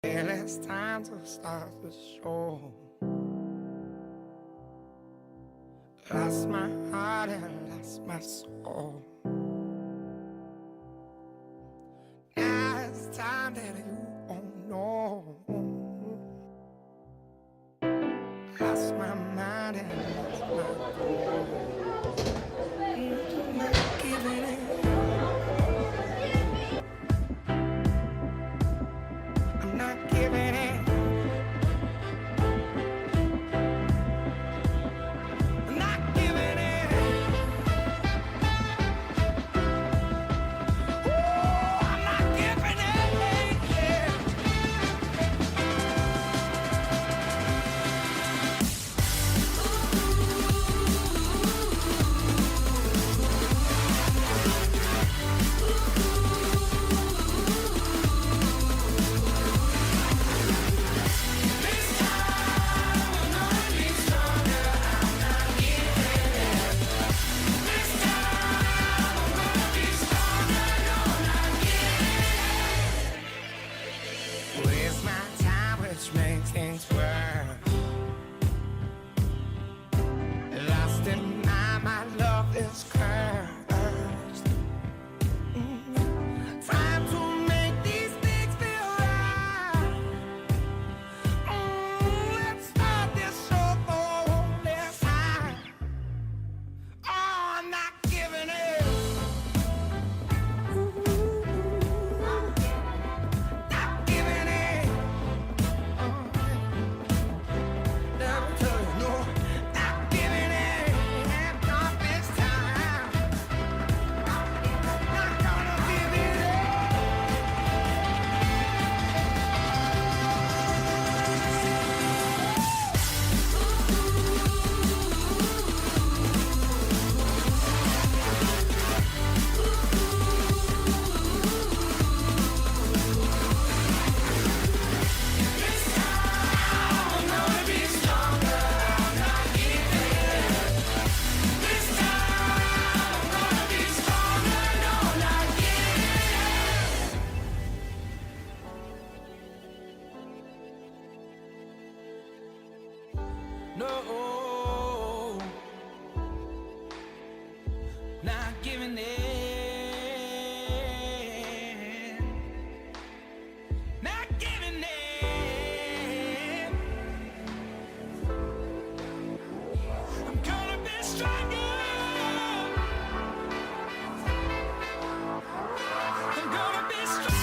Well, it's time to start the show. Lost my heart and lost my soul. Now it's time that you won't know. Lost my mind and lost my soul. Not giving it. I'm not giving it. I'm not giving it. Ooh, I'm not giving it. Yeah. Waste my time, which makes things worse. Lost in my love is cursed. Time to make these things feel right. Let's start this show this time. Oh, I'm not giving it. Not giving it. Never tell you no. Not giving it. Not this time. Not gonna give it up. I'm gonna be stronger. I'm not giving it. This time I'm gonna be stronger. No, not giving it. No, not giving in. Not giving in. I'm gonna be stronger. I'm gonna be stronger.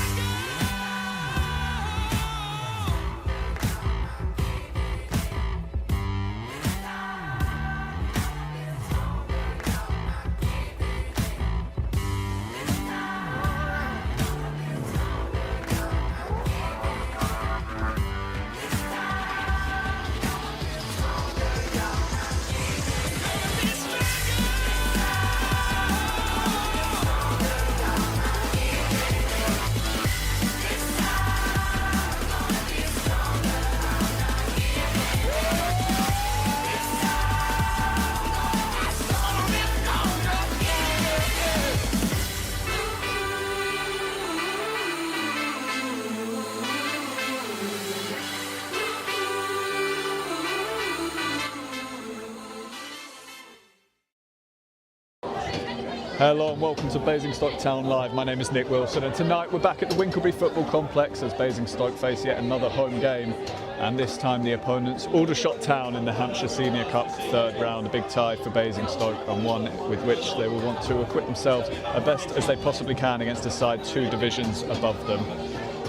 Hello and welcome to Basingstoke Town Live. My name is Nick Wilson and tonight we're back at the Winkelby Football Complex as Basingstoke face yet another home game, and this time the opponents Aldershot Town in the Hampshire Senior Cup third round. A big tie for Basingstoke and one with which they will want to acquit themselves as best as they possibly can against a side 2 divisions above them.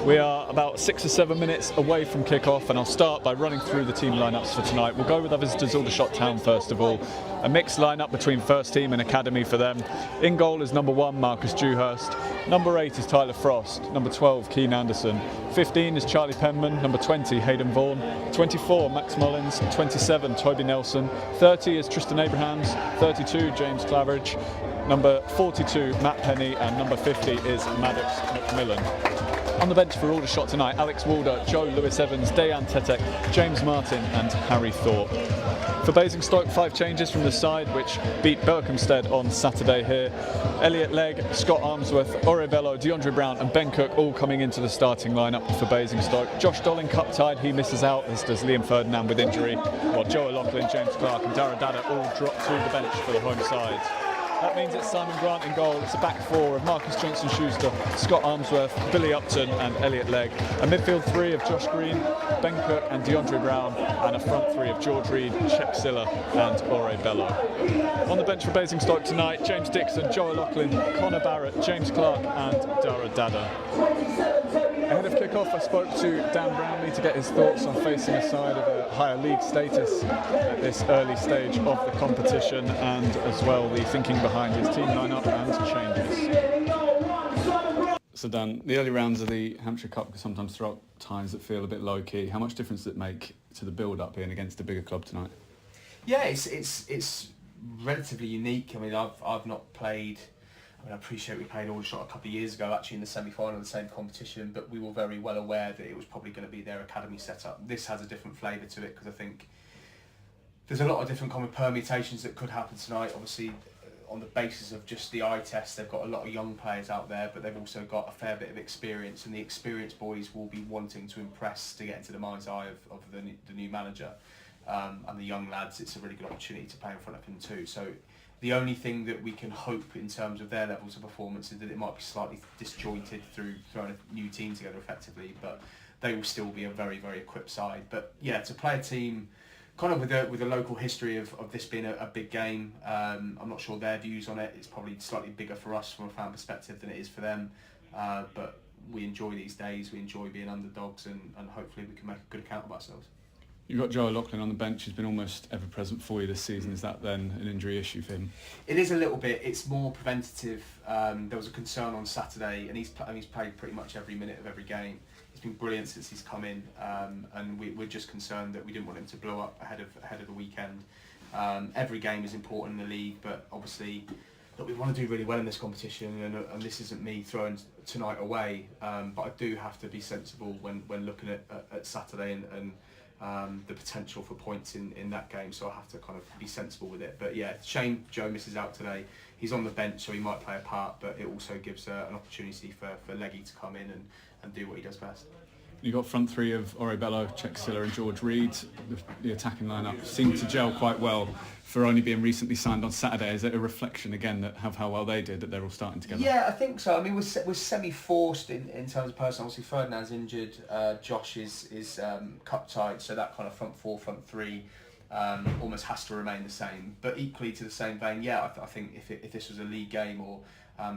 We are about 6 or 7 minutes away from kick-off, and I'll start by running through the team lineups for tonight. We'll go with our visitors Aldershot Town first of all. A mixed lineup between first team and academy for them. In goal is number 1 Marcus Dewhurst, number 8 is Tyler Frost, number 12 Keane Anderson, 15 is Charlie Penman, number 20 Hayden Vaughan, 24 Max Mullins, 27 Toby Nelson, 30 is Tristan Abrahams, 32 James Claveridge, number 42 Matt Penny, and number 50 is Maddox McMillan. On the bench for Aldershot tonight, Alex Walder, Joe Lewis-Evans, Dayan Tetek, James Martin and Harry Thorpe. For Basingstoke, 5 changes from the side, which beat Berkhamsted on Saturday here. Elliot Legg, Scott Armsworth, Orebello, DeAndre Brown and Ben Cook all coming into the starting lineup for Basingstoke. Josh Dolling cup-tied, he misses out, as does Liam Ferdinand with injury, while Joe O'Loughlin, James Clark and Dara Dada all drop to the bench for the home side. That means it's Simon Grant in goal. It's a back 4 of Marcus Johnson-Schuster, Scott Armsworth, Billy Upton and Elliot Legg. A midfield 3 of Josh Green, Ben Cook and DeAndre Brown, and a front 3 of George Reed, Czech Silla and Ore Bello. On the bench for Basingstoke tonight, James Dixon, Joe O'Loughlin, Connor Barrett, James Clark and Dara Dada. Ahead of kick-off, I spoke to Dan Brownlee to get his thoughts on facing a side of a higher league status at this early stage of the competition, and as well the thinking behind his team lineup and changes. So Dan, the early rounds of the Hampshire Cup can sometimes throw up times that feel a bit low-key. How much difference does it make to the build-up being against a bigger club tonight? Yeah, it's relatively unique. I mean, I've not played. I mean, I appreciate we played Aldershot a couple of years ago, actually in the semi-final of the same competition, but we were very well aware that it was probably going to be their academy setup. This has a different flavour to it because I think there's a lot of different common permutations that could happen tonight. Obviously, on the basis of just the eye test, they've got a lot of young players out there, but they've also got a fair bit of experience, and the experienced boys will be wanting to impress to get into the mind's eye of the new manager. And the young lads, it's a really good opportunity to play in front of him too. So the only thing that we can hope in terms of their levels of performance is that it might be slightly disjointed through throwing a new team together effectively, but they will still be a very, very equipped side. But yeah, to play a team kind of with a local history of this being a big game, I'm not sure their views on it. It's probably slightly bigger for us from a fan perspective than it is for them. But we enjoy these days, we enjoy being underdogs, and hopefully we can make a good account of ourselves. You've got Joe O'Loughlin on the bench, who's been almost ever present for you this season. Is that then an injury issue for him? It is a little bit. It's more preventative. There was a concern on Saturday, and he's played pretty much every minute of every game. He's been brilliant since he's come in, and we're just concerned that we didn't want him to blow up ahead of the weekend. Every game is important in the league, but obviously that we want to do really well in this competition, and this isn't me throwing tonight away, but I do have to be sensible when looking at Saturday and the potential for points in that game, so I have to kind of be sensible with it. But yeah, shame Joe misses out today. He's on the bench, so he might play a part, but it also gives an opportunity for Leggy to come in and do what he does best. You've got front 3 of Orebello, Czech Silla and George Reed. The attacking lineup seemed to gel quite well for only being recently signed on Saturday. Is it a reflection again of how well they did, that they're all starting together? Yeah, I think so. I mean, we're semi-forced in terms of person. Obviously, Ferdinand's injured. Josh is cup-tied, so that kind of front 4, front 3 almost has to remain the same. But equally to the same vein, yeah, I think if this was a league game or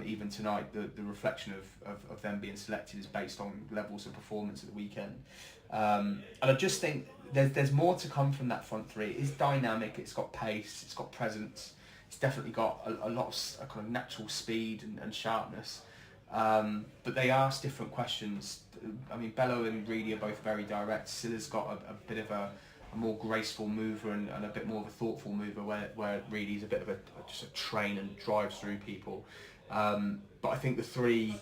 even tonight, the reflection of them being selected is based on levels of performance at the weekend. And I just think there's more to come from that front 3. It's dynamic, it's got pace, it's got presence, it's definitely got a lot of kind of natural speed and sharpness. But they ask different questions. I mean, Bello and Reedy are both very direct. Silla's got a bit of a more graceful mover and a bit more of a thoughtful mover, where Reedy's a bit of just a train and drives through people. But I think the 3,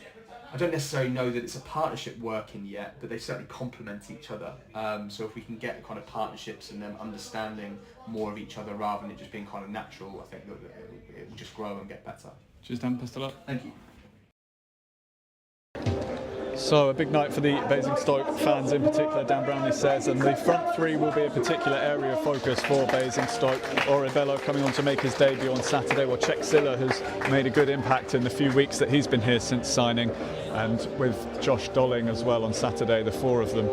I don't necessarily know that it's a partnership working yet, but they certainly complement each other. So if we can get kind of partnerships and them understanding more of each other rather than it just being kind of natural, I think that it will just grow and get better. Cheers, Dan. Best of luck. Thank you. So a big night for the Basingstoke fans in particular, Dan Brownlee says, and the front 3 will be a particular area of focus for Basingstoke. Orebello coming on to make his debut on Saturday, while Czech Silla has made a good impact in the few weeks that he's been here since signing, and with Josh Dolling as well on Saturday, the 4 of them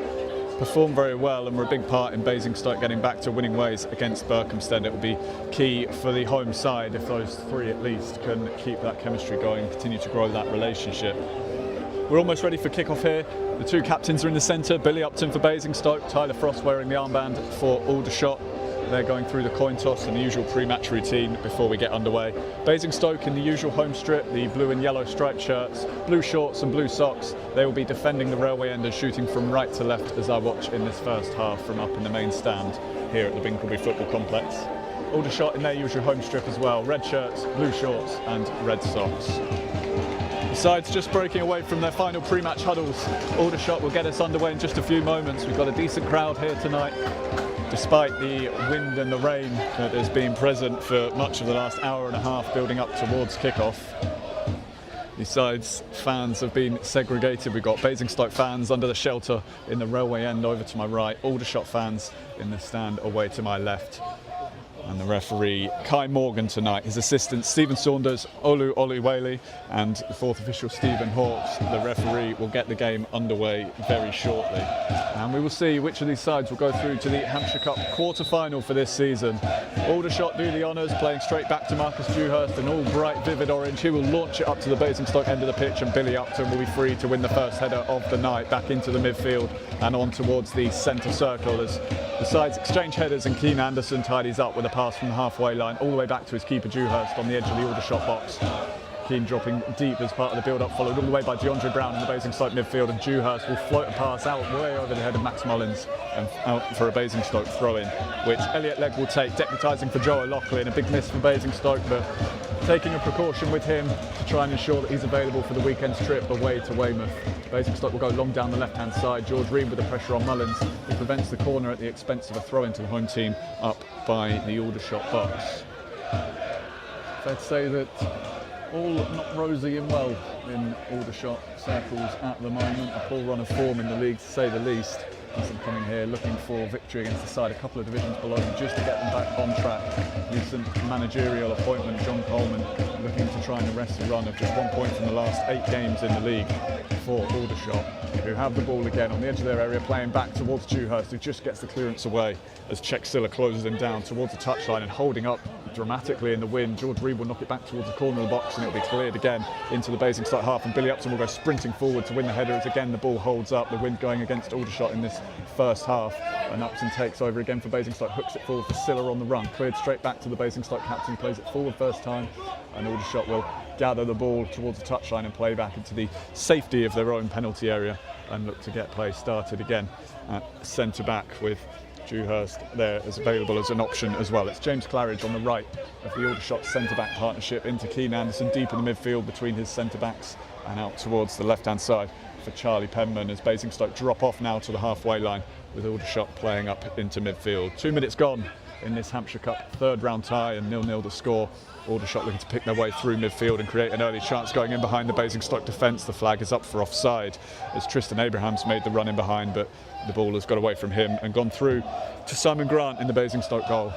performed very well and were a big part in Basingstoke getting back to winning ways against Berkhamsted. It will be key for the home side if those 3 at least can keep that chemistry going and continue to grow that relationship. We're almost ready for kick-off here. The 2 captains are in the centre, Billy Upton for Basingstoke, Tyler Frost wearing the armband for Aldershot. They're going through the coin toss and the usual pre-match routine before we get underway. Basingstoke in the usual home strip, the blue and yellow striped shirts, blue shorts and blue socks. They will be defending the railway end and shooting from right to left as I watch in this first half from up in the main stand here at the Winkleby Football Complex. Aldershot in their usual home strip as well, red shirts, blue shorts and red socks. Besides just breaking away from their final pre-match huddles, Aldershot will get us underway in just a few moments. We've got a decent crowd here tonight. Despite the wind and the rain that has been present for much of the last hour and a half building up towards kickoff, besides fans have been segregated. We've got Basingstoke fans under the shelter in the railway end over to my right, Aldershot fans in the stand away to my left. And the referee, Kai Morgan tonight, his assistants, Stephen Saunders, Olu Oluwale, and the fourth official, Stephen Hawkes. The referee will get the game underway very shortly. And we will see which of these sides will go through to the Hampshire Cup quarter-final for this season. Aldershot do the honours, playing straight back to Marcus Dewhurst in all bright, vivid orange. He will launch it up to the Basingstoke end of the pitch, and Billy Upton will be free to win the first header of the night, back into the midfield and on towards the centre circle as the sides exchange headers, and Keane Anderson tidies up with a pass from the halfway line all the way back to his keeper Dewhurst on the edge of the Aldershot box. Keane dropping deep as part of the build-up, followed all the way by DeAndre Brown in the Basingstoke midfield, and Dewhurst will float a pass out way over the head of Max Mullins and out for a Basingstoke throw-in, which Elliot Legg will take, deputising for Joe O'Loughlin. A big miss for Basingstoke, but taking a precaution with him to try and ensure that he's available for the weekend's trip away to Weymouth. Basingstoke will go long down the left-hand side. George Reed with the pressure on Mullins, who prevents the corner at the expense of a throw-in to the home team up by the Aldershot box. Fair to say that all not rosy and well in Aldershot circles at the moment. A poor run of form in the league, to say the least. Some coming here looking for victory against the side a couple of divisions below them just to get them back on track. Recent managerial appointment, John Coleman, looking to try and arrest a run of just 1 point from the last 8 games in the league for Aldershot, who have the ball again on the edge of their area, playing back towards Dewhurst, who just gets the clearance away as Czech-Silla closes him down towards the touchline and holding up dramatically in the wind. George Reed will knock it back towards the corner of the box, and it'll be cleared again into the Basingstoke half, and Billy Upton will go sprinting forward to win the header as again the ball holds up. The wind going against Aldershot in this first half, and Upton takes over again for Basingstoke, hooks it forward for Silla on the run, cleared straight back to the Basingstoke captain, plays it forward first time, and Aldershot will gather the ball towards the touchline and play back into the safety of their own penalty area and look to get play started again at centre back, with Dewhurst there as available as an option as well. It's James Claridge on the right of the Aldershot centre-back partnership into Keane Anderson deep in the midfield between his centre-backs and out towards the left-hand side for Charlie Penman as Basingstoke drop off now to the halfway line, with Aldershot playing up into midfield. 2 minutes gone in this Hampshire Cup third round tie and 0-0 to score. Aldershot looking to pick their way through midfield and create an early chance going in behind the Basingstoke defence. The flag is up for offside as Tristan Abrahams made the run in behind, but the ball has got away from him and gone through to Simon Grant in the Basingstoke goal.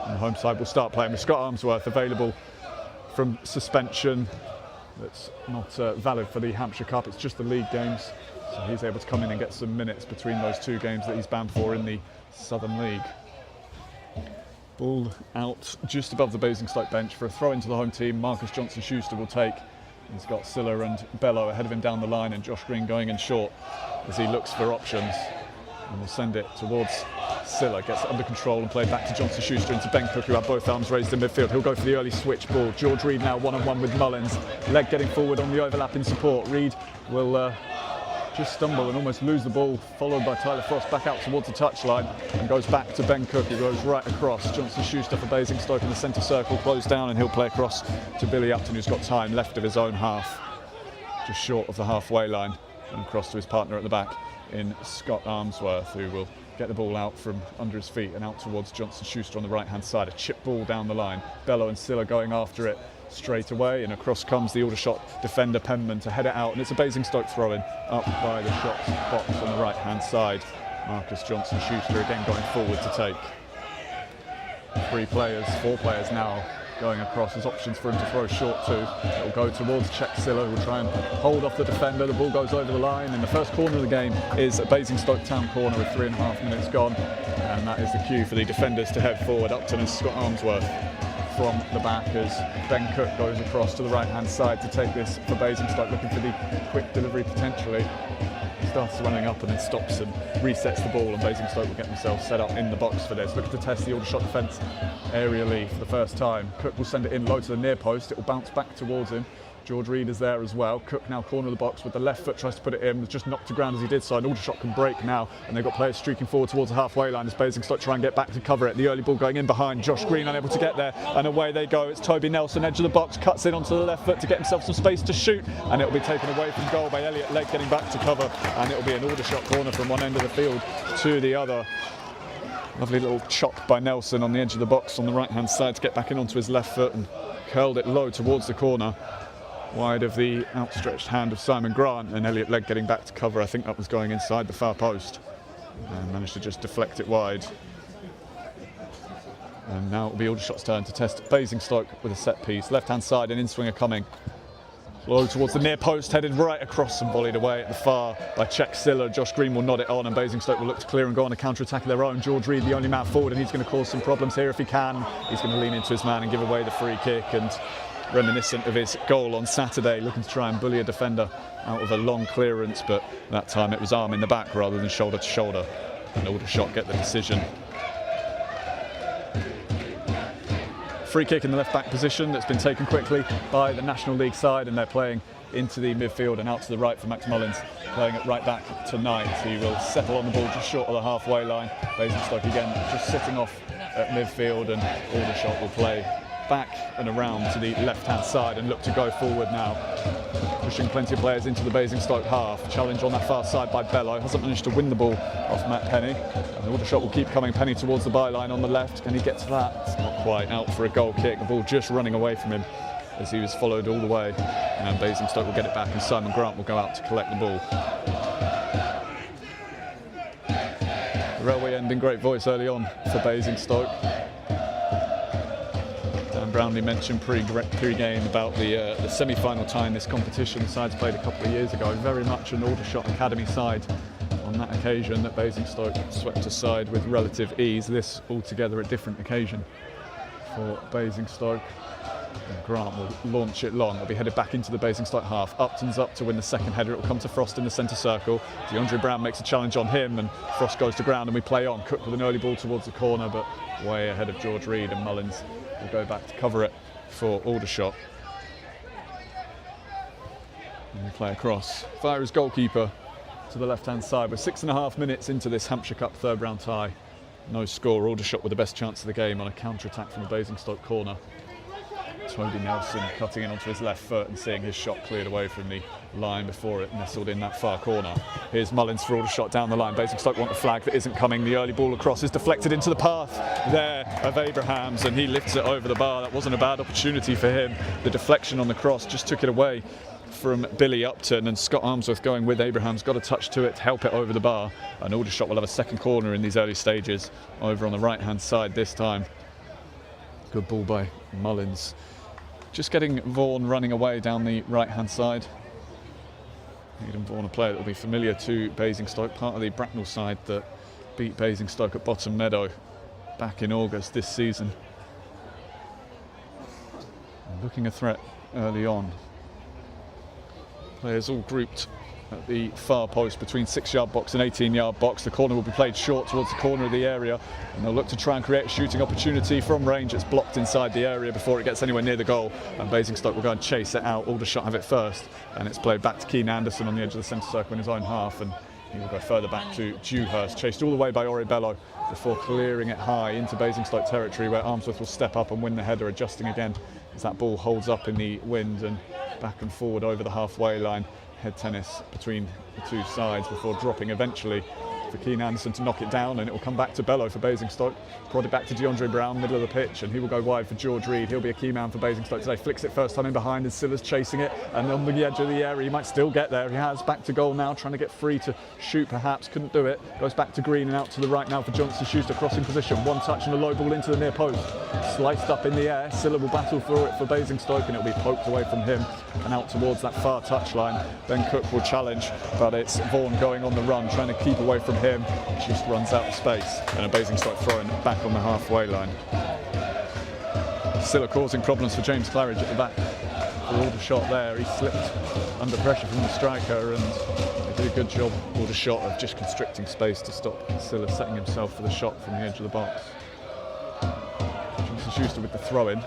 And the home side will start playing with Scott Armsworth available from suspension. That's not valid for the Hampshire Cup, it's just the league games. So he's able to come in and get some minutes between those 2 games that he's banned for in the Southern League. Ball out just above the Basingstoke bench for a throw into the home team. Marcus Johnson-Schuster will take. He's got Silla and Bello ahead of him down the line, and Josh Green going in short as he looks for options. And will send it towards Silla, gets it under control and played back to Johnson-Schuster into Ben Cook, who had both arms raised in midfield. He'll go for the early switch ball. George Reed now one-on-one with Mullins. Leg getting forward on the overlapping support. Reed will just stumble and almost lose the ball, followed by Tyler Frost back out towards the touchline and goes back to Ben Cook, who goes right across. Johnson-Schuster for Basingstoke in the centre circle, closed down, and he'll play across to Billy Upton, who's got time left of his own half, just short of the halfway line, and across to his partner at the back in Scott Armsworth, who will get the ball out from under his feet and out towards Johnson-Schuster on the right-hand side. A chip ball down the line. Bello and Silla going after it straight away, and across comes the Aldershot defender Penman to head it out, and it's a Basingstoke throw-in up by the shots box on the right-hand side. Marcus Johnson-Schuster again going forward to take. 4 players now going across as options for him to throw short to. It'll go towards Czech-Silla, who will try and hold off the defender. The ball goes over the line, and the first corner of the game is a Basingstoke town corner with 3.5 minutes gone, and that is the cue for the defenders to head forward. Upton and Scott Armsworth from the back as Ben Cook goes across to the right-hand side to take this for Basingstoke, looking for the quick delivery potentially. Starts running up and then stops and resets the ball, and Basingstoke will get themselves set up in the box for this. Looking to test the Aldershot defence aerially for the first time. Cook will send it in low to the near post. It will bounce back towards him. George Reed is there as well. Cook now corner of the box with the left foot, tries to put it in, was just knocked to ground as he did so, and Aldershot can break now, and they've got players streaking forward towards the halfway line as Basingstoke try and get back to cover it. The early ball going in behind, Josh Green unable to get there, and away they go. It's Toby Nelson, edge of the box, cuts in onto the left foot to get himself some space to shoot, and it will be taken away from goal by Elliot Legg getting back to cover, and it will be an Aldershot corner from one end of the field to the other. Lovely little chop by Nelson on the edge of the box on the right-hand side to get back in onto his left foot and curled it low towards the corner. Wide of the outstretched hand of Simon Grant, and Elliot Legg getting back to cover. I think that was going inside the far post. And managed to just deflect it wide. And now it'll be Aldershot's turn to test Basingstoke with a set piece. Left-hand side, an in-swinger coming. Low towards the near post, headed right across and volleyed away at the far by Czech Silla. Josh Green will nod it on and Basingstoke will look to clear and go on a counter-attack of their own. George Reed, the only man forward, and he's going to cause some problems here if he can. He's going to lean into his man and give away the free kick, and reminiscent of his goal on Saturday, looking to try and bully a defender out of a long clearance, but that time it was arm in the back rather than shoulder to shoulder, and Aldershot get the decision. Free kick in the left back position that's been taken quickly by the National League side, and they're playing into the midfield and out to the right for Max Mullins, playing it right back tonight. He will settle on the ball just short of the halfway line. Basingstoke again just sitting off at midfield, and Aldershot will play back and around to the left-hand side and look to go forward now. Pushing plenty of players into the Basingstoke half. Challenge on that far side by Bello. Hasn't managed to win the ball off Matt Penny. And Aldershot will keep coming. Penny towards the byline on the left. Can he get to that? It's not quite. Out for a goal kick. The ball just running away from him as he was followed all the way. And Basingstoke will get it back, and Simon Grant will go out to collect the ball. The railway end in great voice early on for Basingstoke. Brownlee mentioned pre-game about the semi-final tie in this competition. The sides played a couple of years ago. Very much an Aldershot academy side on that occasion that Basingstoke swept aside with relative ease. This altogether a different occasion for Basingstoke. And Grant will launch it long. It'll be headed back into the Basingstoke half. Upton's up to win the second header. It will come to Frost in the centre circle. DeAndre Brown makes a challenge on him, and Frost goes to ground, and we play on. Cook with an early ball towards the corner, but way ahead of George Reed, and Mullins will go back to cover it for Aldershot. And we play across. Fire his goalkeeper to the left-hand side. We're 6.5 minutes into this Hampshire Cup third round tie. No score. Aldershot with the best chance of the game on a counter-attack from the Basingstoke corner. Toby Nelson cutting in onto his left foot and seeing his shot cleared away from the line before it nestled in that far corner. Here's Mullins for Aldershot down the line. Basingstoke want the flag that isn't coming. The early ball across is deflected into the path there of Abrahams, and he lifts it over the bar. That wasn't a bad opportunity for him. The deflection on the cross just took it away from Billy Upton, and Scott Armsworth going with Abrahams got a touch to it to help it over the bar, and Aldershot will have a second corner in these early stages over on the right hand side this time. Good ball by Mullins. Just getting Vaughan running away down the right-hand side. Aidan Vaughan, a player that will be familiar to Basingstoke, part of the Bracknell side that beat Basingstoke at Bottom Meadow back in August this season. And looking a threat early on. Players all grouped at the far post between 6-yard box and 18-yard box. The corner will be played short towards the corner of the area, and they'll look to try and create a shooting opportunity from range. It's blocked inside the area before it gets anywhere near the goal, and Basingstoke will go and chase it out. Aldershot have it first, and it's played back to Keane Anderson on the edge of the centre circle in his own half, and he will go further back to Dewhurst, chased all the way by Ori Bello before clearing it high into Basingstoke territory, where Armsworth will step up and win the header, adjusting again as that ball holds up in the wind and back and forward over the halfway line. Head tennis between the two sides before dropping eventually for Keane Anderson to knock it down, and it will come back to Bello for Basingstoke. Prodded back to DeAndre Brown, middle of the pitch, and he will go wide for George Reed. He'll be a key man for Basingstoke today. Flicks it first time in behind, and Silla's chasing it, and on the edge of the area he might still get there. He has back to goal now, trying to get free to shoot perhaps, couldn't do it. Goes back to Green and out to the right now for Johnson Schuster, crossing position. One touch and a low ball into the near post. Sliced up in the air. Silla will battle for it for Basingstoke, and it'll be poked away from him and out towards that far touchline. Then Cook will challenge, but it's Vaughan going on the run, trying to keep away from him. Just runs out of space, and a Basingstoke throwing it back on the halfway line. Silla causing problems for James Claridge at the back. For Aldershot there, he slipped under pressure from the striker, and they did a good job, Aldershot, of just constricting space to stop Silla setting himself for the shot from the edge of the box. Johnson Schuster with the throw-in.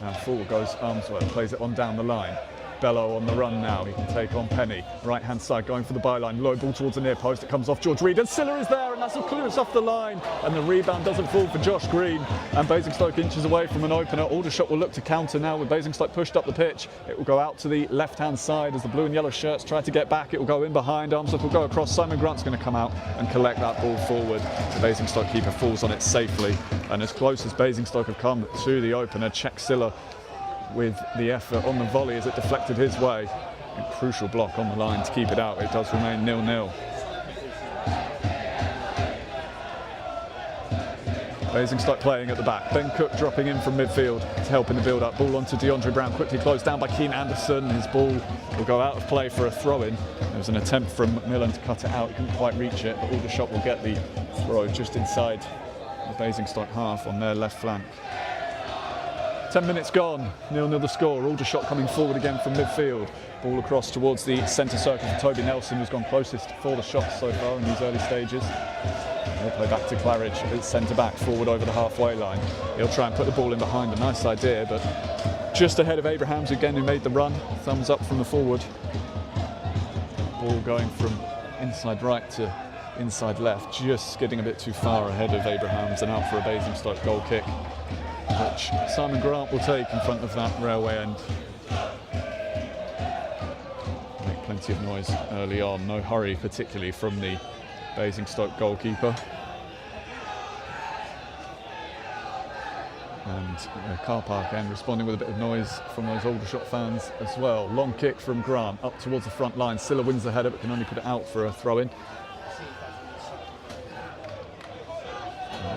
Now forward goes Armsworth, plays it on down the line. Bello on the run now, he can take on Penny. Right hand side going for the byline, low ball towards the near post, it comes off George Reed and Silla is there and that's a clearance off the line and the rebound doesn't fall for Josh Green and Basingstoke inches away from an opener. Aldershot will look to counter now with Basingstoke pushed up the pitch. It will go out to the left hand side as the blue and yellow shirts try to get back. It will go in behind, Armsworth will go across, Simon Grant's going to come out and collect that ball forward. The Basingstoke keeper falls on it safely and as close as Basingstoke have come to the opener, check Silla with the effort on the volley as it deflected his way. A crucial block on the line to keep it out. It does remain 0-0. Basingstoke playing at the back. Ben Cook dropping in from midfield to help in the build-up. Ball onto DeAndre Brown, quickly closed down by Keane Anderson. His ball will go out of play for a throw-in. There was an attempt from Macmillan to cut it out. He couldn't quite reach it, but Aldershot will get the throw just inside the Basingstoke half on their left flank. 10 minutes gone, 0-0 the score. Aldershot coming forward again from midfield. Ball across towards the centre circle for Toby Nelson, who's gone closest for the shots so far in these early stages. He'll play back to Claridge at centre back, forward over the halfway line. He'll try and put the ball in behind, a nice idea, but just ahead of Abrahams again, who made the run. Thumbs up from the forward. Ball going from inside right to inside left, just skidding a bit too far ahead of Abrahams and out for a Basingstoke goal kick, which Simon Grant will take in front of that railway end. Make plenty of noise early on, no hurry particularly from the Basingstoke goalkeeper. And car park end responding with a bit of noise from those Aldershot fans as well. Long kick from Grant up towards the front line. Silla wins the header but can only put it out for a throw-in.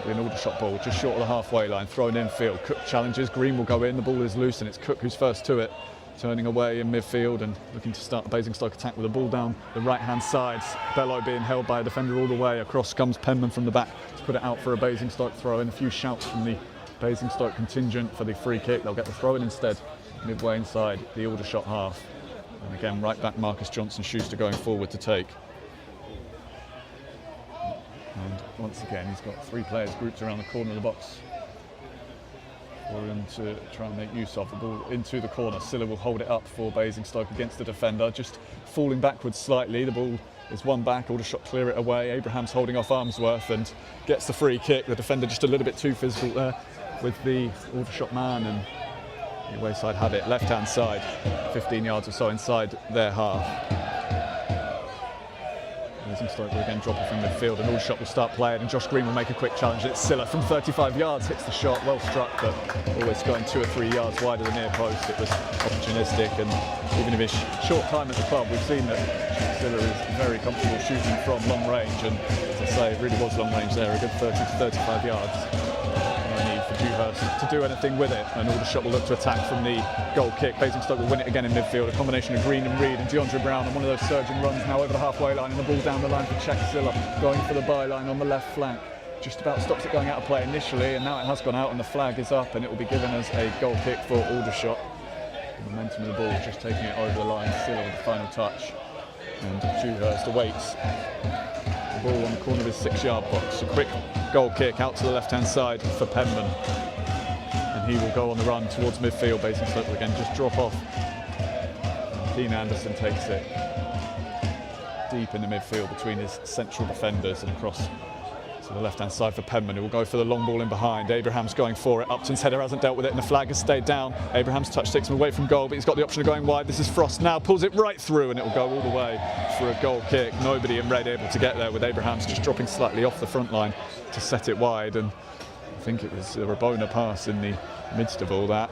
An Aldershot ball just short of the halfway line, thrown infield. Cook challenges, Green will go in, the ball is loose and it's Cook who's first to it. Turning away in midfield and looking to start the Basingstoke attack with the ball down the right hand side. Bello being held by a defender all the way. Across comes Penman from the back to put it out for a Basingstoke throw in. A few shouts from the Basingstoke contingent for the free kick. They'll get the throw in instead, midway inside the Aldershot half. And again, right back Marcus Johnson-Schuster going forward to take. And once again, he's got three players grouped around the corner of the box for him to try and make use of. The ball into the corner. Silla will hold it up for Basingstoke against the defender, just falling backwards slightly. The ball is won back. Aldershot clear it away. Abraham's holding off Armsworth and gets the free kick. The defender just a little bit too physical there with the Aldershot man, and the away side have it. Left hand side, 15 yards or so inside their half. Basingstoke will again drop it from midfield and Aldershot will start playing and Josh Green will make a quick challenge. It's Silla from 35 yards, hits the shot, well struck, but always going 2 or 3 yards wide of the near post. It was opportunistic, and even in his short time at the club, we've seen that Silla is very comfortable shooting from long range, and as I say, it really was long range there, a good 30 to 35 yards. No need for Dewhurst to do anything with it, and Aldershot will look to attack from the goal kick. Basingstoke will win it again in midfield, a combination of Green and Reed and DeAndre Brown on one of those surging runs now over the halfway line, and the ball down the line for Czech Silla, going for the byline on the left flank. Just about stops it going out of play initially, and now it has gone out and the flag is up, and it will be given as a goal kick for Aldershot. The momentum of the ball just taking it over the line. Silla with the final touch, and Dewhurst awaits the ball on the corner of his 6-yard box. A quick goal kick out to the left hand side for Penman, and he will go on the run towards midfield. Basingstoke will again just drop off. Keane Anderson takes it deep in the midfield between his central defenders and across to the left hand side for Penman, who will go for the long ball in behind. Abraham's going for it. Upton's header hasn't dealt with it and the flag has stayed down. Abraham's touch takes him away from goal, but he's got the option of going wide. This is Frost now, pulls it right through, and it will go all the way for a goal kick. Nobody in red able to get there, with Abraham's just dropping slightly off the front line to set it wide, and I think it was a Rabona pass in the midst of all that.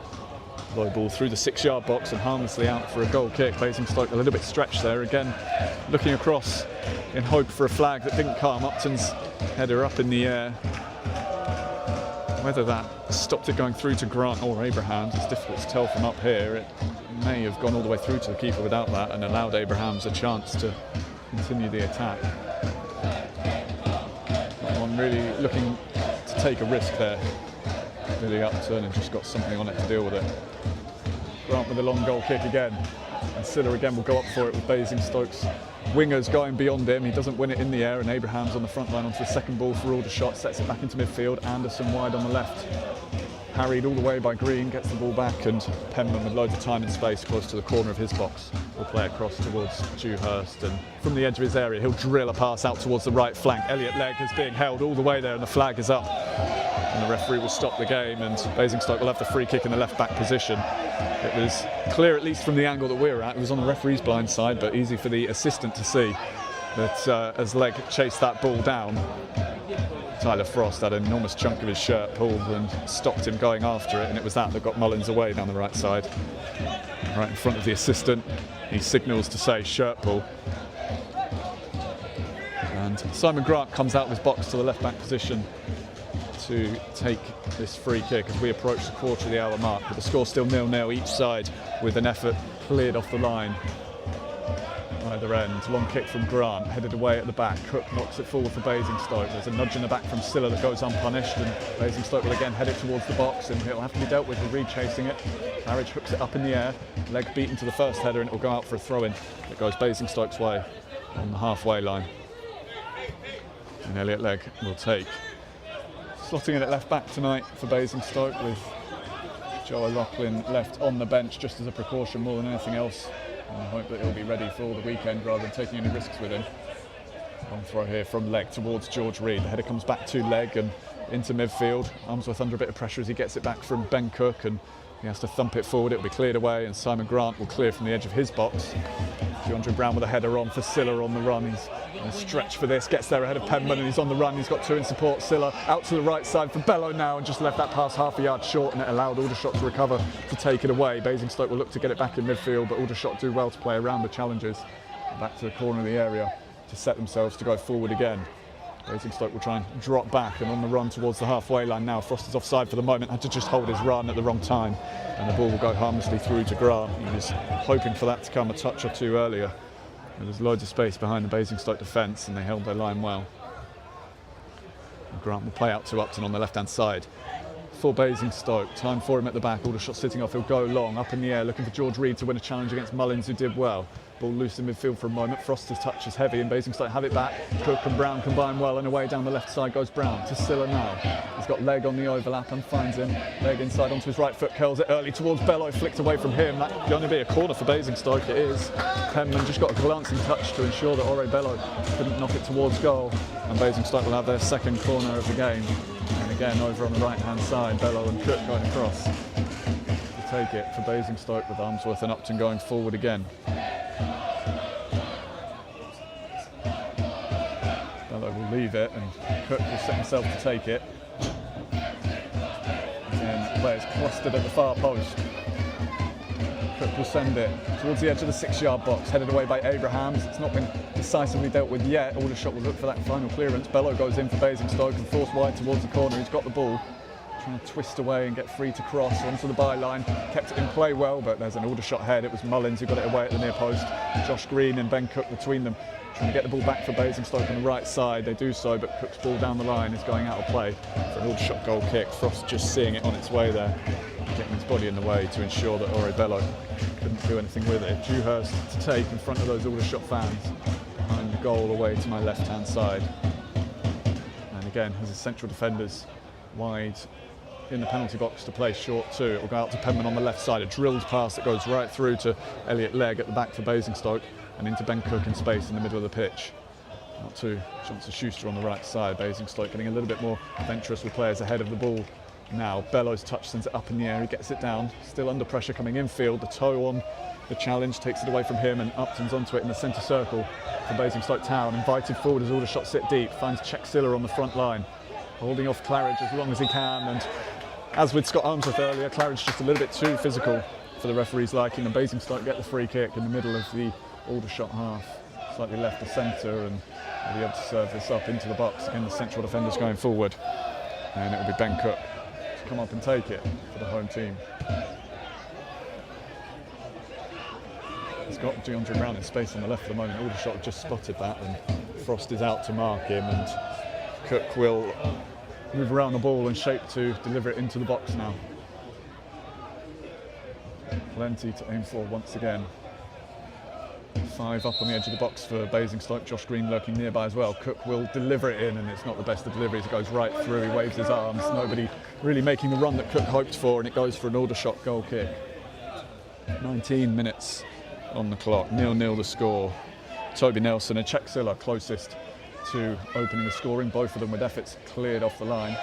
Low ball through the 6-yard box and harmlessly out for a goal kick. Basingstoke a little bit stretched there, again looking across in hope for a flag that didn't come. Upton's header up in the air. Whether that stopped it going through to Grant or Abrahams, it's difficult to tell from up here. It may have gone all the way through to the keeper without that and allowed Abrahams a chance to continue the attack. I'm really looking to take a risk there. Really Upton, and just got something on it to deal with it. Grant with a long goal kick again, and Silla again will go up for it with Basingstoke's wingers going beyond him. He doesn't win it in the air, and Abraham's on the front line onto the second ball for Aldershot, sets it back into midfield. Anderson wide on the left. Parried all the way by Green, gets the ball back, and Penman with loads of time and space close to the corner of his box will play across towards Dewhurst, and from the edge of his area he'll drill a pass out towards the right flank. Elliot Legg is being held all the way there and the flag is up, and the referee will stop the game, and Basingstoke will have the free kick in the left back position. It was clear, at least from the angle that we were at, it was on the referee's blind side, but easy for the assistant to see that as Legg chased that ball down, Tyler Frost had an enormous chunk of his shirt pulled and stopped him going after it, and it was that got Mullins away down the right side. Right in front of the assistant, he signals to say shirt pull. And Simon Grant comes out of his box to the left back position to take this free kick as we approach the quarter of the hour mark, but the score still 0-0 each side, with an effort cleared off the line. Either end, long kick from Grant, headed away at the back. Cook knocks it forward for Basingstoke. There's a nudge in the back from Silla that goes unpunished, and Basingstoke will again head it towards the box, and it'll have to be dealt with Reed chasing it. Claridge hooks it up in the air, leg beaten to the first header, and it will go out for a throw-in. It goes Basingstoke's way on the halfway line. And Elliot Legg will take. Slotting in at left back tonight for Basingstoke, with Joe O'Loughlin left on the bench just as a precaution more than anything else. And I hope that he'll be ready for the weekend rather than taking any risks with him. Long throw here from Legg towards George Reed. The header comes back to Legg and into midfield. Armsworth under a bit of pressure as he gets it back from Ben Cook, and he has to thump it forward. It will be cleared away, and Simon Grant will clear from the edge of his box. DeAndre Brown with a header on for Silla on the run. He's going to stretch for this, gets there ahead of Penman, and he's on the run. He's got two in support. Silla out to the right side for Bello now, and just left that pass half a yard short, and it allowed Aldershot to recover to take it away. Basingstoke will look to get it back in midfield, but Aldershot do well to play around the challenges back to the corner of the area to set themselves to go forward again. Basingstoke will try and drop back, and on the run towards the halfway line now. Frost is offside for the moment, had to just hold his run at the wrong time, and the ball will go harmlessly through to Grant. He was hoping for that to come a touch or two earlier. There's loads of space behind the Basingstoke defence, and they held their line well. And Grant will play out to Upton on the left-hand side. For Basingstoke, time for him at the back. Aldershot sitting off, he'll go long, up in the air, looking for George Reed to win a challenge against Mullins, who did well. Ball loose in midfield for a moment. Frost's touch is heavy, and Basingstoke have it back. Cook and Brown combine well, and away down the left side goes Brown to Silla now. He's got Legg on the overlap and finds him. Legg inside onto his right foot, curls it early towards Bello, flicked away from him. That could only be a corner for Basingstoke. It is. Penman just got a glancing touch to ensure that Ore Bello couldn't knock it towards goal, and Basingstoke will have their second corner of the game. And again, over on the right-hand side, Bello and Cook going across to take it for Basingstoke, with Armsworth and Upton going forward again. Bello will leave it, and Cook will set himself to take it. And the players clustered at the far post. Cook will send it towards the edge of the 6-yard box, headed away by Abrahams. It's not been decisively dealt with yet. Aldershot will look for that final clearance. Bello goes in for Basingstoke and forced wide towards the corner. He's got the ball, trying to twist away and get free to cross onto the byline. Kept it in play well, but there's an Aldershot head. It was Mullins who got it away at the near post. Josh Green and Ben Cook between them, trying to get the ball back for Basingstoke on the right side. They do so, but Cook's ball down the line is going out of play for an Aldershot goal kick. Frost just seeing it on its way there, getting his body in the way to ensure that Ore Bello couldn't do anything with it. Dewhurst to take in front of those Aldershot fans, behind the goal away to my left-hand side. And again, has his central defenders wide in the penalty box to play short too. It will go out to Penman on the left side, a drilled pass that goes right through to Elliot Legg at the back for Basingstoke, and into Ben Cook in space in the middle of the pitch. Out to Johnson Schuster on the right side. Basingstoke getting a little bit more adventurous with players ahead of the ball now. Bellows touch, sends it up in the air, he gets it down, still under pressure coming infield. The toe on the challenge takes it away from him, and Upton's onto it in the centre circle for Basingstoke Town. Invited forward as Aldershot sit deep, finds Czech Silla on the front line, holding off Claridge as long as he can, and as with Scott Armsworth earlier, Claridge just a little bit too physical for the referee's liking, and Basingstoke get the free kick in the middle of the Aldershot half, slightly left of centre, and will be able to serve this up into the box. Again, the central defenders going forward, and it will be Ben Cook to come up and take it for the home team. He's got DeAndre Brown in space on the left at the moment. Aldershot have just spotted that, and Frost is out to mark him, and Cook will move around the ball and shape to deliver it into the box now. Plenty to aim for once again 5 up on the edge of the box for Basingstoke. Josh Green lurking nearby as well. Cook will deliver it in, and it's not the best of deliveries. It goes right through. He waves his arms. Nobody really making the run that Cook hoped for, and it goes for an Aldershot goal kick. 19 minutes on the clock. 0-0 the score. Toby Nelson and Czech Silla closest to opening the scoring. Both of them with efforts cleared off the line.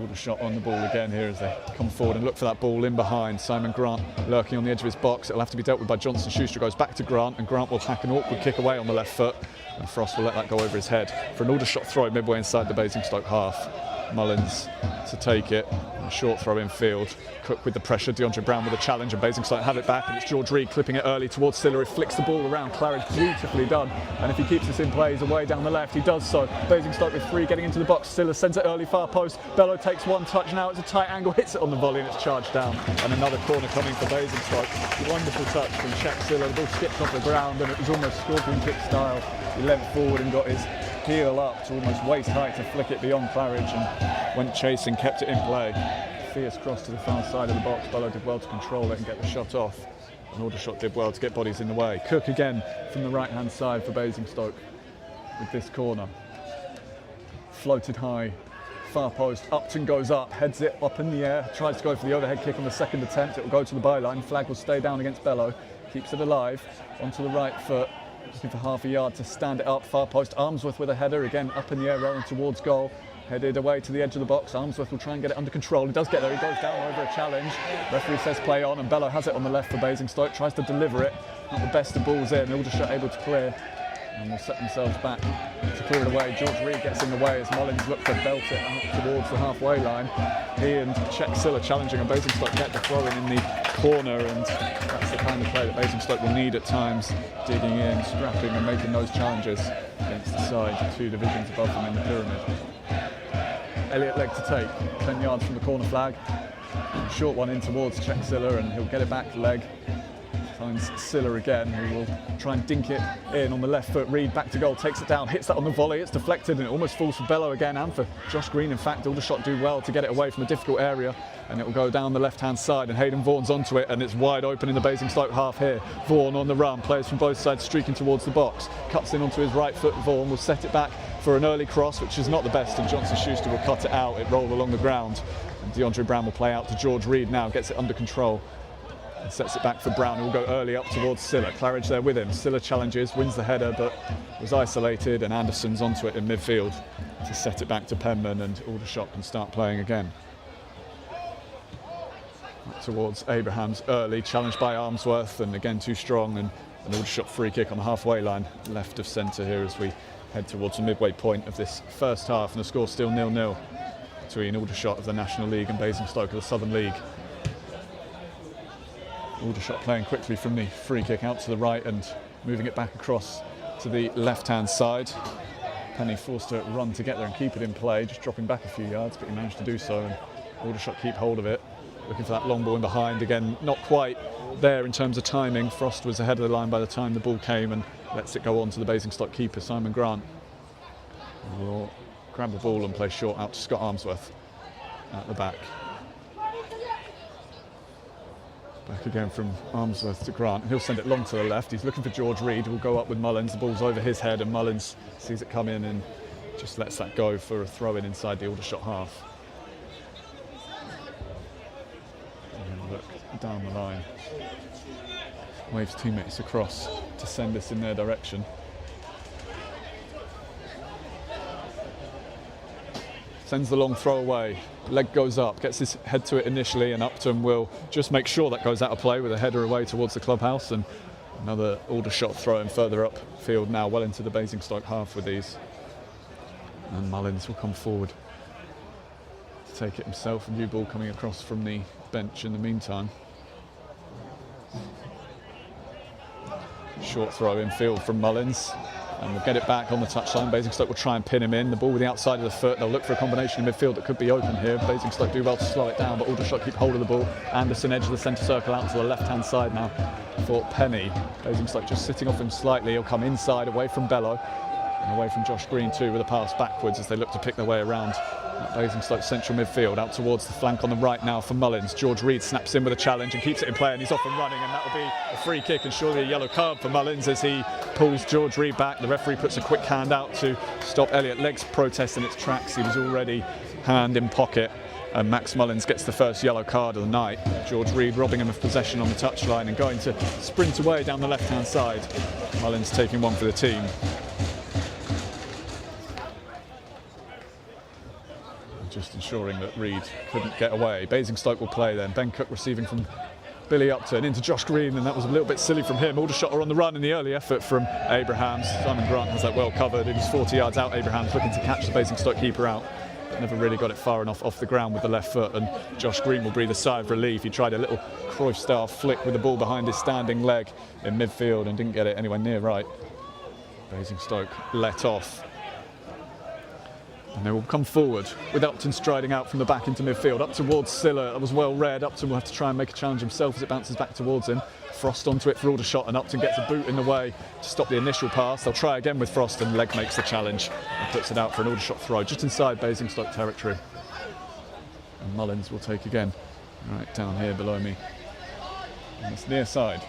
Aldershot on the ball again here as they come forward and look for that ball in behind. Simon Grant lurking on the edge of his box. It'll have to be dealt with by Johnson Schuster. Goes back to Grant, and Grant will hack an awkward kick away on the left foot, and Frost will let that go over his head for an Aldershot throw midway inside the Basingstoke half. Mullins to take it. A short throw in field. Cook with the pressure. DeAndre Brown with a challenge, and Basingstoke have it back, and it's George Reed clipping it early towards Silla. He flicks the ball around. Claridge beautifully done, and if he keeps this in play, he's away down the left. He does so. Basingstoke with 3 getting into the box. Silla sends it early, far post. Bello takes one touch now. It's a tight angle, hits it on the volley, and it's charged down. And another corner coming for Basingstoke. Wonderful touch from Czech Silla. The ball skipped off the ground, and it was almost scorpion kick style. He leant forward and got his heel up to almost waist height to flick it beyond Claridge, and went chasing, kept it in play. Fierce cross to the far side of the box. Bello did well to control it and get the shot off. And Aldershot did well to get bodies in the way. Cook again from the right hand side for Basingstoke with this corner. Floated high, far post. Upton goes up, heads it up in the air, tries to go for the overhead kick on the second attempt. It will go to the byline. Flag will stay down against Bello. Keeps it alive onto the right foot. Looking for half a yard to stand it up. Far post. Armsworth with a header again up in the air, rolling towards goal. Headed away to the edge of the box. Armsworth will try and get it under control. He does get there. He goes down over a challenge. Referee says play on, and Bello has it on the left for Basingstoke. Tries to deliver it. Not the best of balls in. Aldershot able to clear, and will set themselves back to clear it away. George Reed gets in the way as Mullins look to belt it up towards the halfway line. He and Czech Silla challenging, and Basingstoke get the throw in the corner, and that's the kind of play that Basingstoke will need at times. Digging in, scrapping, and making those challenges against the side 2 divisions above them in the pyramid. Elliott leg to take, 10 yards from the corner flag. Short one in towards Czech Silla, and he'll get it back leg. Finds Silla again, who will try and dink it in on the left foot. Reed back to goal, takes it down, hits that on the volley. It's deflected, and it almost falls for Bello again, and for Josh Green. In fact, Aldershot do well to get it away from a difficult area, and it will go down the left-hand side, and Hayden Vaughan's onto it, and it's wide open in the Basingstoke half here. Vaughan on the run, players from both sides streaking towards the box. Cuts in onto his right foot. Vaughan will set it back for an early cross, which is not the best, and Johnson Schuster will cut it out. It rolled along the ground, and DeAndre Brown will play out to George Reed now, gets it under control. And sets it back for Brown, who will go early up towards Silla. Claridge there with him. Silla challenges, wins the header, but was isolated, and Anderson's onto it in midfield to set it back to Penman, and Aldershot can start playing again. Up towards Abrahams early, challenged by Armsworth, and again too strong, and an Aldershot free kick on the halfway line, left of centre here as we head towards the midway point of this first half, and the score still 0-0 between Aldershot of the National League and Basingstoke of the Southern League. Aldershot playing quickly from the free kick out to the right and moving it back across to the left-hand side. Penny forced to run to get there and keep it in play, just dropping back a few yards, but he managed to do so, and Aldershot keep hold of it. Looking for that long ball in behind, again not quite there in terms of timing. Frost was ahead of the line by the time the ball came, and lets it go on to the Basingstoke keeper, Simon Grant. Will grab the ball and play short out to Scott Armsworth at the back. Back again from Armsworth to Grant. He'll send it long to the left. He's looking for George Reed, who will go up with Mullins. The ball's over his head, and Mullins sees it come in and just lets that go for a throw-in inside the Aldershot half. And look down the line. Waves teammates across to send this in their direction. Sends the long throw away, leg goes up, gets his head to it initially, and Upton will just make sure that goes out of play with a header away towards the clubhouse, and another Aldershot throw in further up field now, well into the Basingstoke half with these. And Mullins will come forward to take it himself, a new ball coming across from the bench in the meantime. Short throw in field from Mullins. And we'll get it back on the touchline. Basingstoke will try and pin him in. The ball with the outside of the foot. They'll look for a combination in midfield that could be open here. Basingstoke do well to slow it down, but Aldershot keep hold of the ball. Anderson edge of the centre circle out to the left-hand side now for Penny. Basingstoke just sitting off him slightly. He'll come inside away from Bello. And away from Josh Green too with a pass backwards as they look to pick their way around at Basingstoke central midfield. Out towards the flank on the right now for Mullins. George Reed snaps in with a challenge and keeps it in play, and he's off and running, and that will be a free kick and surely a yellow card for Mullins as he pulls George Reed back. The referee puts a quick hand out to stop Elliot Legg's protest in its tracks. He was already hand in pocket, and Max Mullins gets the first yellow card of the night. George Reed robbing him of possession on the touchline and going to sprint away down the left hand side. Mullins taking one for the team. Just ensuring that Reed couldn't get away. Basingstoke will play then. Ben Cook receiving from Billy Upton into Josh Green, and that was a little bit silly from him. Aldershot are on the run in the early effort from Abrahams. Simon Grant has that well covered. It was 40 yards out. Abrahams looking to catch the Basingstoke keeper out. Never really got it far enough off the ground with the left foot, and Josh Green will breathe a sigh of relief. He tried a little Cruyff-style flick with the ball behind his standing leg in midfield and didn't get it anywhere near right. Basingstoke let off. And they will come forward with Upton striding out from the back into midfield, up towards Silla. That was well read. Upton will have to try and make a challenge himself as it bounces back towards him. Frost onto it for Aldershot, and Upton gets a boot in the way to stop the initial pass. They'll try again with Frost, and Legg makes the challenge and puts it out for an Aldershot throw just inside Basingstoke territory. And Mullins will take again, right down here below me on this near side.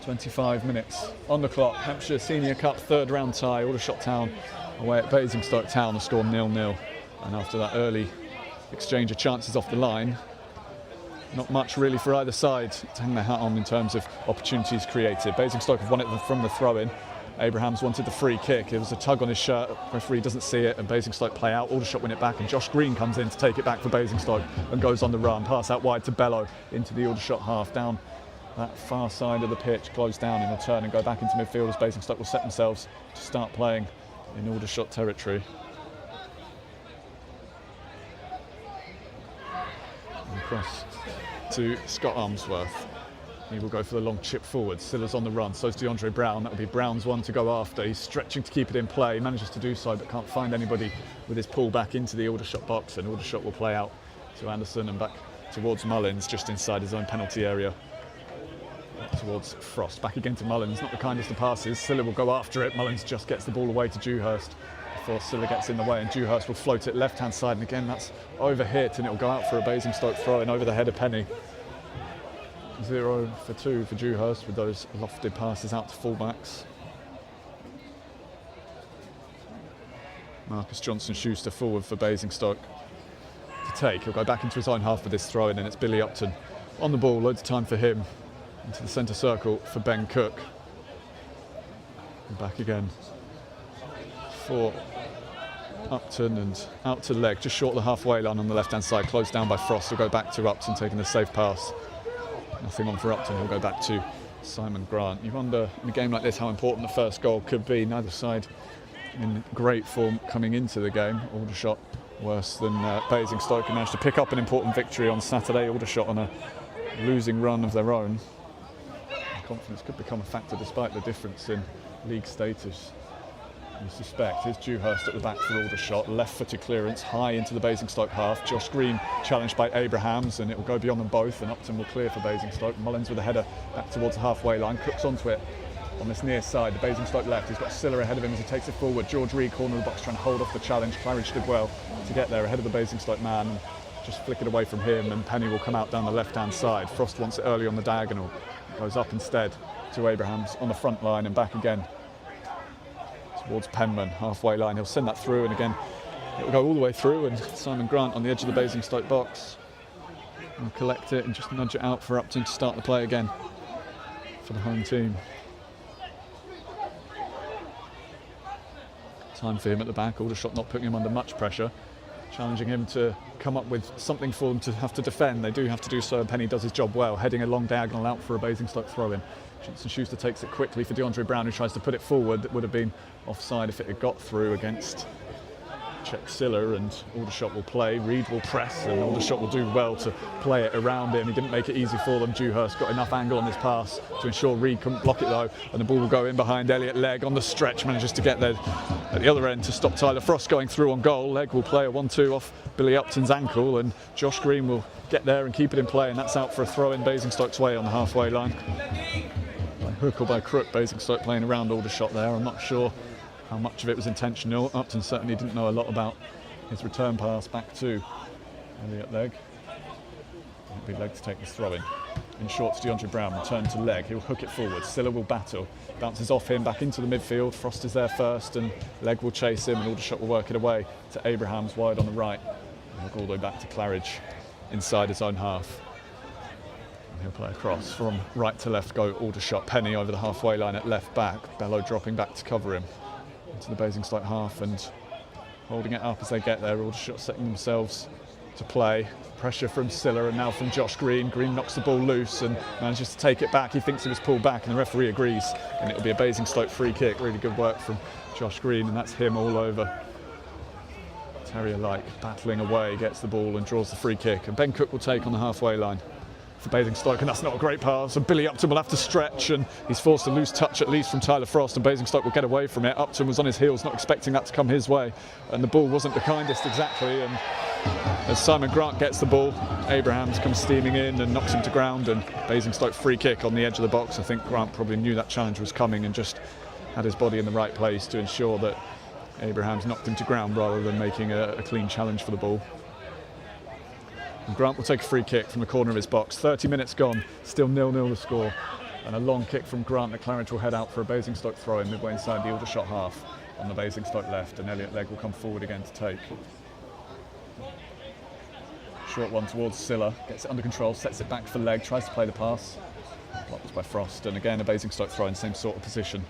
25 minutes on the clock. Hampshire Senior Cup third round tie. Aldershot Town away at Basingstoke Town. The score 0-0. And after that early exchange of chances off the line, not much really for either side to hang their hat on in terms of opportunities created. Basingstoke have won it from the throw-in. Abrahams wanted the free kick. It was a tug on his shirt. Referee doesn't see it, and Basingstoke play out. Aldershot win it back, and Josh Green comes in to take it back for Basingstoke and goes on the run. Pass out wide to Bello into the Aldershot half, down that far side of the pitch, close down in a turn and go back into midfield as Basingstoke will set themselves to start playing in Aldershot territory. And across to Scott Armsworth. He will go for the long chip forward. Silla's on the run, so is DeAndre Brown. That will be Brown's one to go after. He's stretching to keep it in play. He manages to do so but can't find anybody with his pull back into the Aldershot box, and Aldershot will play out to Anderson and back towards Mullins just inside his own penalty area. Towards Frost, back again to Mullins, not the kindest of passes. Silla will go after it. Mullins just gets the ball away to Dewhurst before Silla gets in the way, and Dewhurst will float it left hand side, and again that's over hit, and it will go out for a Basingstoke throw in over the head of Penny. 0 for 2 for Dewhurst with those lofted passes out to fullbacks. Marcus Johnson-Schuster forward for Basingstoke to take. He'll go back into his own half for this throw in, and it's Billy Upton on the ball. Loads of time for him. Into the centre circle for Ben Cook. And back again for Upton and out to Legg, just short of the halfway line on the left hand side, closed down by Frost. He'll go back to Upton, taking the safe pass. Nothing on for Upton. He'll go back to Simon Grant. You wonder in a game like this how important the first goal could be. Neither side in great form coming into the game. Aldershot worse than Basingstoke, who managed to pick up an important victory on Saturday. Aldershot on a losing run of their own. Confidence could become a factor despite the difference in league status. You suspect. Here's Dewhurst at the back for Aldershot. Left-footed clearance high into the Basingstoke half. Josh Green challenged by Abrahams, and it will go beyond them both, and Upton will clear for Basingstoke. Mullins with a header back towards the halfway line. Cooks onto it on this near side. The Basingstoke left. He's got Silla ahead of him as he takes it forward. George Reed, corner of the box, trying to hold off the challenge. Claridge did well to get there ahead of the Basingstoke man. And just flick it away from him, and Penny will come out down the left-hand side. Frost wants it early on the diagonal. Goes up instead to Abrahams on the front line and back again towards Penman, halfway line. He'll send that through, and again it will go all the way through, and Simon Grant on the edge of the Basingstoke box will collect it and just nudge it out for Upton to start the play again for the home team. Time for him at the back. Aldershot not putting him under much pressure, challenging him to come up with something for them to have to defend. They do have to do so, and Penny does his job well, heading a long diagonal out for a Basingstoke throw-in. Johnson-Schuster takes it quickly for DeAndre Brown, who tries to put it forward. That would have been offside if it had got through against Czech Silla, and Aldershot will play. Reed will press, and Aldershot will do well to play it around him. He didn't make it easy for them. Dewhurst got enough angle on this pass to ensure Reed couldn't block it though, and the ball will go in behind Elliot Legg on the stretch. Manages to get there at the other end to stop Tyler Frost going through on goal. Legg will play a 1-2 off Billy Upton's ankle, and Josh Green will get there and keep it in play, and that's out for a throw in Basingstoke's way on the halfway line. hook or by crook, Basingstoke playing around Aldershot there. I'm not sure how much of it was intentional. Upton certainly didn't know a lot about his return pass back to Elliot Legg. It'll be Legg to take this throw in. In short to DeAndre Brown, return to Legg. He'll hook it forward. Silla will battle. Bounces off him back into the midfield. Frost is there first and Legg will chase him and Aldershot will work it away to Abrahams wide on the right. And he'll go all the way back to Claridge inside his own half. And he'll play across from right to left, go Aldershot. Penny over the halfway line at left back. Bello dropping back to cover him into the Basingstoke half and holding it up as they get there. Aldershot setting themselves to play. Pressure from Silla and now from Josh Green. Green knocks the ball loose and manages to take it back. He thinks it was pulled back and the referee agrees and it'll be a Basingstoke free kick. Really good work from Josh Green and that's him all over. Terrier-like, battling away, gets the ball and draws the free kick. And Ben Cook will take on the halfway line for Basingstoke, and that's not a great pass. And Billy Upton will have to stretch, and he's forced a loose touch at least from Tyler Frost, and Basingstoke will get away from it. Upton was on his heels, not expecting that to come his way, and the ball wasn't the kindest exactly. And as Simon Grant gets the ball, Abrahams comes steaming in and knocks him to ground, and Basingstoke free kick on the edge of the box. I think Grant probably knew that challenge was coming and just had his body in the right place to ensure that Abrahams knocked him to ground rather than making a clean challenge for the ball. And Grant will take a free kick from the corner of his box. 30 minutes gone, still 0-0 the score. And a long kick from Grant that Claridge will head out for a Basingstoke throw in midway inside the Aldershot half on the Basingstoke left, and Elliot Legg will come forward again to take. Short one towards Silla, gets it under control, sets it back for Legg, tries to play the pass. Blocked by Frost, and again a Basingstoke throw in same sort of position.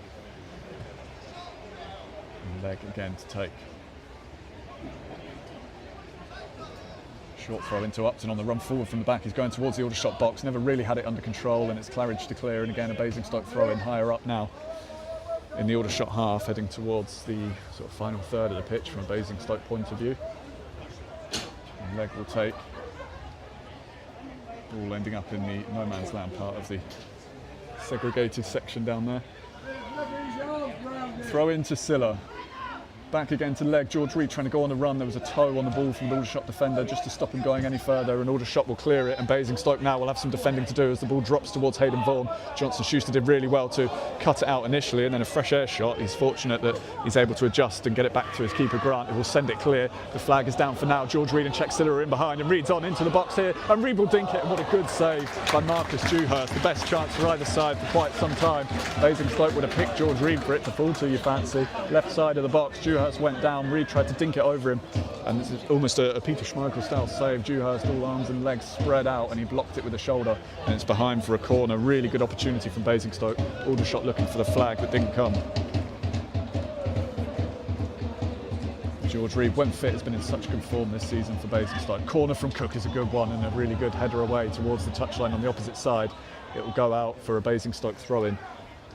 And Legg again to take. Short throw into Upton on the run forward from the back. He's going towards the Aldershot box, never really had it under control, and it's Claridge to clear, and again a Basingstoke throw in higher up now in the Aldershot half, heading towards the sort of final third of the pitch from a Basingstoke point of view. And Legg will take. Ball ending up in the no man's land part of the segregated section down there. Throw into Silla. Back again to Legg. George Reed trying to go on the run. There was a toe on the ball from the Aldershot defender just to stop him going any further, and Aldershot will clear it, and Basingstoke now will have some defending to do as the ball drops towards Hayden Vaughan. Johnson Schuster did really well to cut it out initially, and then a fresh air shot. He's fortunate that he's able to adjust and get it back to his keeper Grant, who will send it clear. The flag is down for now. George Reed and Czech Silla are in behind, and Reed's on into the box here, and Reed will dink it, and what a good save by Marcus Dewhurst. The best chance for either side for quite some time. Basingstoke would have picked George Reed for it to fall to, you fancy. Left side of the box, Dewhurst went down. Reed tried to dink it over him, and this is almost a Peter Schmeichel style save. Dewhurst all arms and legs spread out, and he blocked it with the shoulder, and it's behind for a corner. Really good opportunity from Basingstoke. Aldershot looking for the flag that didn't come. George Reed, when fit, has been in such good form this season for Basingstoke. Corner from Cook is a good one, and a really good header away towards the touchline on the opposite side. It will go out for a Basingstoke throw-in.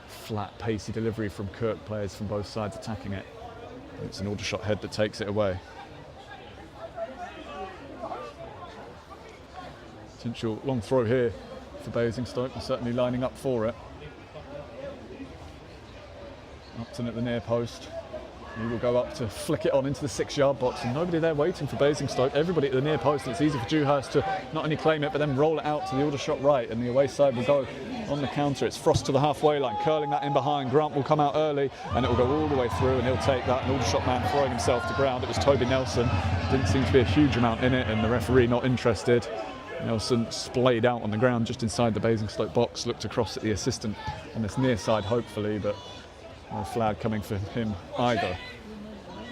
Flat, pacey delivery from Cook, players from both sides attacking it. It's an Aldershot head that takes it away. Potential long throw here for Basingstoke, and certainly lining up for it. Upton at the near post. He will go up to flick it on into the 6-yard box, and nobody there waiting for Basingstoke. Everybody at the near post, and it's easy for Dewhurst to not only claim it but then roll it out to the Aldershot right, and the away side will go on the counter. It's Frost to the halfway line, curling that in behind. Grant will come out early, and it will go all the way through, and he'll take that. An Aldershot man throwing himself to ground. It was Toby Nelson. Didn't seem to be a huge amount in it, and the referee not interested. Nelson splayed out on the ground just inside the Basingstoke box, looked across at the assistant on this near side hopefully, but no flag coming for him either.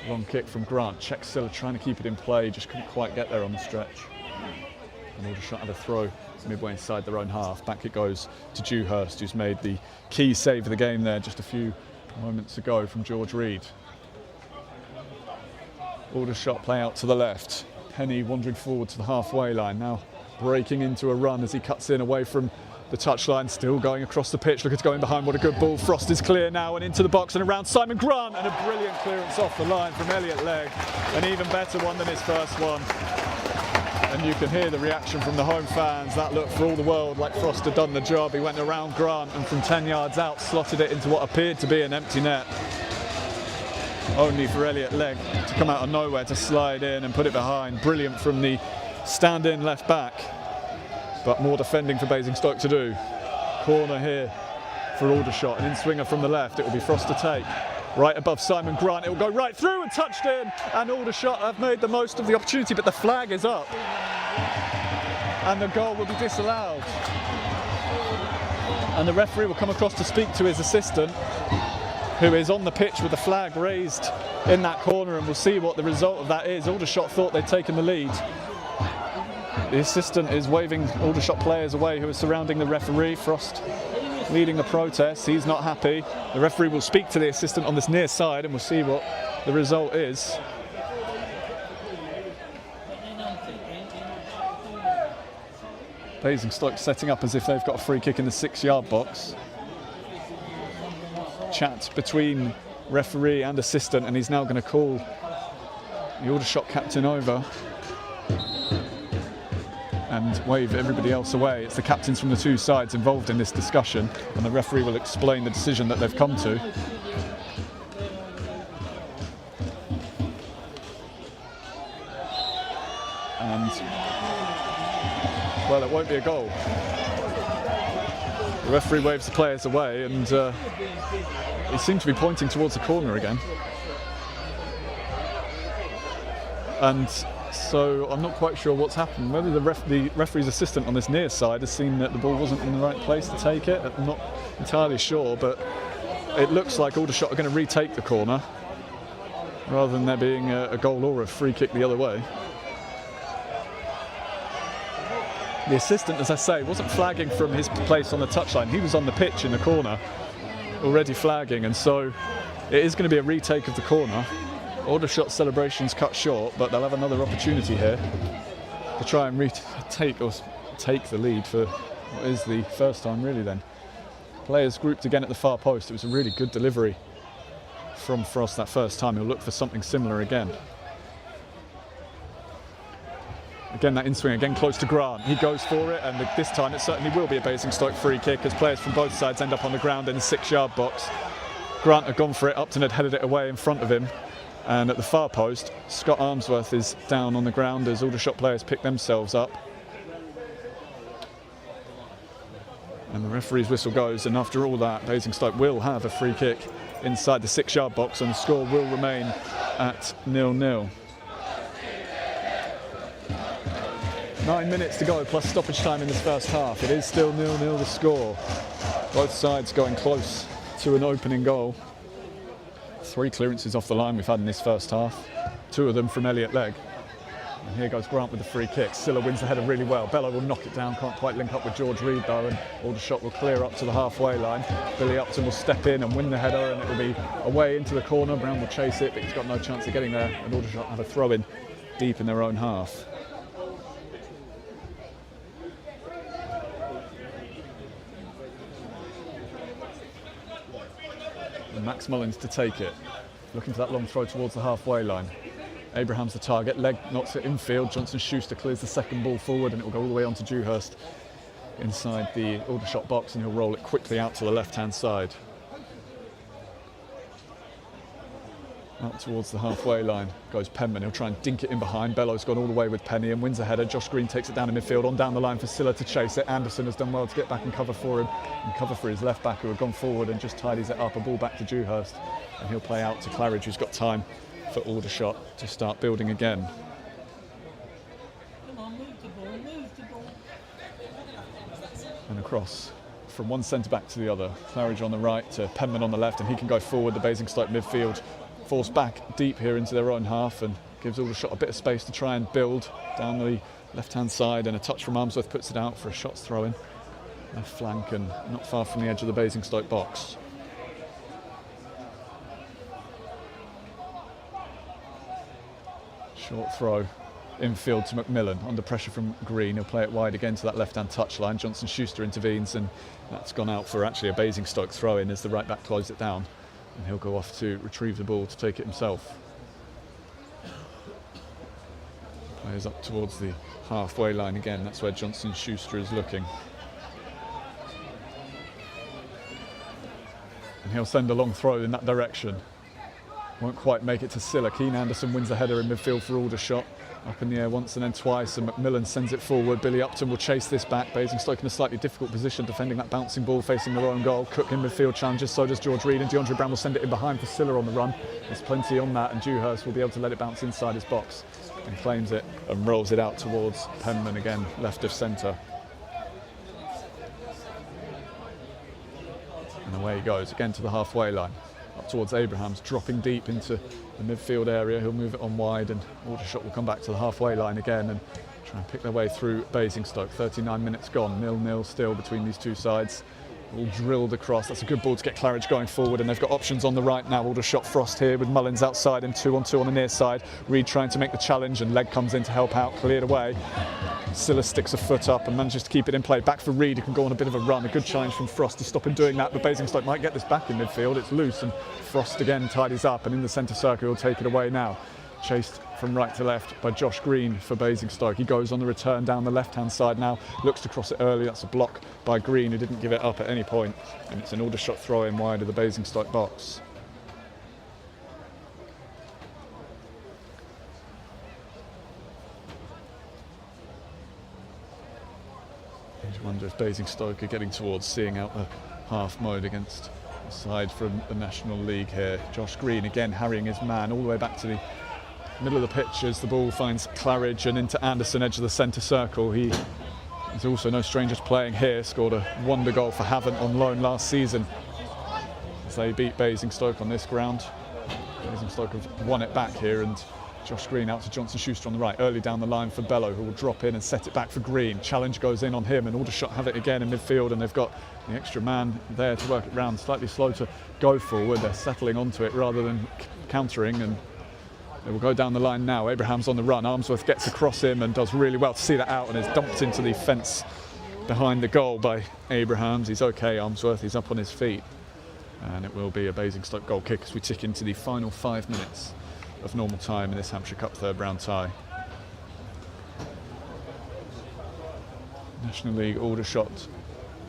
Long kick from Grant. Czech Silla trying to keep it in play, just couldn't quite get there on the stretch. And Aldershot had a throw midway inside their own half. Back it goes to Dewhurst, who's made the key save of the game there just a few moments ago from George Reed. Aldershot play out to the left. Penny wandering forward to the halfway line, now breaking into a run as he cuts in away from the touchline, still going across the pitch, looking to go in behind. What a good ball. Frost is clear now and into the box and around Simon Grant, and a brilliant clearance off the line from Elliot Legg. An even better one than his first one. And you can hear the reaction from the home fans. That looked for all the world like Frost had done the job. He went around Grant and from 10 yards out slotted it into what appeared to be an empty net. Only for Elliot Legg to come out of nowhere to slide in and put it behind. Brilliant from the stand-in left back. But more defending for Basingstoke to do. Corner here for Aldershot. An in-swinger from the left, it will be Frost to take. Right above Simon Grant, it will go right through and touched in, and Aldershot have made the most of the opportunity, but the flag is up. And the goal will be disallowed. And the referee will come across to speak to his assistant, who is on the pitch with the flag raised in that corner, and we'll see what the result of that is. Aldershot thought they'd taken the lead. The assistant is waving Aldershot players away who are surrounding the referee. Frost leading the protest. He's not happy. The referee will speak to the assistant on this near side, and we'll see what the result is. Basingstoke setting up as if they've got a free kick in the 6-yard box. Chat between referee and assistant, and he's now going to call the Aldershot captain over and wave everybody else away. It's the captains from the two sides involved in this discussion, and the referee will explain the decision that they've come to. And well, it won't be a goal. The referee waves the players away, and he seems to be pointing towards the corner again. And so I'm not quite sure what's happened. Whether the referee's assistant on this near side has seen that the ball wasn't in the right place to take it, I'm not entirely sure, but it looks like Aldershot are going to retake the corner rather than there being a goal or a free kick the other way. The assistant, as I say, wasn't flagging from his place on the touchline. He was on the pitch in the corner, already flagging, and so it is going to be a retake of the corner. Aldershot celebrations cut short, but they'll have another opportunity here to try and take the lead for what is the first time, really. Then players grouped again at the far post. It was a really good delivery from Frost that first time. He'll look for something similar again. Again, that in-swing, again close to Grant. He goes for it, and this time it certainly will be a Basingstoke free kick as players from both sides end up on the ground in the 6-yard box. Grant had gone for it, Upton had headed it away in front of him, and at the far post, Scott Armsworth is down on the ground as Aldershot players pick themselves up. And the referee's whistle goes, and after all that, Basingstoke will have a free kick inside the 6-yard box, and the score will remain at 0-0. 9 minutes to go plus stoppage time in this first half. It is still 0-0 the score. Both sides going close to an opening goal. 3 clearances off the line we've had in this first half. 2 of them from Elliot Legg. And here goes Grant with the free kick. Silla wins the header really well. Bello will knock it down, can't quite link up with George Reed though, and Aldershot will clear up to the halfway line. Billy Upton will step in and win the header, and it will be away into the corner. Brown will chase it, but he's got no chance of getting there, and Aldershot have a throw in deep in their own half. Max Mullins to take it, looking for that long throw towards the halfway line. Abraham's the target, Legg knocks it infield, Johnson Schuster clears the second ball forward, and it will go all the way on to Dewhurst inside the Aldershot box, and he'll roll it quickly out to the left-hand side. Out towards the halfway line goes Penman. He'll try and dink it in behind. Bello's gone all the way with Penny and wins a header. Josh Green takes it down in midfield, on down the line for Silla to chase it. Anderson has done well to get back and cover for him, and cover for his left back, who had gone forward and just tidies it up. A ball back to Dewhurst, and he'll play out to Claridge, who's got time for Aldershot to start building again. And across from one centre-back to the other. Claridge on the right to Penman on the left, and he can go forward. The Basingstoke midfield forced back deep here into their own half and gives Aldershot a bit of space to try and build down the left-hand side, and a touch from Armsworth puts it out for a shots throw-in. Left flank and not far from the edge of the Basingstoke box. Short throw infield to McMillan, under pressure from Green. He'll play it wide again to that left-hand touchline. Johnson Schuster intervenes, and that's gone out for actually a Basingstoke throw-in as the right-back closed it down. And he'll go off to retrieve the ball to take it himself. Plays up towards the halfway line again. That's where Johnson Schuster is looking. And he'll send a long throw in that direction. Won't quite make it to Silla. Keane Anderson wins the header in midfield for Aldershot. Up in the air once and then twice, and McMillan sends it forward. Billy Upton will chase this back. Basingstoke in a slightly difficult position, defending that bouncing ball facing their own goal. Cook in midfield challenges, so does George Reid, and DeAndre Brown will send it in behind for Silla on the run. There's plenty on that, and Dewhurst will be able to let it bounce inside his box and claims it and rolls it out towards Penman again, left of centre. And away he goes again to the halfway line, up towards Abrahams, dropping deep into the midfield area. He'll move it on wide, and Aldershot will come back to the halfway line again and try and pick their way through Basingstoke. 39 minutes gone, 0-0 still between these two sides. All drilled across. That's a good ball to get Claridge going forward, and they've got options on the right now. Aldershot Frost here with Mullins outside and 2-on-2 on the near side. Reid trying to make the challenge, and Legg comes in to help out, cleared away. Silla sticks a foot up and manages to keep it in play. Back for Reid, who can go on a bit of a run. A good challenge from Frost to stop him doing that, but Basingstoke might get this back in midfield. It's loose, and Frost again tidies up, and in the centre circle he'll take it away now. Chased from right to left by Josh Green for Basingstoke. He goes on the return down the left-hand side now, looks to cross it early. That's a block by Green, who didn't give it up at any point, and it's an Aldershot throw-in wide of the Basingstoke box. I just wonder if Basingstoke are getting towards seeing out the half mode against a side from the National League here. Josh Green again harrying his man all the way back to the middle of the pitch as the ball finds Claridge and into Anderson, edge of the centre circle. He is also no stranger to playing here. Scored a wonder goal for Havant on loan last season as they beat Basingstoke on this ground. Basingstoke have won it back here, and Josh Green out to Johnson Schuster on the right, early down the line for Bello, who will drop in and set it back for Green. Challenge goes in on him, and Aldershot have it again in midfield, and they've got the extra man there to work it round. Slightly slow to go forward. They're settling onto it rather than countering, and they will go down the line now. Abraham's on the run. Armsworth gets across him and does really well to see that out, and is dumped into the fence behind the goal by Abrahams. He's okay, Armsworth. He's up on his feet. And it will be a Basingstoke goal kick as we tick into the final 5 minutes of normal time in this Hampshire Cup third round tie. National League Aldershot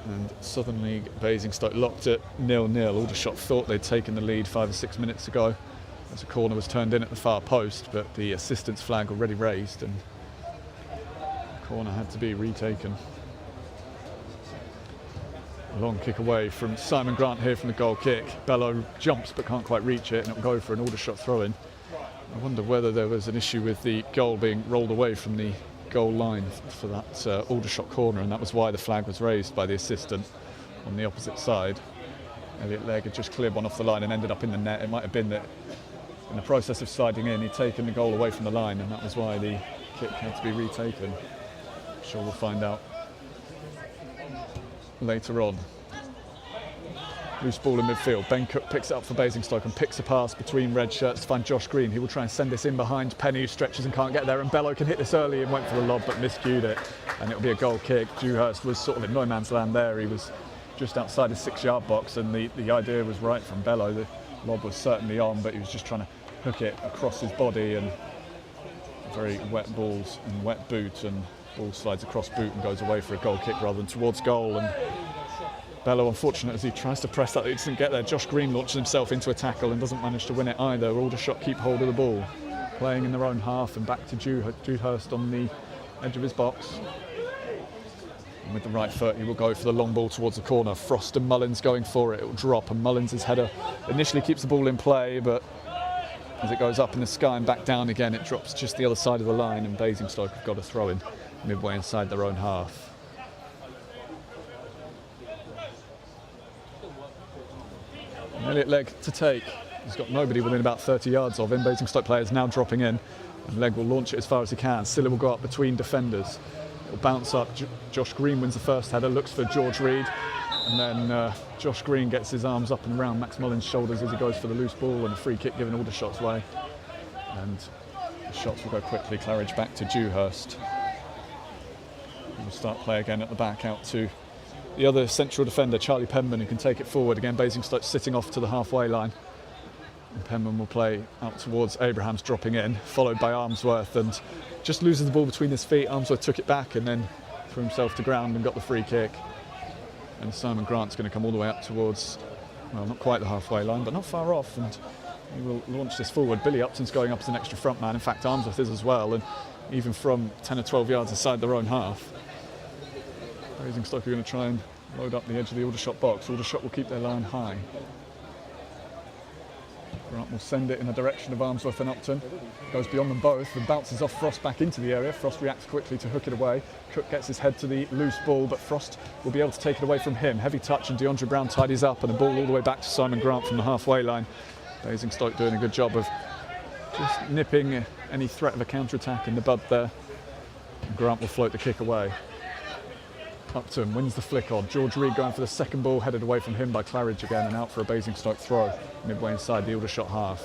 and Southern League Basingstoke locked at 0-0. Aldershot thought they'd taken the lead 5 or 6 minutes ago as a corner was turned in at the far post, but the assistance flag already raised and the corner had to be retaken. A long kick away from Simon Grant here from the goal kick. Bello jumps but can't quite reach it, and it'll go for an Aldershot throw-in. I wonder whether there was an issue with the goal being rolled away from the goal line for that Aldershot corner, and that was why the flag was raised by the assistant on the opposite side. Elliot Legg had just cleared one off the line and ended up in the net. It might have been that in the process of sliding in, he'd taken the goal away from the line, and that was why the kick had to be retaken. I'm sure we'll find out later on. Loose ball in midfield. Ben Cook picks it up for Basingstoke and picks a pass between red shirts to find Josh Green. He will try and send this in behind Penny, who stretches and can't get there, and Bello can hit this early and went for the lob but miscued it, and it'll be a goal kick. Dewhurst was sort of in no man's land there. He was just outside his 6-yard box, and the idea was right from Bello. The lob was certainly on, but he was just trying to hook it across his body, and very wet balls and wet boot, and ball slides across boot and goes away for a goal kick rather than towards goal. And Bello, unfortunate as he tries to press that, he doesn't get there. Josh Green launches himself into a tackle and doesn't manage to win it either. Aldershot keep hold of the ball, playing in their own half, and back to Dewhurst on the edge of his box. And with the right foot, he will go for the long ball towards the corner. Frost and Mullins going for it. It will drop, and Mullins' header initially keeps the ball in play, but as it goes up in the sky and back down again, it drops just the other side of the line, and Basingstoke have got a throw in midway inside their own half. Elliot Legg to take. He's got nobody within about 30 yards of him. Basingstoke players now dropping in, and Legg will launch it as far as he can. Silla will go up between defenders. It'll bounce up. Josh Green wins the first header, looks for George Reid, and then Josh Green gets his arms up and around Max Mullins' shoulders as he goes for the loose ball, and a free kick given Aldershot's way. And the shots will go quickly. Claridge back to Dewhurst. We'll start play again at the back, out to the other central defender, Charlie Penman, who can take it forward. Again, Basingstoke sitting off to the halfway line. And Penman will play out towards Abrahams, dropping in, followed by Armsworth, and just loses the ball between his feet. Armsworth took it back and then threw himself to ground and got the free kick. And Simon Grant's going to come all the way up towards, well, not quite the halfway line, but not far off, and He will launch this forward. Billy Upton's going up as an extra front man. In fact, Armsworth is as well, and even from 10 or 12 yards inside their own half. Basingstoke are going to try and load up the edge of the Aldershot box. Aldershot will keep their line high. Grant will send it in the direction of Armsworth and Upton. Goes beyond them both and bounces off Frost back into the area. Frost reacts quickly to hook it away. Cook gets his head to the loose ball, but Frost will be able to take it away from him. Heavy touch and DeAndre Brown tidies up, and the ball all the way back to Simon Grant from the halfway line. Basingstoke doing a good job of just nipping any threat of a counter-attack in the bud there. And Grant will float the kick away. Upton wins the flick on. George Reed going for the second ball, headed away from him by Claridge again, and out for a Basingstoke throw midway inside the Aldershot half.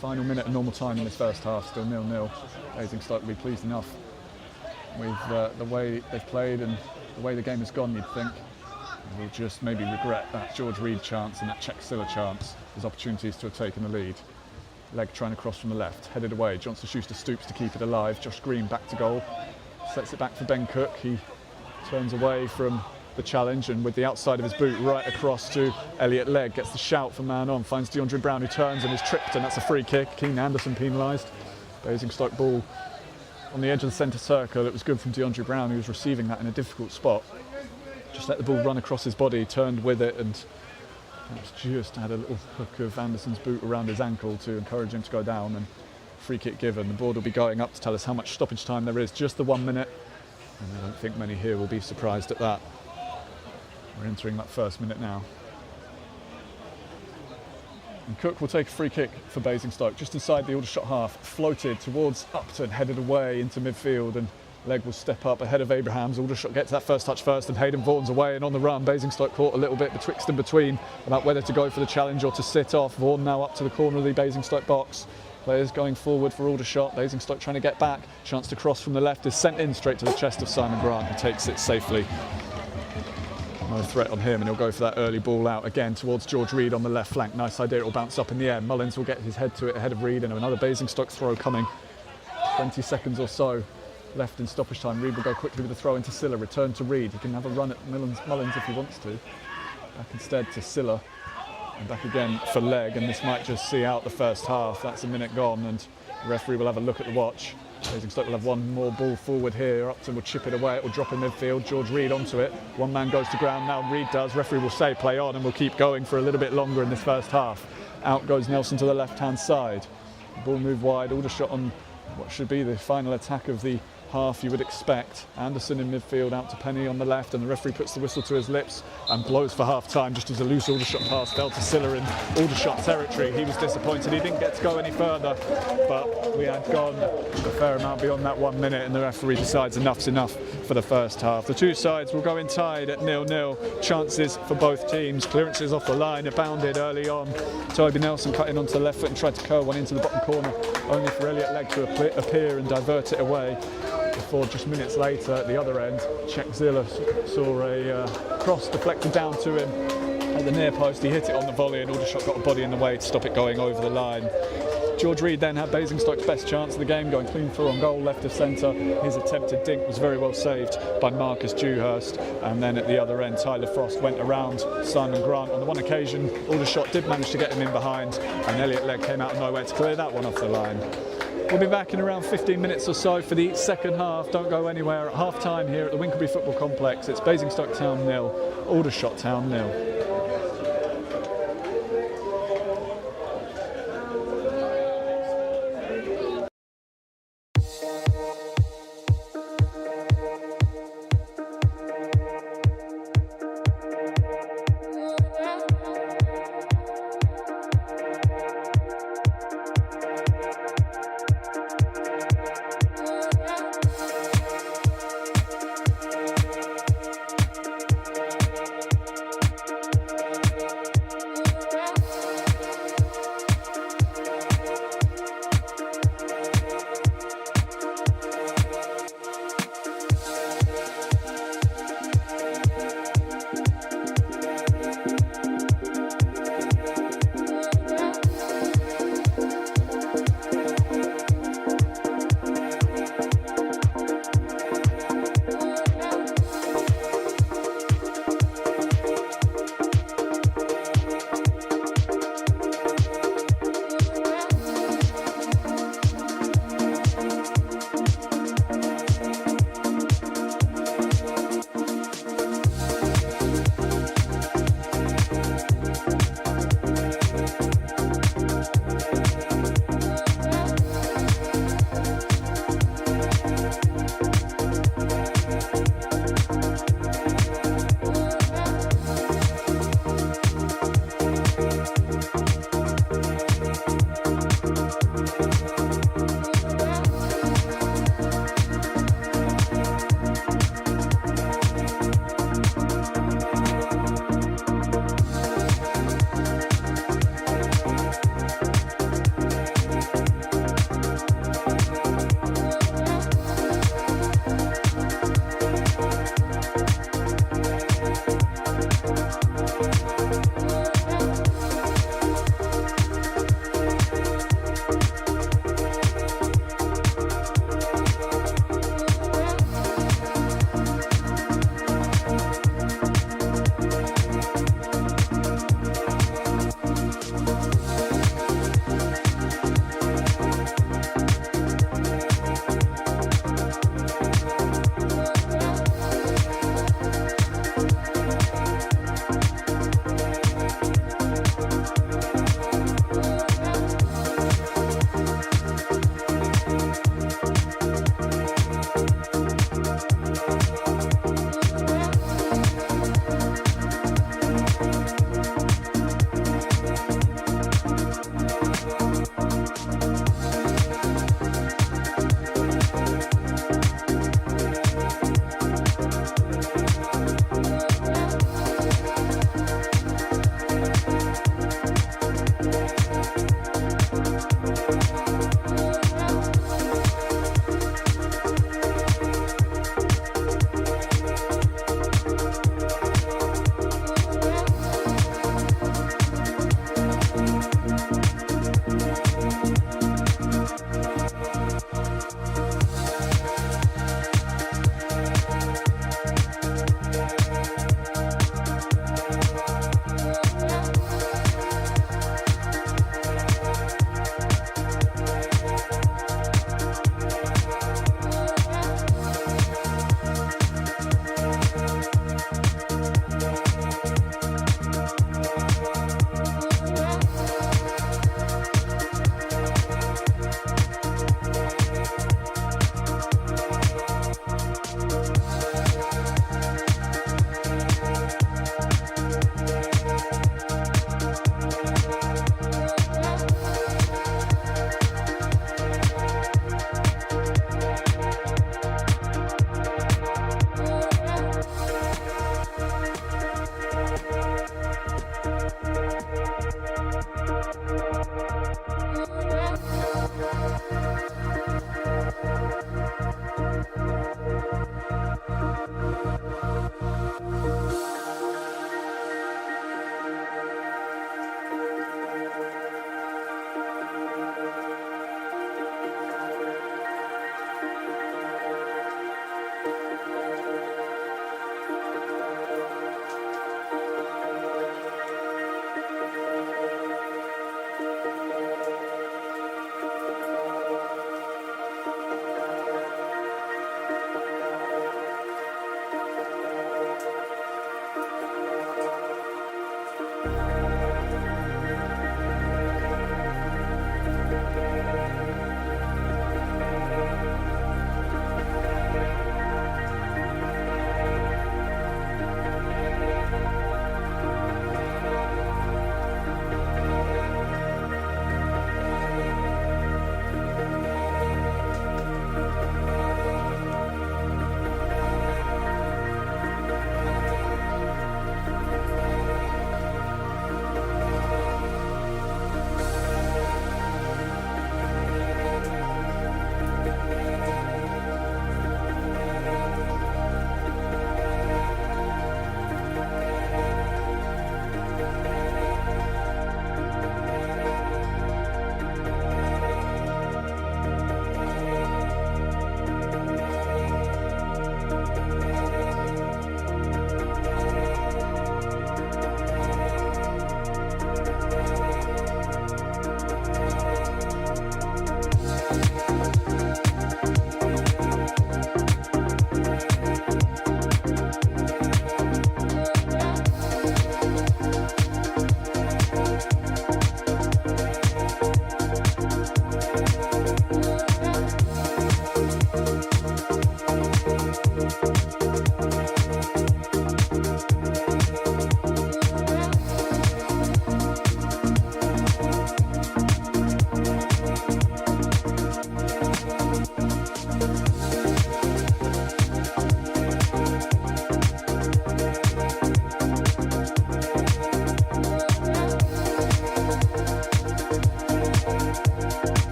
Final minute of normal time in this first half, still 0-0. Basingstoke will be pleased enough with the way they've played and the way the game has gone, you'd think. And we'll just maybe regret that George Reed chance and that Czech Silla chance as opportunities to have taken the lead. Leg trying to cross from the left, headed away. Johnson Schuster stoops to keep it alive. Josh Green back to goal, sets it back for Ben Cook. He turns away from the challenge, and with the outside of his boot right across to Elliot Legg, gets the shout for man on, finds DeAndre Brown, who turns and is tripped, and that's a free kick. Keenan Anderson penalised. Basingstoke ball on the edge of the centre circle. It was good from DeAndre Brown, who was receiving that in a difficult spot. Just let the ball run across his body, turned with it, and just had a little hook of Anderson's boot around his ankle to encourage him to go down, and free kick given. The board will be going up to tell us how much stoppage time there is, just the 1 minute. And I don't think many here will be surprised at that. We're entering that first minute now. And Cook will take a free kick for Basingstoke, just inside the Aldershot half, floated towards Upton, headed away into midfield, and Legg will step up ahead of Abrahams. Aldershot gets that first touch first, and Hayden Vaughan's away and on the run. Basingstoke caught a little bit betwixt and between about whether to go for the challenge or to sit off. Vaughan now up to the corner of the Basingstoke box. Players going forward for Aldershot. Basingstoke trying to get back. Chance to cross from the left is sent in straight to the chest of Simon Grant, who takes it safely. No threat on him, and he'll go for that early ball out again towards George Reed on the left flank. Nice idea, it'll bounce up in the air. Mullins will get his head to it ahead of Reed, and another Basingstoke throw coming. 20 seconds or so left in stoppage time. Reed will go quickly with the throw into Silla. Return to Reed. He can have a run at Mullins if he wants to. Back instead to Silla. And back again for Legg, and this might just see out the first half. That's a minute gone, and the referee will have a look at the watch. Basingstoke will have one more ball forward here. Upton will chip it away. It will drop in midfield. George Reed onto it. One man goes to ground now. Reed does. Referee will say play on, and we'll keep going for a little bit longer in this first half. Out goes Nelson to the left-hand side. Ball move wide. Aldershot on what should be the final attack of the half, you would expect. Anderson in midfield, out to Penny on the left, and the referee puts the whistle to his lips and blows for half-time, just as a loose Aldershot pass fell to Silla in Aldershot territory. He was disappointed he didn't get to go any further, but we had gone a fair amount beyond that 1 minute, and the referee decides enough's enough for the first half. The two sides will go in tied at 0-0. Chances for both teams. Clearances off the line, abounded early on. Toby Nelson cut in onto the left foot and tried to curl one into the bottom corner, only for Elliot Legg to appear and divert it away. Before just minutes later at the other end, Czech Zilla saw a cross deflected down to him at the near post. He hit it on the volley, and Aldershot got a body in the way to stop it going over the line. George Reed then had Basingstoke's best chance of the game, going clean through on goal, left of centre. His attempted dink was very well saved by Marcus Dewhurst. And then at the other end, Tyler Frost went around Simon Grant. On the one occasion, Aldershot did manage to get him in behind, and Elliot Legg came out of nowhere to clear that one off the line. We'll be back in around 15 minutes or so for the second half. Don't go anywhere. At half-time here at the Winkelby Football Complex, it's Basingstoke Town 0, Aldershot Town 0.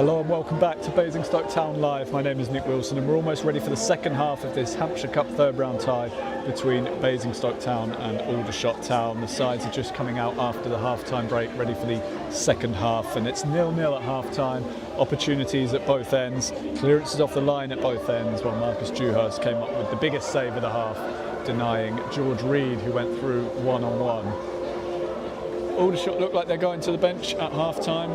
Hello and welcome back to Basingstoke Town Live. My name is Nick Wilson and we're almost ready for the second half of this Hampshire Cup third round tie between Basingstoke Town and Aldershot Town. The sides are just coming out after the half-time break, ready for the second half, and it's 0-0 at half-time. Opportunities at both ends, clearances off the line at both ends, while Marcus Dewhurst came up with the biggest save of the half, denying George Reed, who went through one-on-one. Aldershot look like they're going to the bench at half-time.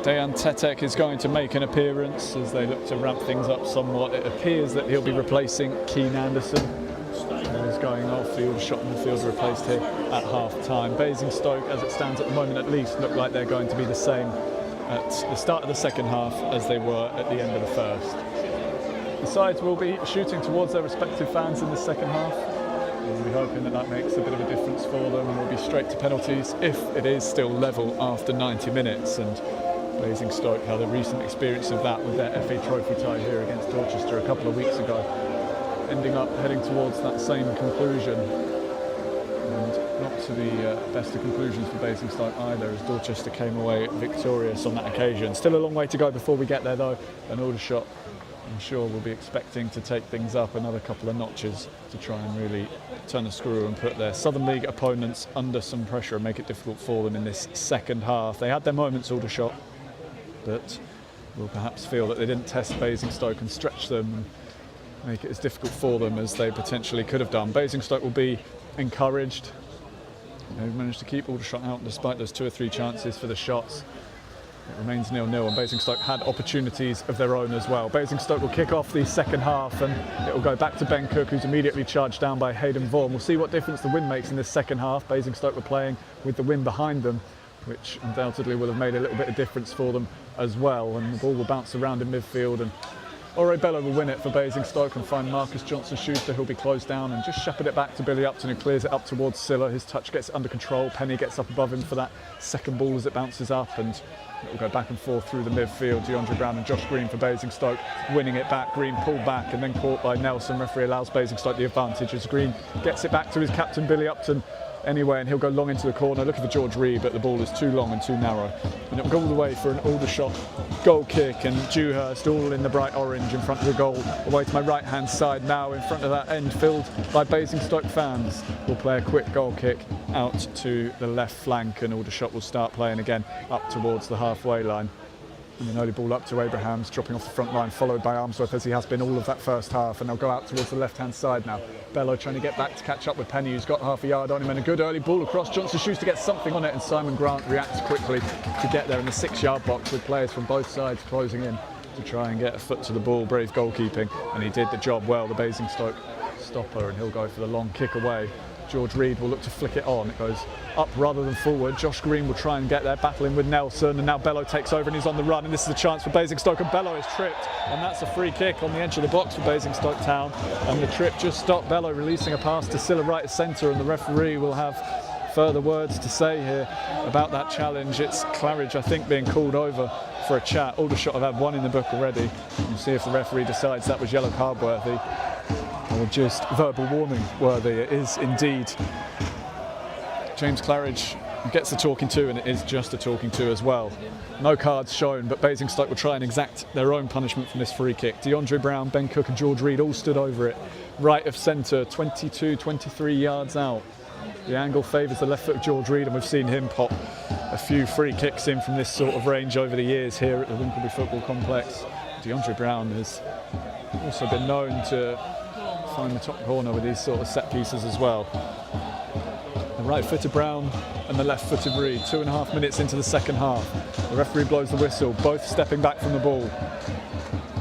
Dejan Tetek is going to make an appearance as they look to ramp things up somewhat. It appears that he'll be replacing Keane Anderson, who is going off. The Aldershot midfielder replaced here at half-time. Basingstoke, as it stands at the moment at least, look like they're going to be the same at the start of the second half as they were at the end of the first. The sides will be shooting towards their respective fans in the second half. We'll be hoping that that makes a bit of a difference for them, and we'll be straight to penalties if it is still level after 90 minutes. And Basingstoke had a recent experience of that with their FA Trophy tie here against Dorchester a couple of weeks ago, ending up heading towards that same conclusion, and not to the best of conclusions for Basingstoke either, as Dorchester came away victorious on that occasion. Still a long way to go before we get there though, and Aldershot, I'm sure, will be expecting to take things up another couple of notches to try and really turn the screw and put their Southern League opponents under some pressure and make it difficult for them in this second half. They had their moments, Aldershot, but will perhaps feel that they didn't test Basingstoke and stretch them and make it as difficult for them as they potentially could have done. Basingstoke will be encouraged. They've managed to keep Aldershot out despite those 2 or 3 chances for the shots. It remains 0-0 and Basingstoke had opportunities of their own as well. Basingstoke will kick off the second half and it will go back to Ben Cook, who's immediately charged down by Hayden Vaughan. We'll see what difference the wind makes in this second half. Basingstoke were playing with the wind behind them, which undoubtedly will have made a little bit of difference for them as well, and the ball will bounce around in midfield and Ore Bello will win it for Basingstoke and find Marcus Johnson-Schuster, who'll be closed down, and just shepherd it back to Billy Upton, who clears it up towards Silla. His touch gets it under control. Penny gets up above him for that second ball as it bounces up, and it will go back and forth through the midfield. DeAndre Brown and Josh Green for Basingstoke, winning it back. Green pulled back and then caught by Nelson. Referee allows Basingstoke the advantage as Green gets it back to his captain Billy Upton anyway, and he'll go long into the corner looking for George Reed, but the ball is too long and too narrow, and it'll go all the way for an Aldershot goal kick, and Dewhurst all in the bright orange in front of the goal. Away to my right hand side now, in front of that end filled by Basingstoke fans, will play a quick goal kick out to the left flank, and Aldershot will start playing again up towards the halfway line. And an early ball up to Abrahams, dropping off the front line, followed by Armsworth as he has been all of that first half, and they'll go out towards the left-hand side now. Bello trying to get back to catch up with Penny, who's got half a yard on him, and a good early ball across. Johnson-Schuster gets something on it, and Simon Grant reacts quickly to get there in the 6-yard box with players from both sides closing in to try and get a foot to the ball. Brave goalkeeping, and he did the job well, the Basingstoke stopper, and he'll go for the long kick away. George Reed will look to flick it on. It goes up rather than forward. Josh Green will try and get there, battling with Nelson, and now Bello takes over and he's on the run, and this is a chance for Basingstoke, and Bello is tripped, and that's a free kick on the edge of the box for Basingstoke Town, and the trip just stopped Bello releasing a pass to Silla right at centre, and the referee will have further words to say here about that challenge. It's Claridge, I think, being called over for a chat. Aldershot have had one in the book already. We'll see if the referee decides that was yellow card worthy or just verbal warning worthy. It is indeed. James Claridge gets the talking to, and it is just a talking to as well. No cards shown, but Basingstoke will try and exact their own punishment from this free kick. DeAndre Brown, Ben Cook and George Reed all stood over it. Right of centre, 22, 23 yards out. The angle favours the left foot of George Reed, and we've seen him pop a few free kicks in from this sort of range over the years here at the Winkleby Football Complex. DeAndre Brown has also been known to find the top corner with these sort of set pieces as well. The right-footed Brown and the left-footed Reed. 2.5 minutes into the second half. The referee blows the whistle, both stepping back from the ball.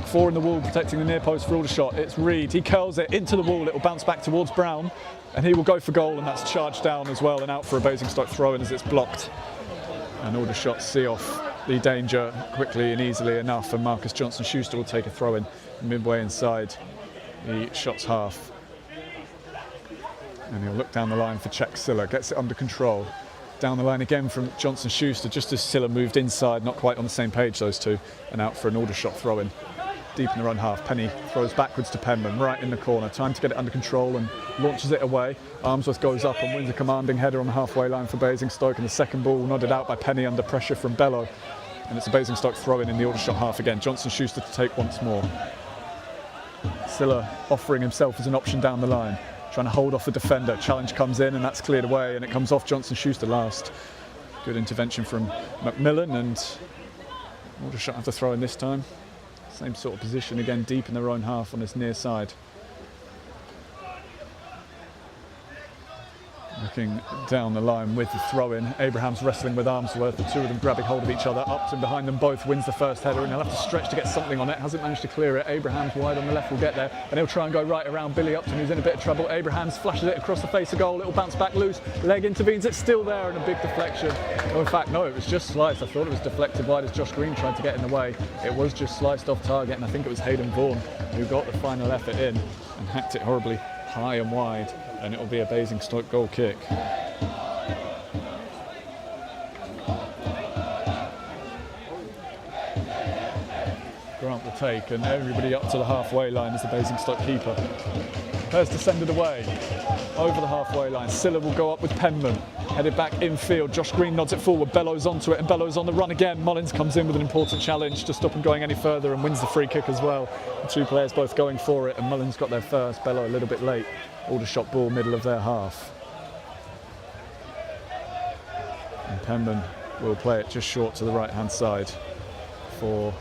4 in the wall protecting the near post for Aldershot. It's Reed, he curls it into the wall, it will bounce back towards Brown, and he will go for goal, and that's charged down as well and out for a Basingstoke throw-in as it's blocked. And Aldershot see off the danger quickly and easily enough, and Marcus Johnson-Schuster will take a throw-in midway inside the Shots half. And he'll look down the line for Czech Silla, gets it under control. Down the line again from Johnson-Schuster, just as Silla moved inside, not quite on the same page, those two, and out for an Aldershot throw-in. Deep in the run half, Penny throws backwards to Penman, right in the corner, time to get it under control and launches it away. Armsworth goes up and wins a commanding header on the halfway line for Basingstoke, and the second ball nodded out by Penny under pressure from Bello. and it's a Basingstoke throw-in the Aldershot half again. Johnson-Schuster to take once more. Silla offering himself as an option down the line, trying to hold off the defender. Challenge comes in and that's cleared away, and it comes off Johnson-Schuster last. Good intervention from McMillan, and Aldershot have to throw in this time. Same sort of position again, deep in their own half on this near side. Looking down the line with the throw-in. Abraham's wrestling with Armsworth, the two of them grabbing hold of each other. Upton behind them both wins the first header, and he'll have to stretch to get something on it. Hasn't managed to clear it. Abraham's wide on the left will get there, and he'll try and go right around Billy Upton, who's in a bit of trouble. Abrahams flashes it across the face of goal. It'll bounce back loose. Leg intervenes. It's still there, and a big deflection. Oh, in fact, no, it was just sliced. I thought it was deflected wide as Josh Green tried to get in the way. It was just sliced off target, and I think it was Hayden Vaughan who got the final effort in and hacked it horribly high and wide, and it'll be a Basingstoke goal kick. Grant will take, and everybody up to the halfway line as the Basingstoke keeper. Prepares to send it away over the halfway line. Silla will go up with Penman, headed back infield. Josh Green nods it forward, Bellows onto it, and Bellows on the run again. Mullins comes in with an important challenge to stop him going any further and wins the free kick as well. The two players both going for it, and Mullins got there first. Bellow a little bit late. Aldershot ball middle of their half. And Penman will play it just short to the right hand side for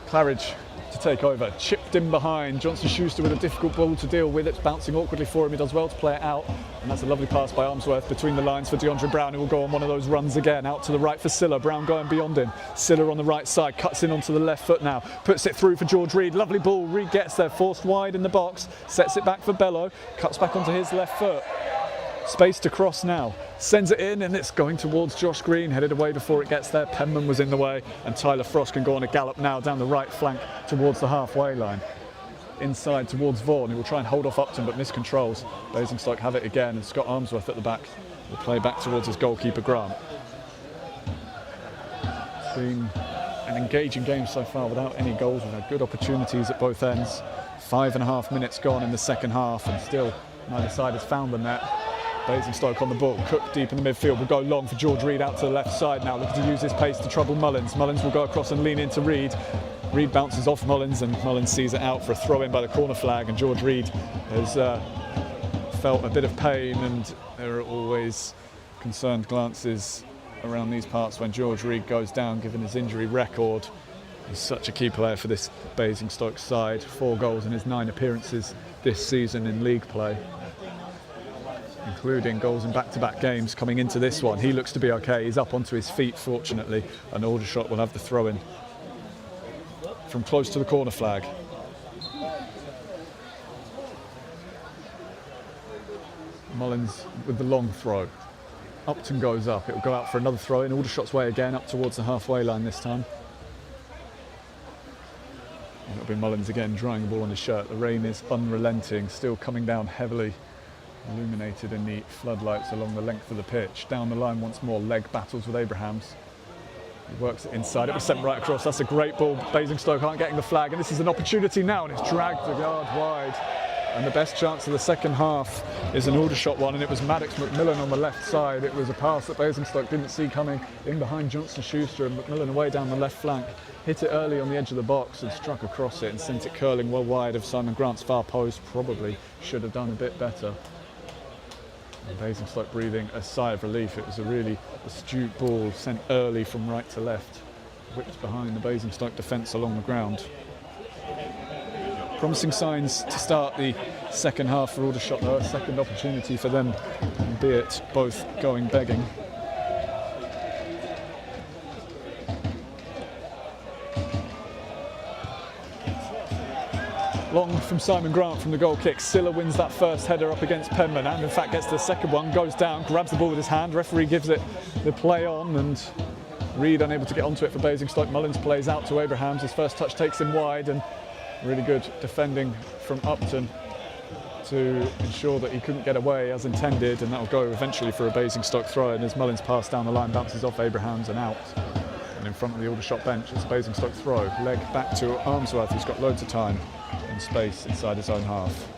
Claridge to take over. Chipped in behind. Johnson-Schuster with a difficult ball to deal with. It's bouncing awkwardly for him. He does well to play it out. And that's a lovely pass by Armsworth between the lines for DeAndre Brown, who will go on one of those runs again. Out to the right for Silla. Brown going beyond him. Silla on the right side. Cuts in onto the left foot now. Puts it through for George Reid. Lovely ball. Reid gets there. Forced wide in the box. Sets it back for Bellow. Cuts back onto his left foot. Space to cross now. Sends it in, and it's going towards Josh Green. Headed away before it gets there. Penman was in the way, and Tyler Frost can go on a gallop now down the right flank towards the halfway line. Inside towards Vaughan, who will try and hold off Upton but miscontrols. Basingstoke have it again, and Scott Armsworth at the back will play back towards his goalkeeper Grant. It's been an engaging game so far without any goals. We've had good opportunities at both ends. 5.5 minutes gone in the second half, and still neither side has found the net. Basingstoke on the ball. Cook deep in the midfield will go long for George Reid out to the left side now, looking to use his pace to trouble Mullins. Mullins will go across and lean into Reid. Reid bounces off Mullins, and Mullins sees it out for a throw in by the corner flag, and George Reid has felt a bit of pain, and there are always concerned glances around these parts when George Reid goes down, given his injury record. He's such a key player for this Basingstoke side. 4 goals in his 9 appearances this season in league play, including goals in back-to-back games coming into this one. He looks to be okay. He's up onto his feet, fortunately, and Aldershot will have the throw-in from close to the corner flag. Mullins with the long throw. Upton goes up. It will go out for another throw-in. Aldershot's way again, up towards the halfway line this time. And it'll be Mullins again, drying the ball on his shirt. The rain is unrelenting, still coming down heavily, illuminated in the floodlights along the length of the pitch. Down the line once more, leg battles with Abrahams. He works it inside, it was sent right across. That's a great ball. Basingstoke aren't getting the flag, and this is an opportunity now, and it's dragged the guard wide. And the best chance of the second half is an Aldershot one, and it was Maddox McMillan on the left side. It was a pass that Basingstoke didn't see coming in behind Johnson-Schuster, and McMillan away down the left flank. Hit it early on the edge of the box and struck across it and sent it curling well wide of Simon Grant's far post. Probably should have done a bit better. And Basingstoke breathing a sigh of relief. It was a really astute ball sent early from right to left, whipped behind the Basingstoke defence along the ground. Promising signs to start the second half for Aldershot though, a second opportunity for them, albeit both going begging. Long from Simon Grant from the goal kick. Silla wins that first header up against Penman, and in fact gets the second one, goes down, grabs the ball with his hand. Referee gives it the play on, and Reid unable to get onto it for Basingstoke. Mullins plays out to Abrahams. His first touch takes him wide, and really good defending from Upton to ensure that he couldn't get away as intended, and that will go eventually for a Basingstoke throw. And as Mullins pass down the line, bounces off Abrahams and out. And in front of the Aldershot bench, it's a Basingstoke throw. Leg back to Armsworth, who's got loads of time and space inside his own half.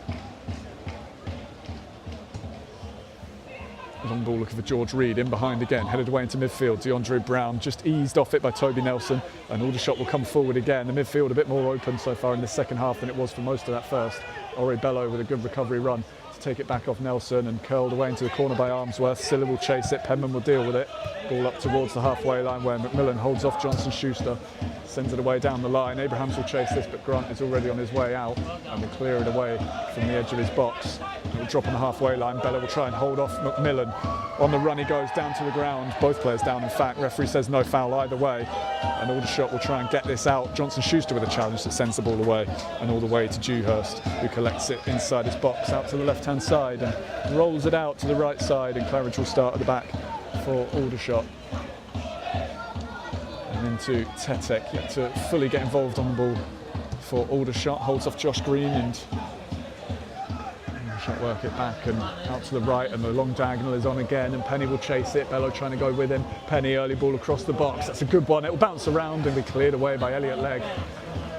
Long ball looking for George Reed, in behind again, headed away into midfield. DeAndre Brown just eased off it by Toby Nelson, and Aldershot will come forward again. The midfield a bit more open so far in the second half than it was for most of that first. Ori Bello with a good recovery run to take it back off Nelson, and curled away into the corner by Armsworth. Silla will chase it, Penman will deal with it. Ball up towards the halfway line where McMillan holds off Johnson Schuster, sends it away down the line. Abrahams will chase this, but Grant is already on his way out and will clear it away from the edge of his box. It will drop on the halfway line. Bella will try and hold off McMillan. On the run he goes down to the ground. Both players down, in fact. Referee says no foul either way. And Aldershot will try and get this out. Johnson Schuster with a challenge that sends the ball away, and all the way to Dewhurst, who collects it inside his box out to the left-hand side and rolls it out to the right side, and Claridge will start at the back for Aldershot. And into Tetek, yet to fully get involved on the ball for Aldershot. Holds off Josh Green, and Aldershot work it back and out to the right, and the long diagonal is on again, and Penny will chase it. Bello trying to go with him. Penny, early ball across the box. That's a good one. It will bounce around and be cleared away by Elliot Legg.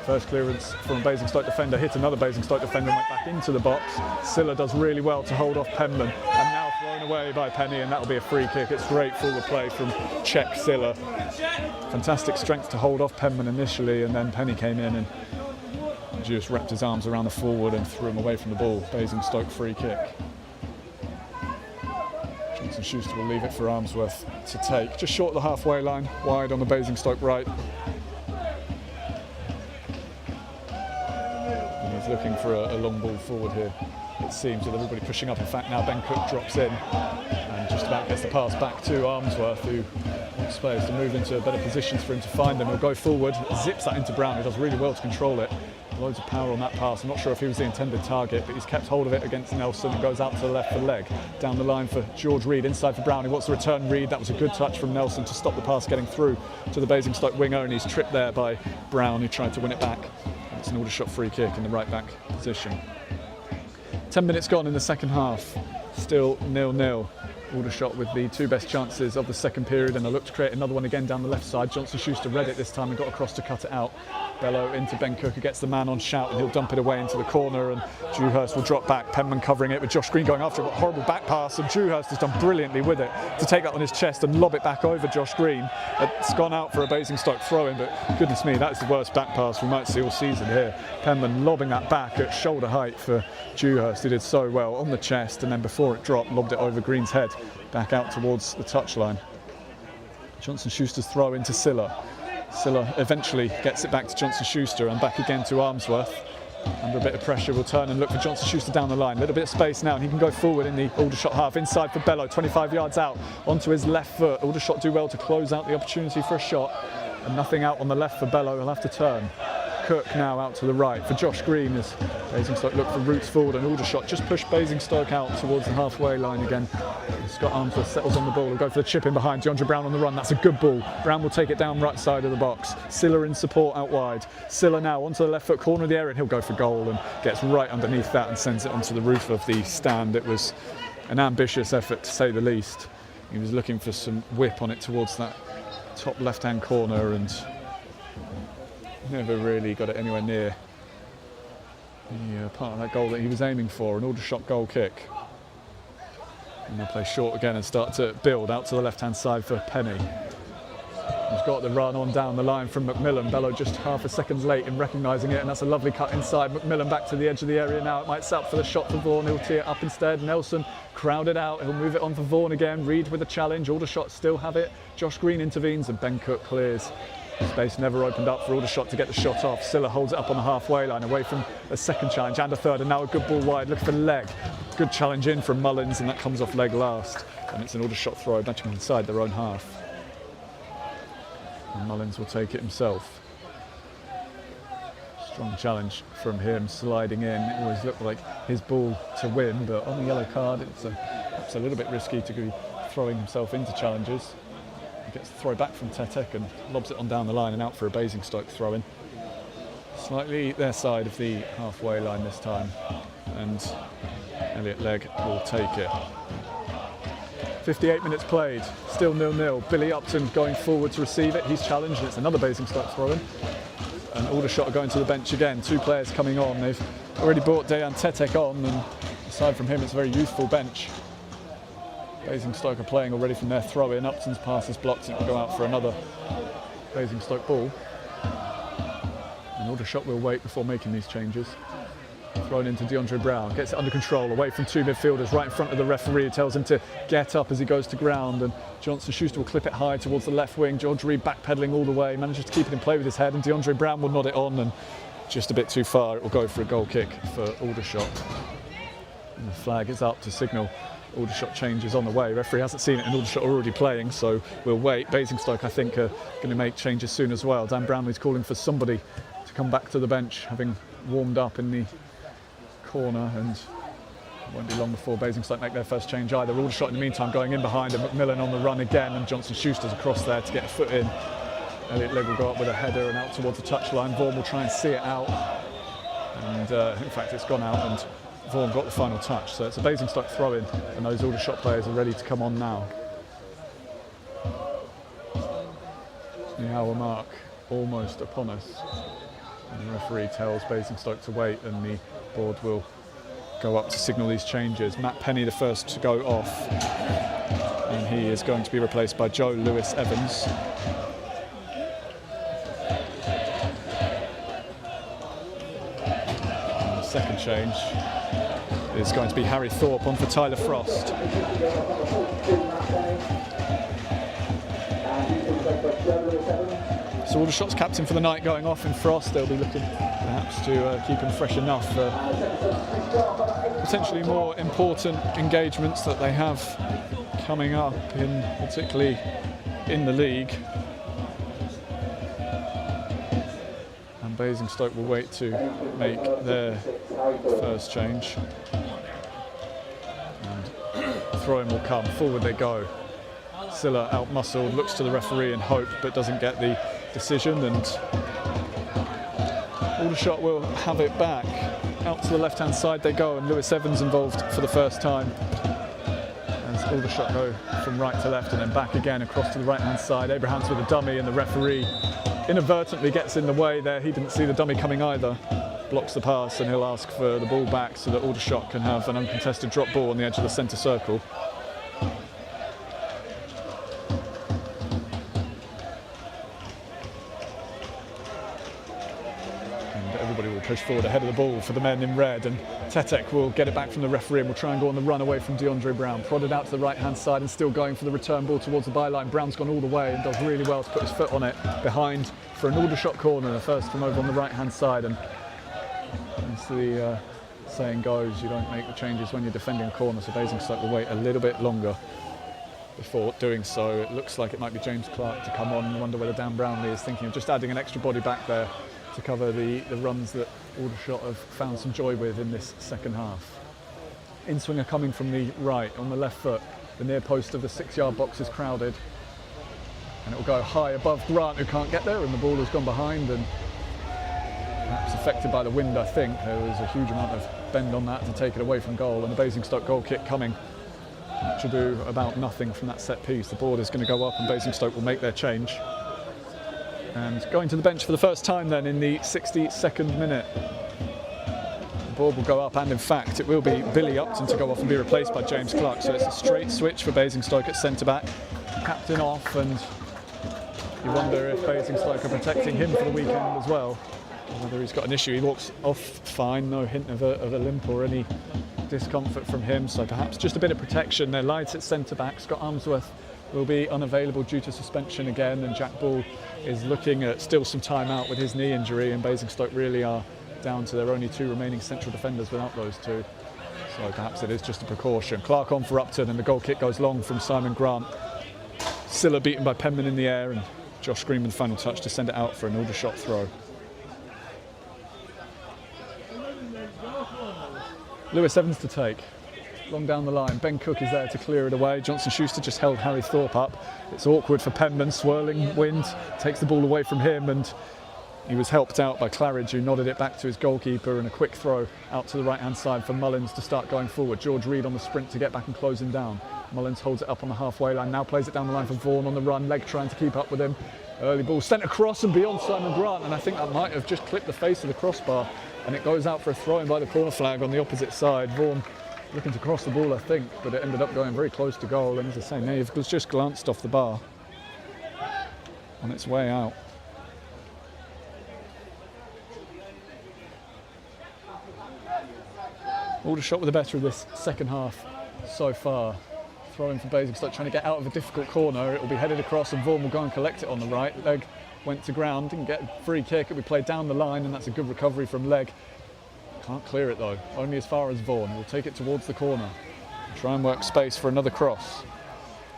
First clearance from a Basingstoke defender, hit another Basingstoke defender and went back into the box. Silla does really well to hold off Penman, and now thrown away by Penny, and that'll be a free kick. It's great forward play from Czech Silla. Fantastic strength to hold off Penman initially, and then Penny came in and just wrapped his arms around the forward and threw him away from the ball. Basingstoke free kick. Johnson Schuster will leave it for Armsworth to take. Just short of the halfway line, wide on the Basingstoke right. Looking for a long ball forward here, it seems, with everybody pushing up. In fact, now Ben Cook drops in and just about gets the pass back to Armsworth, who wants players to move into better positions for him to find them. He'll go forward, zips that into Brown, who does really well to control it. Loads of power on that pass. I'm not sure if he was the intended target, but he's kept hold of it against Nelson. It goes out to the left for Legg. Down the line for George Reed, inside for Brown. He wants to return Reed. That was a good touch from Nelson to stop the pass getting through to the Basingstoke winger, and he's tripped there by Brown, who tried to win it back. It's an Aldershot free kick in the right back position. 10 minutes gone in the second half. Still 0-0. Aldershot with the two best chances of the second period, and they look to create another one again down the left side. Johnson Schuster read it this time and got across to cut it out. Bello into Ben Cook, who gets the man on shout, and he'll dump it away into the corner, and Dewhurst will drop back. Penman covering it with Josh Green going after it. What a horrible back pass, and Dewhurst has done brilliantly with it to take that on his chest and lob it back over Josh Green. It's gone out for a Basingstoke throw-in, but goodness me, that is the worst back pass we might see all season here. Penman lobbing that back at shoulder height for Dewhurst, who did so well on the chest, and then before it dropped, lobbed it over Green's head back out towards the touchline. Johnson Schuster's throw into Silla. Silla eventually gets it back to Johnson Schuster and back again to Armsworth. Under a bit of pressure, will turn and look for Johnson Schuster down the line. A little bit of space now, and he can go forward in the Aldershot half. Inside for Bello, 25 yards out onto his left foot. Aldershot do well to close out the opportunity for a shot, and nothing out on the left for Bello. He'll have to turn. Cook now out to the right for Josh Green as Basingstoke look for routes forward, and Aldershot just push Basingstoke out towards the halfway line again. Scott Armsworth settles on the ball. He'll go for the chip in behind. DeAndre Brown on the run. That's a good ball. Brown will take it down right side of the box. Silla in support out wide. Silla now onto the left foot corner of the area, and he'll go for goal and gets right underneath that and sends it onto the roof of the stand. It was an ambitious effort, to say the least. He was looking for some whip on it towards that top left-hand corner and never really got it anywhere near the part of that goal that he was aiming for. An Aldershot goal kick. And they'll play short again and start to build out to the left-hand side for Penny. He's got the run on down the line from McMillan. Bello just half a second late in recognising it, and that's a lovely cut inside. McMillan back to the edge of the area now. It might set up for the shot for Vaughan. He'll tee it up instead. Nelson crowded out. He'll move it on for Vaughan again. Reed with a challenge. Aldershot still have it. Josh Green intervenes and Ben Cook clears. Space never opened up for Aldershot to get the shot off. Silla holds it up on the halfway line away from a second challenge and a third, and now a good ball wide. Look for Legg. Good challenge in from Mullins, and that comes off Legg last. And it's an Aldershot throw, matching inside their own half. And Mullins will take it himself. Strong challenge from him, sliding in. It always looked like his ball to win, but on the yellow card, it's perhaps a little bit risky to be throwing himself into challenges. He gets the throw back from Tetek and lobs it on down the line and out for a Basingstoke throw-in. Slightly their side of the halfway line this time, and Elliot Legg will take it. 58 minutes played, still 0-0. Billy Upton going forward to receive it. He's challenged, and it's another Basingstoke throw-in. And Aldershot are going to the bench again. Two players coming on. They've already brought Dejan Tetek on, and aside from him, it's a very youthful bench. Basingstoke are playing already from their throw-in. Upton's pass is blocked and it will go out for another Basingstoke ball. And Aldershot will wait before making these changes. Thrown into DeAndre Brown, gets it under control, away from two midfielders, right in front of the referee, tells him to get up as he goes to ground, and Johnson-Schuster will clip it high towards the left wing. George Reed backpedaling all the way, manages to keep it in play with his head, and DeAndre Brown will nod it on, and just a bit too far, it will go for a goal kick for Aldershot. And the flag is up to signal Aldershot changes on the way. Referee hasn't seen it and Aldershot are already playing, so we'll wait. Basingstoke, I think, are going to make changes soon as well. Dan Brownlee's calling for somebody to come back to the bench, having warmed up in the corner, and it won't be long before Basingstoke make their first change either. Aldershot in the meantime going in behind, and McMillan on the run again, and Johnson-Schuster's across there to get a foot in. Elliot Legg will go up with a header and out towards the touchline. Vaughan will try and see it out, and in fact it's gone out and Vaughan got the final touch, so it's a Basingstoke throw-in, and those Aldershot players are ready to come on now. The hour mark almost upon us, and the referee tells Basingstoke to wait, and the board will go up to signal these changes. Matt Penny the first to go off, and he is going to be replaced by Joe Lewis-Evans. And the second change is going to be Harry Thorpe on for Tyler Frost. So Aldershot's captain for the night going off in Frost. They'll be looking perhaps to keep him fresh enough for potentially more important engagements that they have coming up, particularly in the league. And Basingstoke will wait to make their first change. And throw-in will come. Forward they go. Silla out-muscled, looks to the referee in hope, but doesn't get the decision, and Aldershot will have it back. Out to the left-hand side they go, and Lewis-Evans involved for the first time. As Aldershot go from right to left and then back again across to the right-hand side. Abrahams with a dummy, and the referee inadvertently gets in the way there. He didn't see the dummy coming either. Blocks the pass, and he'll ask for the ball back so that Aldershot can have an uncontested drop ball on the edge of the centre circle. Push forward ahead of the ball for the men in red, and Tetek will get it back from the referee and will try and go on the run away from DeAndre Brown. Prodded out to the right hand side and still going for the return ball towards the byline. Brown's gone all the way and does really well to put his foot on it behind for an Aldershot corner. The first from over on the right hand side, and as the saying goes, you don't make the changes when you're defending a corner, so Basingstoke will wait a little bit longer before doing so. It looks like it might be James Clark to come on. I wonder whether Dan Brownlee is thinking of just adding an extra body back there to cover the runs that Aldershot have found some joy with in this second half. In-swinger coming from the right on the left foot. The near post of the 6-yard box is crowded, and it will go high above Grant, who can't get there, and the ball has gone behind, and perhaps affected by the wind. I think there was a huge amount of bend on that to take it away from goal, and the Basingstoke goal kick coming. It should do about nothing from that set piece. The board is going to go up, and Basingstoke will make their change. And going to the bench for the first time then in the 62nd minute. The board will go up, and in fact it will be Billy Upton to go off and be replaced by James Clark. So it's a straight switch for Basingstoke at centre-back. Captain off, and you wonder if Basingstoke are protecting him for the weekend as well. Whether he's got an issue. He walks off fine, no hint of a limp or any discomfort from him. So perhaps just a bit of protection. They're light at centre-back. Scott Armsworth will be unavailable due to suspension again, and Jack Ball is looking at still some time out with his knee injury, and Basingstoke really are down to their only two remaining central defenders without those two. So perhaps it is just a precaution. Clark on for Upton, and the goal kick goes long from Simon Grant. Silla beaten by Penman in the air, and Josh Green with the final touch to send it out for an Aldershot throw. Lewis-Evans to take. Long down the line, Ben Cook is there to clear it away. Johnson-Schuster just held Harry Thorpe up. It's awkward for Penman, swirling wind takes the ball away from him, and he was helped out by Claridge, who nodded it back to his goalkeeper, and a quick throw out to the right hand side for Mullins to start going forward. George Reed on the sprint to get back and close him down. Mullins holds it up on the halfway line, now plays it down the line for Vaughan on the run. Legg trying to keep up with him. Early ball sent across and beyond Simon Grant, and I think that might have just clipped the face of the crossbar, and it goes out for a throw-in by the corner flag on the opposite side. Vaughan looking to cross the ball, I think, but it ended up going very close to goal. And as I say, Nave was just glanced off the bar on its way out. Aldershot with the better of this second half so far. Throwing from Basingstoke, trying to get out of a difficult corner. It will be headed across and Vaughan will go and collect it on the right. Leg went to ground, didn't get a free kick. It will be played down the line, and that's a good recovery from Leg. Can't clear it though, only as far as Vaughan. Will take it towards the corner. Try and work space for another cross.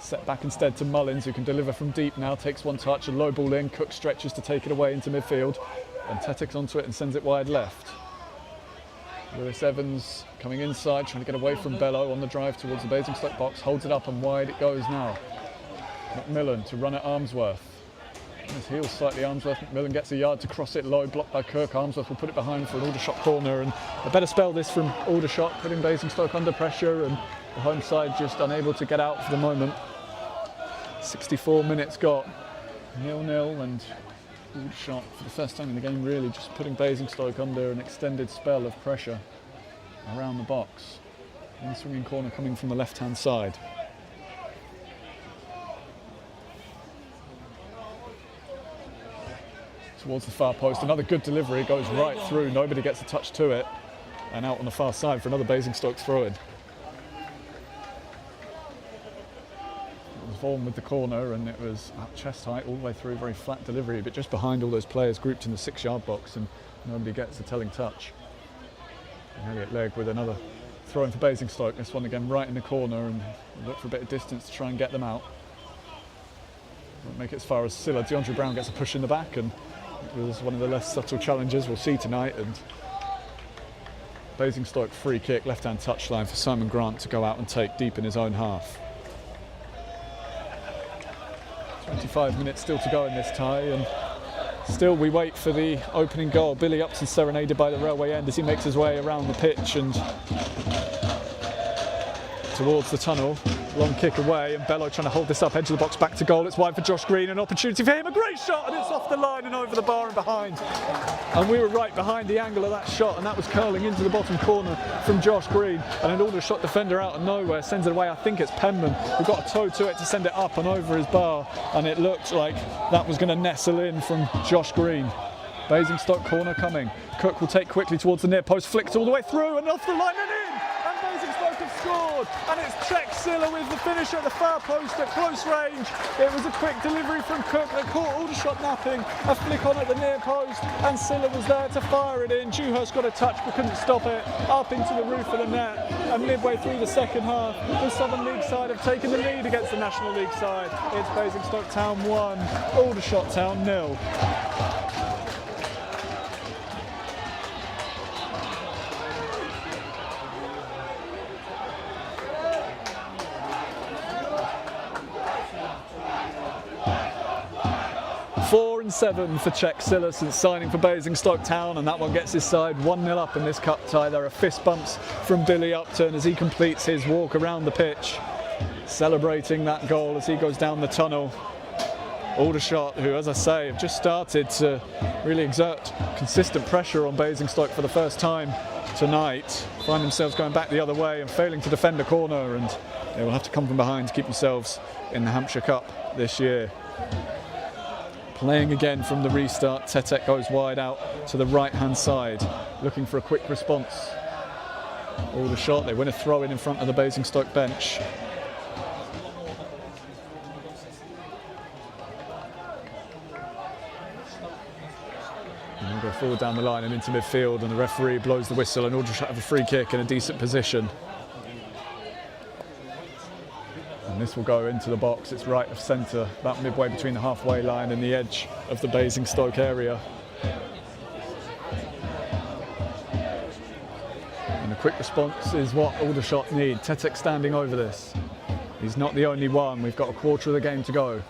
Set back instead to Mullins, who can deliver from deep now. Takes one touch, a low ball in. Cook stretches to take it away into midfield. And Tetek's onto it and sends it wide left. Lewis Evans coming inside, trying to get away from Bello on the drive towards the Basingstoke box. Holds it up and wide it goes now. McMillan to run at Armsworth. His heels slightly Armsworth. McMillan gets a yard to cross it low, blocked by Kirk. Armsworth will put it behind for an Aldershot corner, and a better spell this from Aldershot, putting Basingstoke under pressure, and the home side just unable to get out for the moment. 64 minutes got, 0-0, and Aldershot for the first time in the game really just putting Basingstoke under an extended spell of pressure around the box. In swinging corner coming from the left-hand side. Towards the far post, another good delivery, goes right through, nobody gets a touch to it, and out on the far side for another Basingstoke throw-in. Vaughan with the corner, and it was at chest height all the way through, very flat delivery, but just behind all those players grouped in the 6-yard box, and nobody gets a telling touch. And Elliot Legg with another throw-in for Basingstoke, this one again right in the corner, and look for a bit of distance to try and get them out. Won't make it as far as Silla. DeAndre Brown gets a push in the back, and it was one of the less subtle challenges we'll see tonight. And Basingstoke free kick, left-hand touchline for Simon Grant to go out and take deep in his own half. 25 minutes still to go in this tie, and still we wait for the opening goal. Billy Upton serenaded by the railway end as he makes his way around the pitch and towards the tunnel. Long kick away, and Bello trying to hold this up, edge of the box, back to goal. It's wide for Josh Green, an opportunity for him, a great shot, and it's off the line and over the bar and behind. And we were right behind the angle of that shot, and that was curling into the bottom corner from Josh Green. And an Aldershot defender out of nowhere sends it away. I think it's Penman who got a toe to it to send it up and over his bar, and it looked like that was going to nestle in from Josh Green. Basingstoke corner coming. Cook will take quickly towards the near post, flicks all the way through and off the line and in. And Basingstoke have scored. And it's Czech Silla with the finish at the far post at close range. It was a quick delivery from Cook that caught Aldershot napping. A flick on at the near post, and Silla was there to fire it in. Dewhurst got a touch but couldn't stop it. Up into the roof of the net. And midway through the second half, the Southern League side have taken the lead against the National League side. It's Basingstoke Town 1, Aldershot Town 0. 4-7 for Czech Silla since signing for Basingstoke Town, and that one gets his side 1-0 up in this cup tie. There are fist bumps from Billy Upton as he completes his walk around the pitch, celebrating that goal as he goes down the tunnel. Aldershot, who, as I say, have just started to really exert consistent pressure on Basingstoke for the first time tonight, find themselves going back the other way and failing to defend a corner, and they will have to come from behind to keep themselves in the Hampshire Cup this year. Playing again from the restart, Tetek goes wide out to the right-hand side, looking for a quick response. Aldershot, they win a throw-in in front of the Basingstoke bench. And go forward down the line and into midfield, and the referee blows the whistle, and Aldershot have a free kick in a decent position. And this will go into the box. It's right of centre, about midway between the halfway line and the edge of the Basingstoke area. And a quick response is what Aldershot need. Tetek standing over this. He's not the only one. We've got a quarter of the game to go.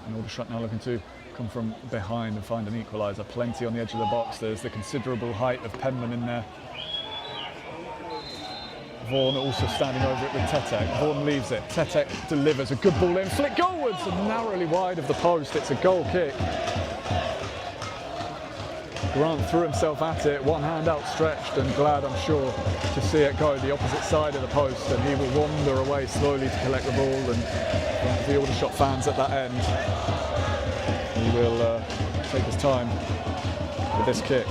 And Aldershot now looking to come from behind and find an equaliser. Plenty on the edge of the box. There's the considerable height of Penman in there. Vaughan also standing over it with Tetek. Vaughan leaves it. Tetek delivers a good ball in. Flick goalwards and narrowly wide of the post. It's a goal kick. Grant threw himself at it, one hand outstretched, and glad, I'm sure, to see it go the opposite side of the post, and he will wander away slowly to collect the ball, and the Aldershot fans at that end, he will take his time with this kick.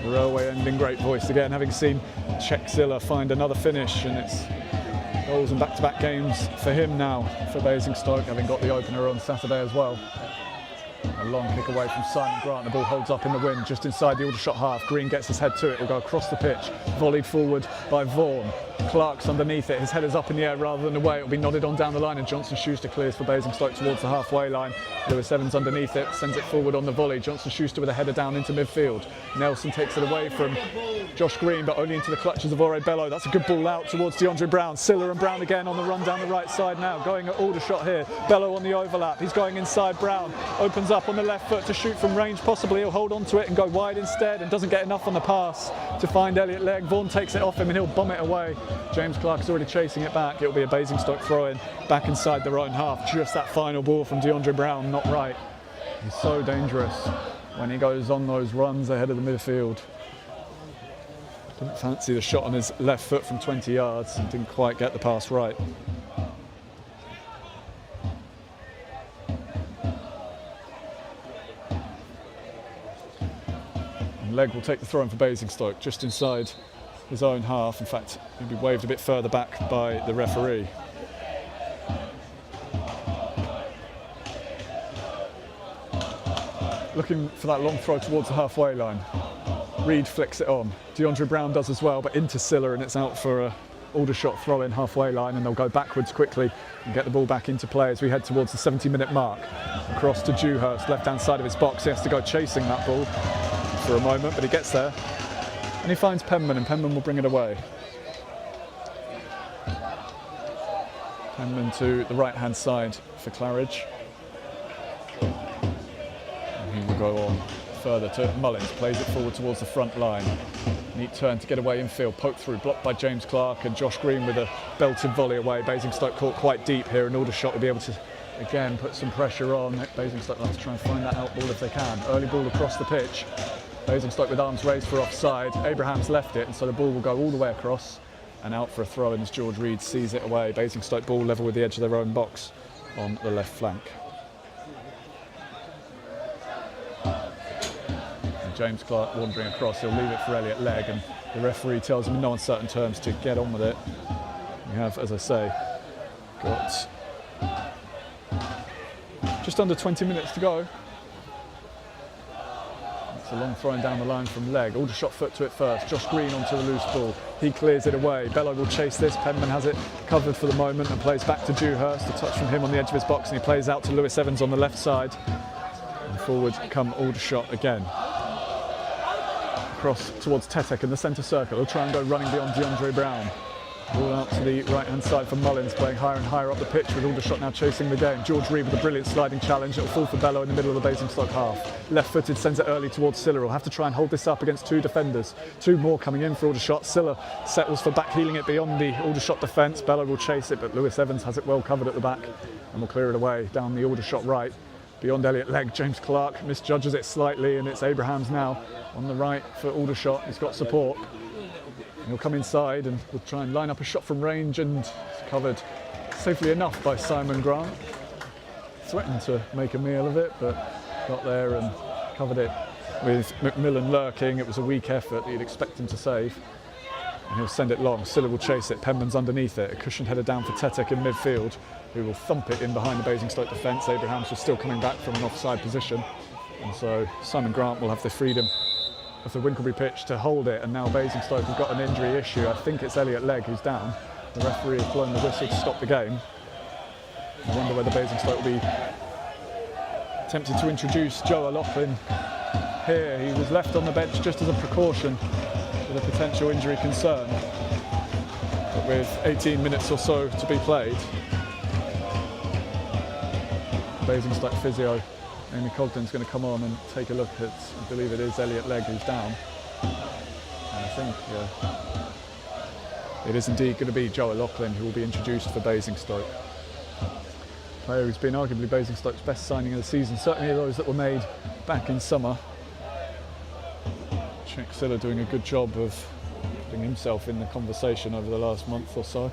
The Railway ending great voice again, having seen Czech-Zilla find another finish, and it's goals and back-to-back games for him now, for Basingstoke, having got the opener on Saturday as well. A long kick away from Simon Grant, the ball holds up in the wind just inside the Aldershot half. Green gets his head to it, will go across the pitch, volleyed forward by Vaughan. Clark's underneath it, his head is up in the air rather than away, it will be nodded on down the line, and Johnson-Schuster clears for Basingstoke towards the halfway line. Lewis Evans underneath it, sends it forward on the volley. Johnson-Schuster with a header down into midfield. Nelson takes it away from Josh Green, but only into the clutches of Ore Bello. That's a good ball out towards DeAndre Brown. Silla and Brown again on the run down the right side now, going at Aldershot here. Bello on the overlap, he's going inside. Brown opens up on the left foot to shoot from range, possibly he'll hold on to it and go wide instead, and doesn't get enough on the pass to find Elliot Legg. Vaughan takes it off him and he'll bomb it away. James Clark is already chasing it back. It'll be a Basingstoke throw-in back inside their own half. Just that final ball from DeAndre Brown, not right. He's so dangerous when he goes on those runs ahead of the midfield. Didn't fancy the shot on his left foot from 20 yards and didn't quite get the pass right. And Legg will take the throw in for Basingstoke just inside his own half. In fact, he'll be waved a bit further back by the referee. Looking for that long throw towards the halfway line. Reed flicks it on. DeAndre Brown does as well, but into Silla, and it's out for a Aldershot throw-in halfway line, and they'll go backwards quickly and get the ball back into play as we head towards the 70-minute mark. Across to Dewhurst, left-hand side of his box. He has to go chasing that ball for a moment, but he gets there. And he finds Penman, and Penman will bring it away. Penman to the right-hand side for Claridge. And he will go on further to Mullins, plays it forward towards the front line. Neat turn to get away infield, poke through, blocked by James Clark, and Josh Green with a belted volley away. Basingstoke caught quite deep here, and Aldershot will be able to again put some pressure on. Basingstoke will have to try and find that out ball if they can. Early ball across the pitch. Basingstoke with arms raised for offside. Abraham's left it, and so the ball will go all the way across and out for a throw, and as George Reed sees it away. Basingstoke ball level with the edge of their own box on the left flank. And James Clark wandering across, he'll leave it for Elliot Legg, and the referee tells him in no uncertain terms to get on with it. We have, as I say, got just under 20 minutes to go. It's a long throwing down the line from Legg. Aldershot foot to it first. Josh Green onto the loose ball. He clears it away. Bello will chase this. Penman has it covered for the moment and plays back to Dewhurst. A touch from him on the edge of his box, and he plays out to Lewis Evans on the left side. And forward come Aldershot again. Across towards Tetek in the centre circle. He'll try and go running beyond DeAndre Brown. Ball out to the right-hand side for Mullins, playing higher and higher up the pitch with Aldershot now chasing the game. George Reed with a brilliant sliding challenge. It'll fall for Bello in the middle of the Basingstoke half. Left-footed, sends it early towards Silla. He'll have to try and hold this up against two defenders. Two more coming in for Aldershot. Silla settles for back heeling it beyond the Aldershot defence. Bello will chase it, but Lewis Evans has it well covered at the back and will clear it away down the Aldershot right. Beyond Elliot Legg, James Clark misjudges it slightly, and it's Abrahams now on the right for Aldershot. He's got support. He'll come inside and will try and line up a shot from range, and it's covered safely enough by Simon Grant. Threatened to make a meal of it, but got there and covered it with McMillan lurking. It was a weak effort that you'd expect him to save. And he'll send it long. Silla will chase it. Penman's underneath it. A cushioned header down for Tetek in midfield, who will thump it in behind the Basingstoke defence. Abrahams was still coming back from an offside position. And so Simon Grant will have the freedom of the Winkelby pitch to hold it, and now Basingstoke have got an injury issue. I think it's Elliot Legg who's down. The referee has blown the whistle to stop the game. I wonder whether Basingstoke will be tempted to introduce Joe O'Loughlin here. He was left on the bench just as a precaution with a potential injury concern. But with 18 minutes or so to be played, Basingstoke physio Amy Cogden's going to come on and take a look at, I believe it is Elliot Legg who's down. And I think it is indeed going to be Joe O'Loughlin who will be introduced for Basingstoke. player who's been arguably Basingstoke's best signing of the season, certainly those that were made back in summer. Jack Siller doing a good job of putting himself in the conversation over the last month or so.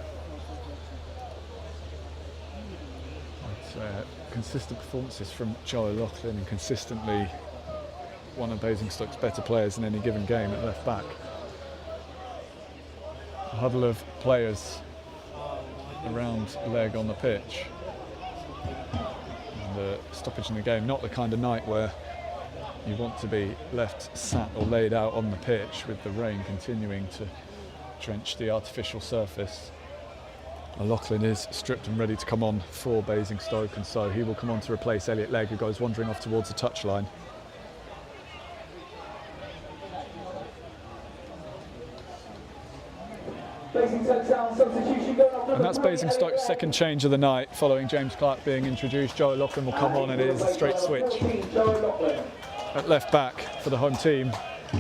Consistent performances from Joe O'Loughlin and consistently one of Basingstoke's better players in any given game at left back. A huddle of players around leg on the pitch. And the stoppage in the game, not the kind of night where you want to be left sat or laid out on the pitch with the rain continuing to drench the artificial surface. O'Loughlin is stripped and ready to come on for Basingstoke, and so he will come on to replace Elliot Legg, who goes wandering off towards the touchline. And that's Basingstoke's second change of the night, following James Clark being introduced. Joe O'Loughlin will come on, and it is a straight switch. At left back for the home team,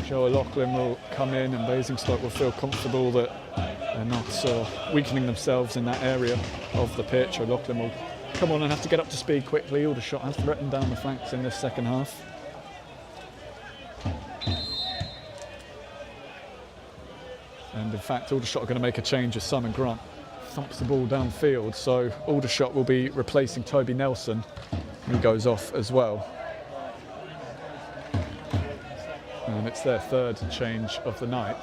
Joe O'Loughlin will come in, and Basingstoke will feel comfortable that they're not weakening themselves in that area of the pitch. O'Loughlin will come on and have to get up to speed quickly. Aldershot has threatened down the flanks in this second half. And in fact, Aldershot are going to make a change as Simon Grant thumps the ball downfield. So Aldershot will be replacing Toby Nelson, who goes off as well. And it's their third change of the night.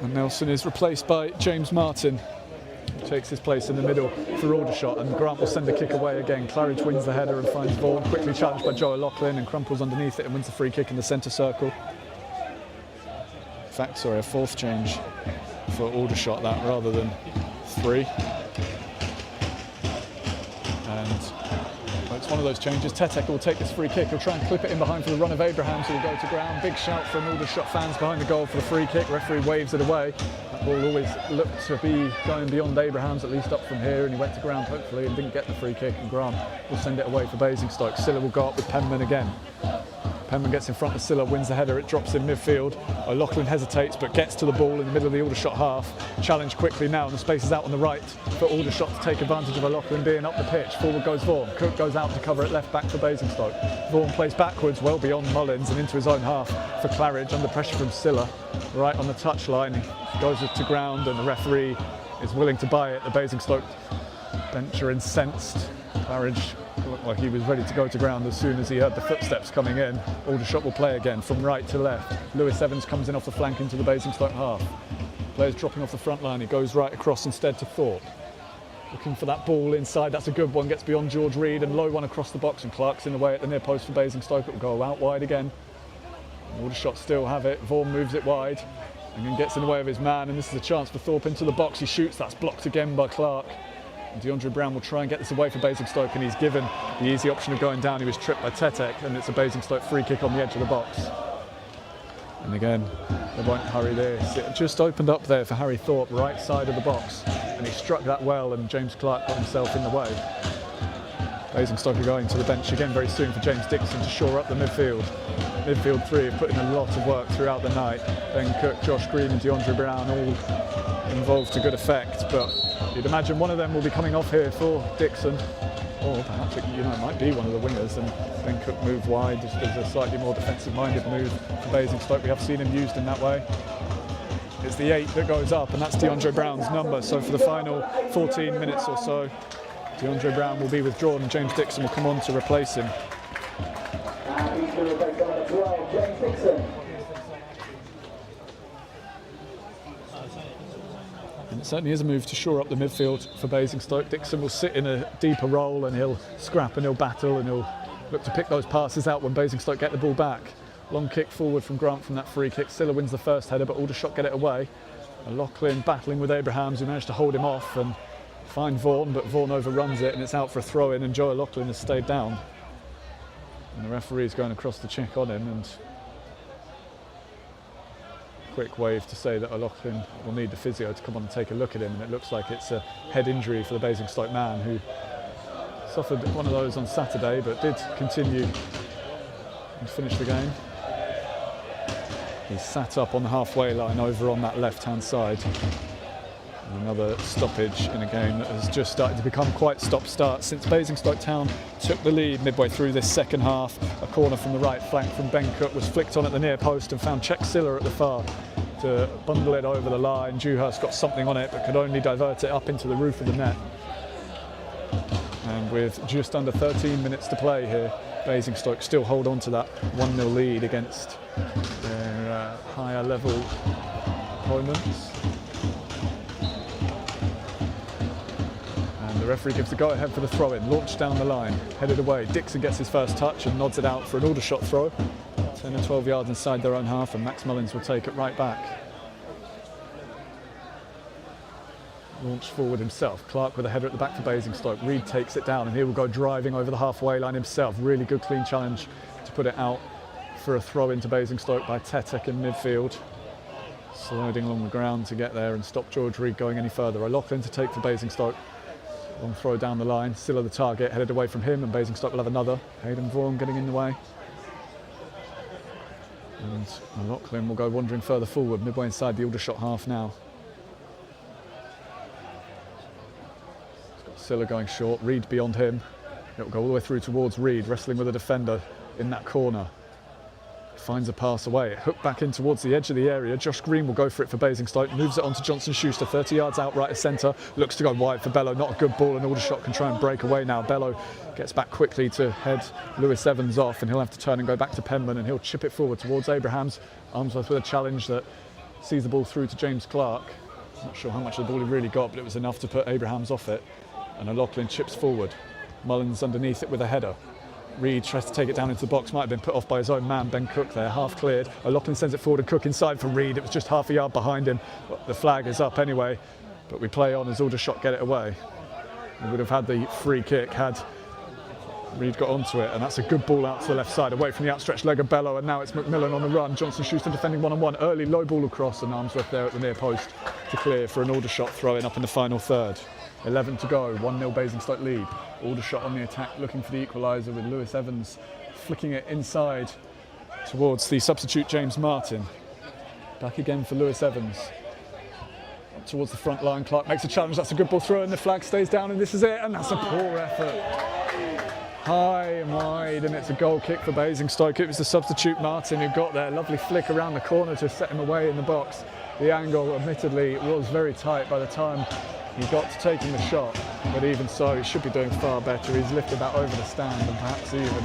And Nelson is replaced by James Martin, who takes his place in the middle for Aldershot, and Grant will send a kick away again. Claridge wins the header and finds Vaughan, quickly challenged by Joe O'Loughlin, and crumples underneath it and wins the free kick in the centre circle. In fact, sorry, a fourth change for Aldershot, that rather than three. And it's one of those changes. Tetek will take this free kick. He'll try and clip it in behind for the run of Abrahams, who will go to ground. Big shout from Aldershot fans behind the goal for the free kick. Referee waves it away. That ball always looked to be going beyond Abrahams, at least up from here, and he went to ground hopefully and didn't get the free kick, and Grant will send it away for Basingstoke. Siller will go up with Penman again. Penman gets in front of Siller, wins the header, it drops in midfield. O'Loughlin hesitates but gets to the ball in the middle of the Aldershot half. Challenge quickly now, and the space is out on the right for Aldershot to take advantage of O'Loughlin being up the pitch. Forward goes Vaughan. Cook goes out to cover at left back for Basingstoke. Vaughan plays backwards, well beyond Mullins, and into his own half for Claridge, under pressure from Siller. Right on the touchline, he goes to ground, and the referee is willing to buy it. The Basingstoke bench are incensed. Claridge looked like he was ready to go to ground as soon as he heard the footsteps coming in. Aldershot will play again from right to left. Lewis Evans comes in off the flank into the Basingstoke half. Players dropping off the front line. He goes right across instead to Thorpe. Looking for that ball inside. That's a good one. Gets beyond George Reed, and low one across the box, and Clark's in the way at the near post for Basingstoke. It will go out wide again. Aldershot still have it. Vaughan moves it wide and then gets in the way of his man, and this is a chance for Thorpe into the box. He shoots. That's blocked again by Clark. DeAndre Brown will try and get this away for Basingstoke, and he's given the easy option of going down. He was tripped by Tetek, and it's a Basingstoke free kick on the edge of the box. And again, they won't hurry this. It just opened up there for Harry Thorpe, right side of the box, and he struck that well, and James Clark got himself in the way. Basingstoke are going to the bench again very soon for James Dixon to shore up the midfield. Midfield three have put in a lot of work throughout the night. Ben Cook, Josh Green and DeAndre Brown all involved to good effect, but you'd imagine one of them will be coming off here for Dixon, or perhaps it might be one of the wingers, and Ben Cook move wide just as a slightly more defensive-minded move for Basingstoke. We have seen him used in that way. It's the 8 that goes up, and that's DeAndre Brown's number. So for the final 14 minutes or so, DeAndre Brown will be withdrawn, and James Dixon will come on to replace him. And he's going to replace number 12, James Dixon. And it certainly is a move to shore up the midfield for Basingstoke. Dixon will sit in a deeper role, and he'll scrap and he'll battle, and he'll look to pick those passes out when Basingstoke get the ball back. Long kick forward from Grant from that free kick. Siller wins the first header, but Aldershot get it away. O'Loughlin battling with Abrahams, who managed to hold him off and find Vaughan, but Vaughan overruns it, and it's out for a throw-in, and Joe O'Loughlin has stayed down. And the referee's going across to check on him, and quick wave to say that O'Loughlin will need the physio to come on and take a look at him, and it looks like it's a head injury for the Basingstoke man, who suffered one of those on Saturday but did continue and finish the game. He's sat up on the halfway line over on that left-hand side. Another stoppage in a game that has just started to become quite stop-start since Basingstoke Town took the lead midway through this second half. A corner from the right flank from Ben Cook was flicked on at the near post and found Czech Siller at the far to bundle it over the line. Dewhurst got something on it but could only divert it up into the roof of the net. And with just under 13 minutes to play here, Basingstoke still hold on to that 1-0 lead against their higher level opponents. And the referee gives the go-ahead for the throw-in, launched down the line, headed away. Dixon gets his first touch and nods it out for an Aldershot throw. 10 and 12 yards inside their own half, and Max Mullins will take it right back. Launched forward himself. Clark with a header at the back for Basingstoke. Reid takes it down and he will go driving over the halfway line himself. Really good clean challenge to put it out for a throw into Basingstoke by Tetek in midfield. Sliding along the ground to get there and stop George Reid going any further. O'Loughlin to take for Basingstoke. Long throw down the line. Silla the target, headed away from him, and Basingstoke will have another. Hayden Vaughan getting in the way. And O'Loughlin will go wandering further forward, midway inside the Aldershot half now. Silla going short, Reid beyond him. It will go all the way through towards Reid, wrestling with a defender in that corner. Finds a pass away, hooked back in towards the edge of the area. Josh Green will go for it for Basingstoke, moves it on to Johnson Schuster, 30 yards out right of centre, looks to go wide for Bello, not a good ball, and Aldershot can try and break away now. Bello gets back quickly to head Lewis Evans off, and he'll have to turn and go back to Penman, and he'll chip it forward towards Abrahams. Armsworth with a challenge that sees the ball through to James Clark. Not sure how much of the ball he really got, but it was enough to put Abrahams off it. And O'Loughlin chips forward. Mullins underneath it with a header. Reid tries to take it down into the box, might have been put off by his own man, Ben Cook there, half cleared. O'Loughlin sends it forward and Cook inside for Reid. It was just half a yard behind him. The flag is up anyway, but we play on as Aldershot get it away. We would have had the free kick had Reid got onto it, and that's a good ball out to the left side, away from the outstretched leg of Bello, and now it's McMillan on the run. Johnson Schuster defending one-on-one. Early low ball across, and Armsworth there at the near post to clear for an Aldershot throw-in up in the final third. 11 to go, 1-0 Basingstoke lead. Aldershot on the attack, looking for the equaliser with Lewis Evans flicking it inside towards the substitute James Martin. Back again for Lewis Evans. Up towards the front line, Clark makes a challenge, that's a good ball through, and the flag stays down, and this is it, and that's a poor effort. High and wide, and it's a goal kick for Basingstoke. It was the substitute Martin who got there. Lovely flick around the corner to set him away in the box. The angle, admittedly, was very tight by the time he got to taking the shot, but even so, he should be doing far better. He's lifted that over the stand and perhaps even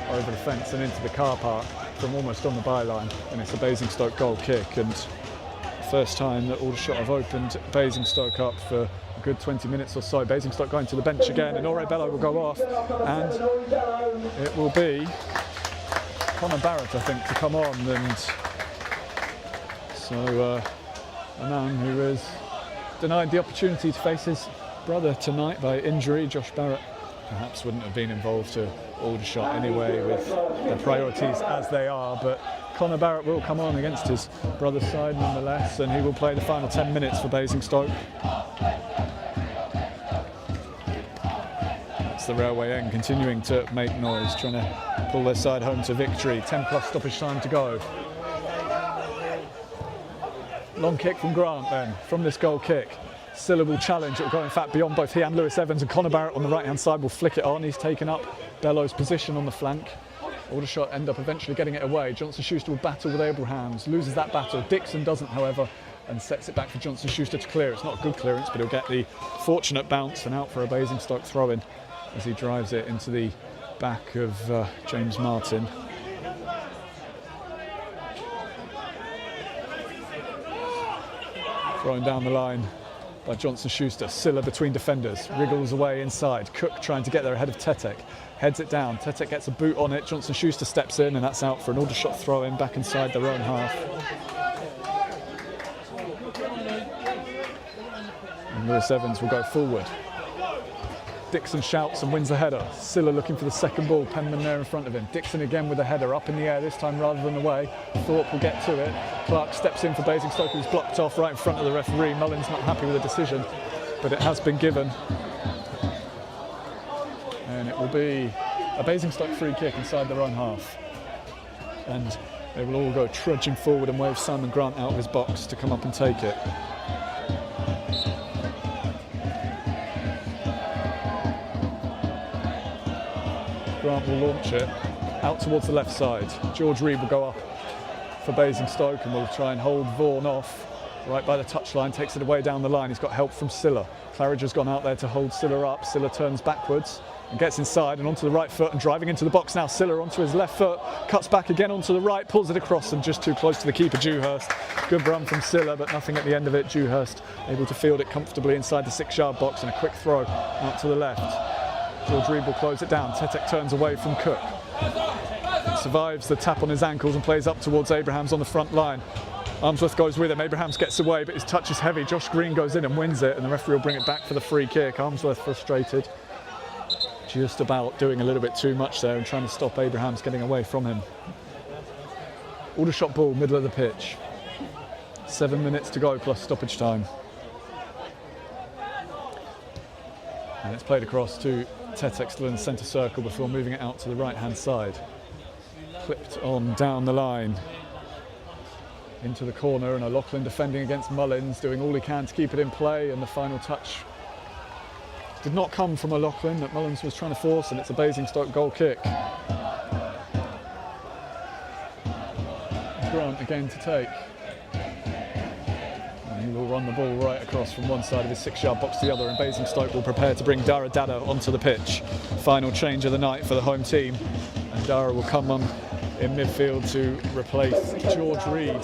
over the fence and into the car park from almost on the byline, and it's a Basingstoke goal kick. And the first time that Aldershot have opened Basingstoke up for a good 20 minutes or so. Basingstoke going to the bench again, and Ore Bello will go off, and it will be Connor Barrett, I think, to come on. And so a man who is denied the opportunity to face his brother tonight by injury. Josh Barrett perhaps wouldn't have been involved to Aldershot anyway with their priorities as they are, but Connor Barrett will come on against his brother's side nonetheless, and he will play the final 10 minutes for Basingstoke. It's the Railway End continuing to make noise, trying to pull their side home to victory. 10 plus stoppage time to go. Long kick from Grant then, from this goal kick. Silla will challenge, it will go in fact beyond both he and Lewis Evans, and Connor Barrett on the right hand side will flick it on. He's taken up Bello's position on the flank. Aldershot end up eventually getting it away. Johnson Schuster will battle with Abrahams, loses that battle. Dixon doesn't, however, and sets it back for Johnson Schuster to clear. It's not a good clearance, but he'll get the fortunate bounce and out for a Basingstoke throw-in as he drives it into the back of James Martin. Thrown down the line by Johnson Schuster. Silla between defenders, wriggles away inside. Cook trying to get there ahead of Tetek. Heads it down. Tetek gets a boot on it. Johnson Schuster steps in, and that's out for an Aldershot throw-in back inside their own half. And Lewis Evans will go forward. Dixon shouts and wins the header. Silla looking for the second ball. Penman there in front of him. Dixon again with a header up in the air, this time rather than away. Thorpe will get to it. Clark steps in for Basingstoke, who's blocked off right in front of the referee. Mullins not happy with the decision, but it has been given. And it will be a Basingstoke free kick inside their own half. And They will all go trudging forward and wave Simon Grant out of his box to come up and take it. Grant will launch it out towards the left side. George Reed will go up for Basingstoke and will try and hold Vaughan off right by the touchline, takes it away down the line. He's got help from Silla. Claridge has gone out there to hold Silla up. Silla turns backwards and gets inside and onto the right foot and driving into the box now. Silla onto his left foot, cuts back again onto the right, pulls it across and just too close to the keeper, Dewhurst. Good run from Silla, but nothing at the end of it. Dewhurst able to field it comfortably inside the 6-yard box and a quick throw out to the left. George Reed will close it down. Tetek turns away from Cook. Survives the tap on his ankles and plays up towards Abrahams on the front line. Armsworth goes with him. Abrahams gets away, but his touch is heavy. Josh Green goes in and wins it, and the referee will bring it back for the free kick. Armsworth frustrated, just about doing a little bit too much there and trying to stop Abrahams getting away from him. Aldershot ball, middle of the pitch. 7 minutes to go plus stoppage time. And it's played across to Tetek still in the centre circle before moving it out to the right-hand side. Clipped on down the line into the corner, and O'Loughlin defending against Mullins, doing all he can to keep it in play, and the final touch did not come from O'Loughlin that Mullins was trying to force, and it's a Basingstoke goal kick. Grant again to take. And he will run the ball right across from one side of his 6-yard box to the other, and Basingstoke will prepare to bring Dara Dada onto the pitch. Final change of the night for the home team, and Dara will come on in midfield to replace George Reed.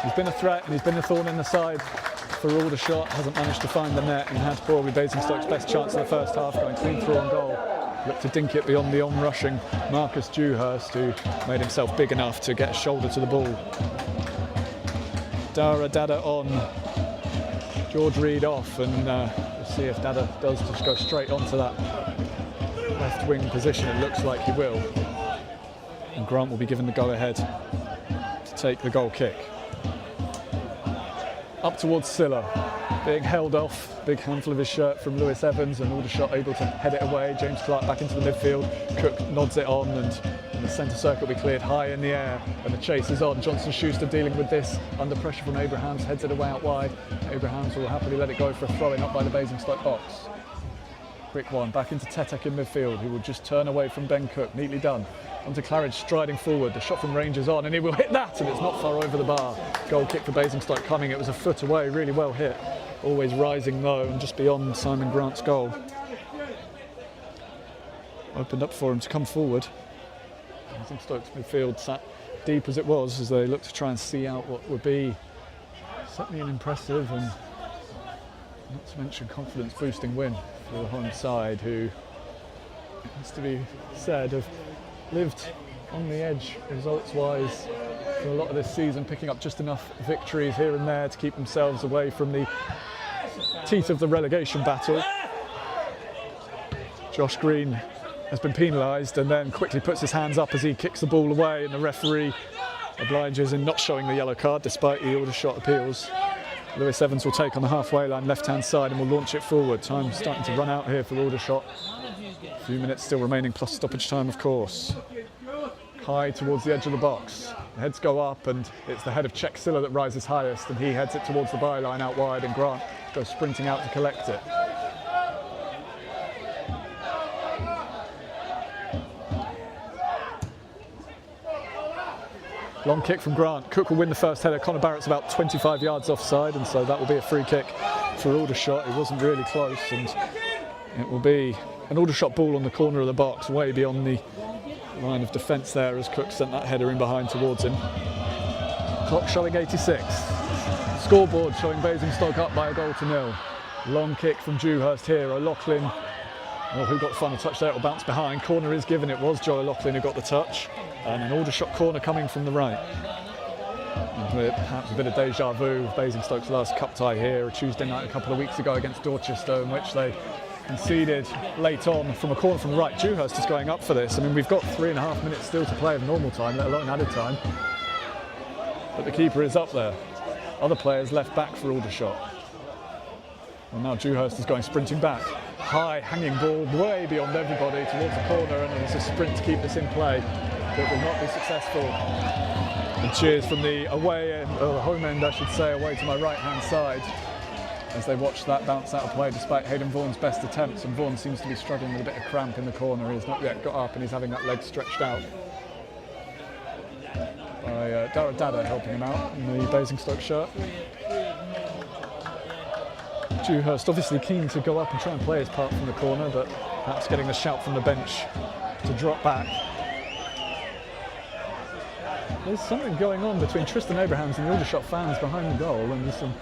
He's been a threat and he's been a thorn in the side for Aldershot. Hasn't managed to find the net and had probably Basingstoke's best chance in the first half, going clean through on goal. Looked to dink it beyond the on-rushing Marcus Dewhurst, who made himself big enough to get a shoulder to the ball. Dara Dada on, George Reed off, and we'll see if Dada does just go straight onto that left wing position. It looks like he will, and Grant will be given the go-ahead to take the goal kick. Up towards Silla, being held off, big handful of his shirt from Lewis Evans, and Aldershot able to head it away. James Clark back into the midfield, Cook nods it on, and the centre circle will be cleared high in the air, and the chase is on. Johnson Schuster dealing with this under pressure from Abrahams, heads it away out wide. Abrahams will happily let it go for a throw-in up by the Basingstoke box. Quick one, back into Tetek in midfield, who will just turn away from Ben Cook, neatly done. Onto Claridge striding forward, the shot from range is on, and he will hit that, and it's not far over the bar. Goal kick for Basingstoke coming, it was a foot away, really well hit. Always rising low and just beyond Simon Grant's goal. Opened up for him to come forward. Basingstoke's midfield sat deep as it was as they looked to try and see out what would be certainly an impressive and not to mention confidence boosting win for the home side, who, it has to be said, have lived on the edge results wise for a lot of this season, picking up just enough victories here and there to keep themselves away from the teeth of the relegation battle. Josh Green has been penalised and then quickly puts his hands up as he kicks the ball away, and the referee obliges in not showing the yellow card despite the Aldershot appeals. Lewis Evans will take on the halfway line left-hand side and will launch it forward. Time starting to run out here for Aldershot. A few minutes still remaining plus stoppage time, of course. High towards the edge of the box. The heads go up, and it's the head of Czech Silla that rises highest, and he heads it towards the byline out wide, and Grant goes sprinting out to collect it. Long kick from Grant. Cook will win the first header. Connor Barrett's about 25 yards offside, and so that will be a free kick for Aldershot. It wasn't really close, and it will be an Aldershot ball on the corner of the box, way beyond the line of defence there, as Cook sent that header in behind towards him. Clock showing 86. Scoreboard showing Basingstoke up by 1-0. Long kick from Dewhurst here. O'Loughlin, well, who got the final touch there? It will bounce behind. Corner is given. It was Joe O'Loughlin who got the touch. And an Aldershot corner coming from the right. And with perhaps a bit of deja vu of Basingstoke's last cup tie here, a Tuesday night a couple of weeks ago against Dorchester, in which they conceded late on from a corner from the right. Dewhurst is going up for this. I mean, we've got 3.5 minutes still to play of normal time, let alone added time. But the keeper is up there. Other players left back for Aldershot. And now Dewhurst is going sprinting back. high hanging ball way beyond everybody towards the corner, and it's a sprint to keep this in play, but will not be successful. And cheers from the away end, or the home end I should say, away to my right hand side, as they watch that bounce out of play despite Hayden Vaughan's best attempts, and Vaughan seems to be struggling with a bit of cramp in the corner. He's not yet got up and he's having that leg stretched out. By Dara Dada helping him out in the Basingstoke shirt. Dewhurst obviously keen to go up and try and play his part from the corner, but perhaps getting the shout from the bench to drop back. There's something going on between Tristan Abrahams and the Aldershot fans behind the goal, and there's some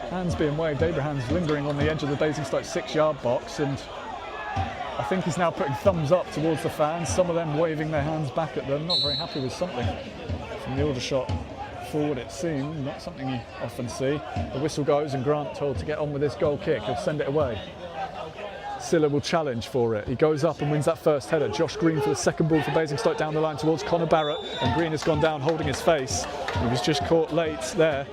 hands being waved. Abrahams lingering on the edge of the Basingstoke 6-yard box, and I think he's now putting thumbs up towards the fans, some of them waving their hands back at them, not very happy with something from the Aldershot forward, it seemed, not something you often see. The whistle goes and Grant told to get on with this goal kick. He'll send it away. Silla will challenge for it. He goes up and wins that first header. Josh Green for the second ball for Basingstoke down the line towards Connor Barrett, and Green has gone down holding his face. He was just caught late there,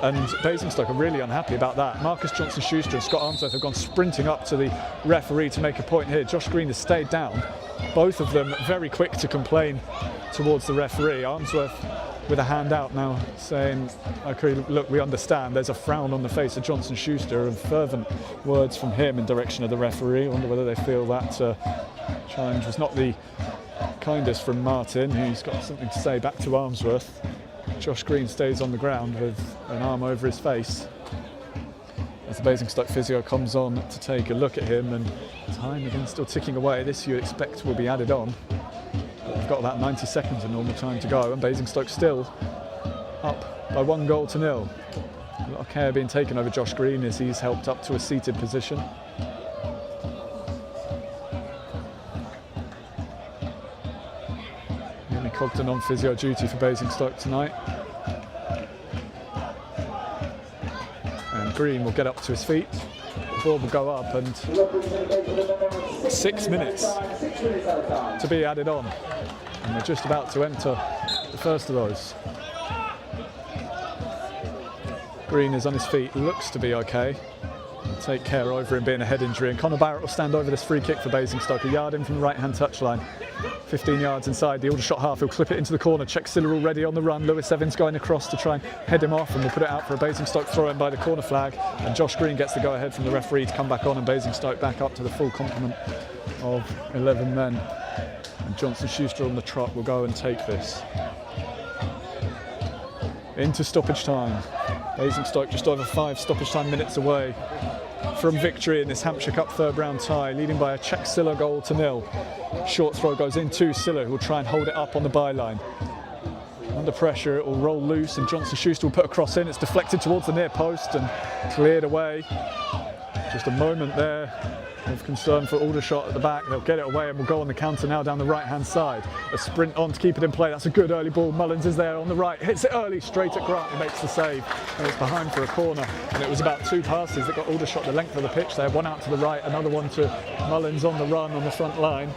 and Basingstoke are really unhappy about that. Marcus Johnson-Schuster and Scott Armsworth have gone sprinting up to the referee to make a point here. Josh Green has stayed down. Both of them very quick to complain towards the referee. Armsworth with a hand out now saying, okay, look, we understand. There's a frown on the face of Johnson-Schuster and fervent words from him in direction of the referee. I wonder whether they feel that challenge was not the kindest from Martin, who's got something to say back to Armsworth. Josh Green stays on the ground with an arm over his face as the Basingstoke physio comes on to take a look at him, and time again still ticking away. This you expect will be added on. We've got about 90 seconds of normal time to go, and Basingstoke still up by 1-0. A lot of care being taken over Josh Green as he's helped up to a seated position. Ian Cogden on physio duty for Basingstoke tonight. And Green will get up to his feet. The ball will go up, and 6 minutes to be added on. And they're just about to enter the first of those. Green is on his feet, looks to be okay. Take care over him being a head injury, and Connor Barrett will stand over this free kick for Basingstoke, a yard in from the right-hand touchline. 15 yards inside the Aldershot half. He'll clip it into the corner. Czech Silla already on the run. Lewis Evans going across to try and head him off, and we'll put it out for a Basingstoke throw-in by the corner flag. And Josh Green gets the go-ahead from the referee to come back on, and Basingstoke back up to the full complement of 11 men. And Johnson-Schuster on the trot will go and take this into stoppage time. Basingstoke just over 5 stoppage time minutes away from victory in this Hampshire Cup third round tie, leading by a Czech Silla goal to 0. Short throw goes in to Silla, who will try and hold it up on the byline. Under pressure, it will roll loose, and Johnson-Schuster will put a cross in. It's deflected towards the near post and cleared away. Just a moment there of concern for Aldershot at the back. They'll get it away and will go on the counter now down the right-hand side. A sprint on to keep it in play. That's a good early ball. Mullins is there on the right. Hits it early, straight at Grant. He makes the save, and it's behind for a corner. And it was about 2 passes that got Aldershot the length of the pitch there. One out to the right, another one to Mullins on the run on the front line.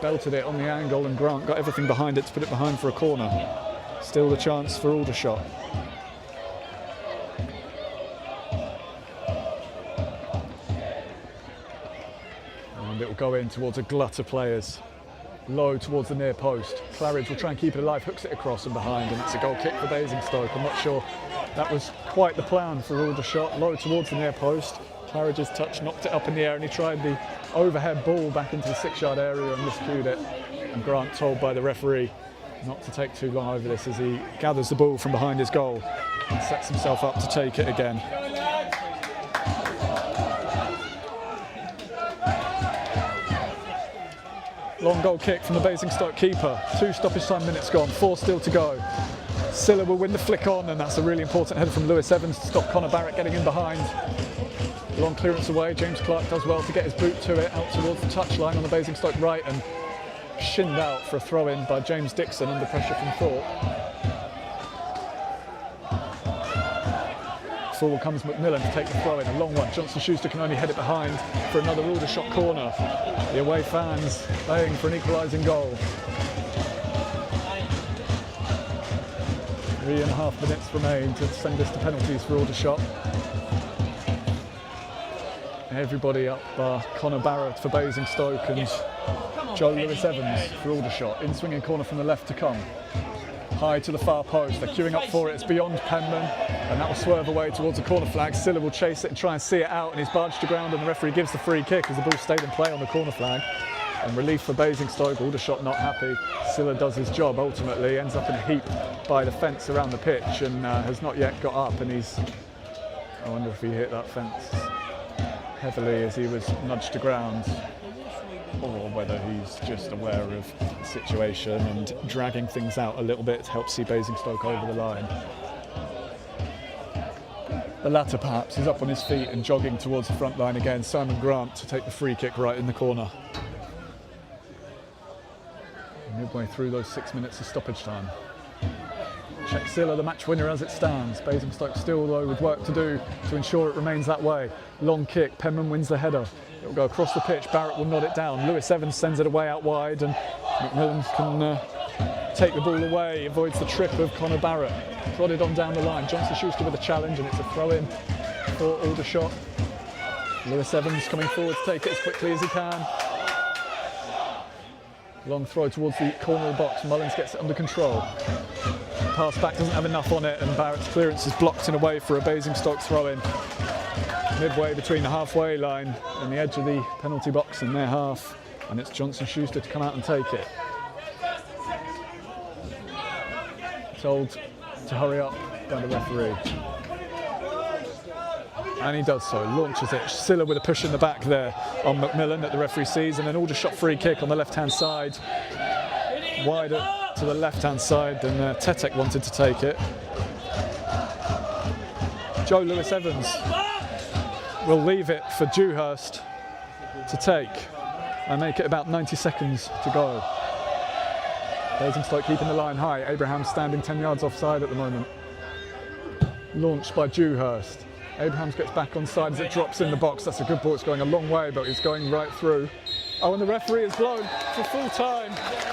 Belted it on the angle, and Grant got everything behind it to put it behind for a corner. Still the chance for Aldershot. And it will go in towards a glut of players. Low towards the near post. Claridge will try and keep it alive, hooks it across and behind, and it's a goal kick for Basingstoke. I'm not sure that was quite the plan for Aldershot. Low towards the near post. Claridge's touch knocked it up in the air, and he tried the overhead ball back into the 6-yard area and miscued it. And Grant told by the referee not to take too long over this as he gathers the ball from behind his goal and sets himself up to take it again. Long goal kick from the Basingstoke keeper. 2 stoppage time minutes gone, 4 still to go. Silla will win the flick on, and that's a really important header from Lewis Evans to stop Connor Barrett getting in behind. Long clearance away. James Clark does well to get his boot to it, out towards the touchline on the Basingstoke right, and shinned out for a throw-in by James Dixon under pressure from Thorpe. Forward comes McMillan to take the throw-in, a long one. Johnson-Schuster can only head it behind for another Aldershot corner. The away fans playing for an equalising goal. 3.5 minutes remain to send us to penalties for Aldershot. Everybody up bar Connor Barrett for Basingstoke and Joe Lewis Evans for Aldershot. In swinging corner from the left to come. High to the far post, they're queuing up for it, it's beyond Penman, and that will swerve away towards the corner flag. Silla will chase it and try and see it out, and he's barged to ground, and the referee gives the free kick as the ball stayed in play on the corner flag. And relief for Basingstoke. Aldershot not happy. Silla does his job ultimately, ends up in a heap by the fence around the pitch, and has not yet got up, and I wonder if he hit that fence heavily as he was nudged to ground, or whether he's just aware of the situation and dragging things out a little bit to help see Basingstoke over the line. The latter perhaps. He's up on his feet and jogging towards the front line again. Simon Grant to take the free kick right in the corner. Midway through those 6 minutes of stoppage time. Czech Silla, the match winner as it stands. Basingstoke still though with work to do to ensure it remains that way. Long kick, Penman wins the header. It will go across the pitch, Barrett will nod it down. Lewis Evans sends it away out wide, and McMillan can take the ball away, avoids the trip of Connor Barrett. Prodded on down the line, Johnson Schuster with a challenge, and it's a throw in for Aldershot. Lewis Evans coming forward to take it as quickly as he can. Long throw towards the corner of the box, Mullins gets it under control. Pass back doesn't have enough on it, and Barrett's clearance is blocked in a way for a Basingstoke throw in. Midway between the halfway line and the edge of the penalty box in their half, and it's Johnson Schuster to come out and take it. Told to hurry up by the referee. And he does so, launches it. Silla with a push in the back there on McMillan that the referee sees, and an Aldershot free kick on the left-hand side. Wider to the left-hand side than Tetek wanted to take it. Joe Lewis Evans will leave it for Dewhurst to take and make it about 90 seconds to go. Basingstoke keeping the line high. Abraham standing 10 yards offside at the moment. Launched by Dewhurst. Abrahams gets back on side as it drops in the box. That's a good ball. It's going a long way, but it's going right through. Oh, and the referee is blown for full time,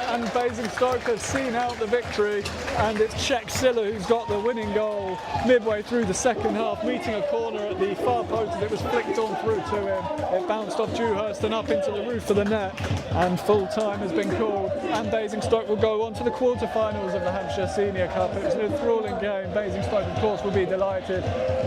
and Basingstoke has seen out the victory, and it's Czech Silla who's got the winning goal midway through the second half, meeting a corner at the far post as it was flicked on through to him. It bounced off Dewhurst and up into the roof of the net, and full time has been called, and Basingstoke will go on to the quarter-finals of the Hampshire Senior Cup. It was an enthralling game. Basingstoke, of course, will be delighted.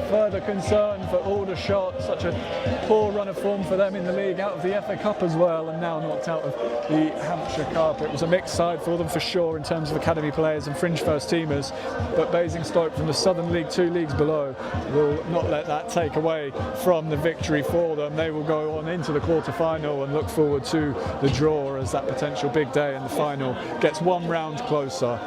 Further concern for Aldershot, such a poor run of form for them in the league, out of the FA Cup as well, and now knocked out of the Hampshire Cup. It was a mixed side for them for sure in terms of academy players and fringe first teamers, but Basingstoke from the Southern League 2 leagues below will not let that take away from the victory for them. They will go on into the quarter-final and look forward to the draw as that potential big day in the final gets one round closer.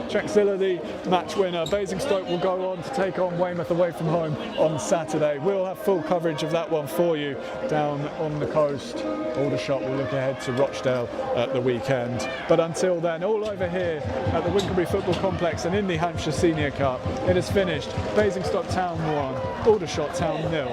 Czech Silla, the match winner. Basingstoke will go on to take on Weymouth away from home on Saturday. We'll have full coverage of that one for you down on the coast. Aldershot will look ahead to Rochdale at the weekend. But until then, all over here at the Winkelbury Football Complex and in the Hampshire Senior Cup, it is finished. Basingstoke Town 1, Aldershot Town 0.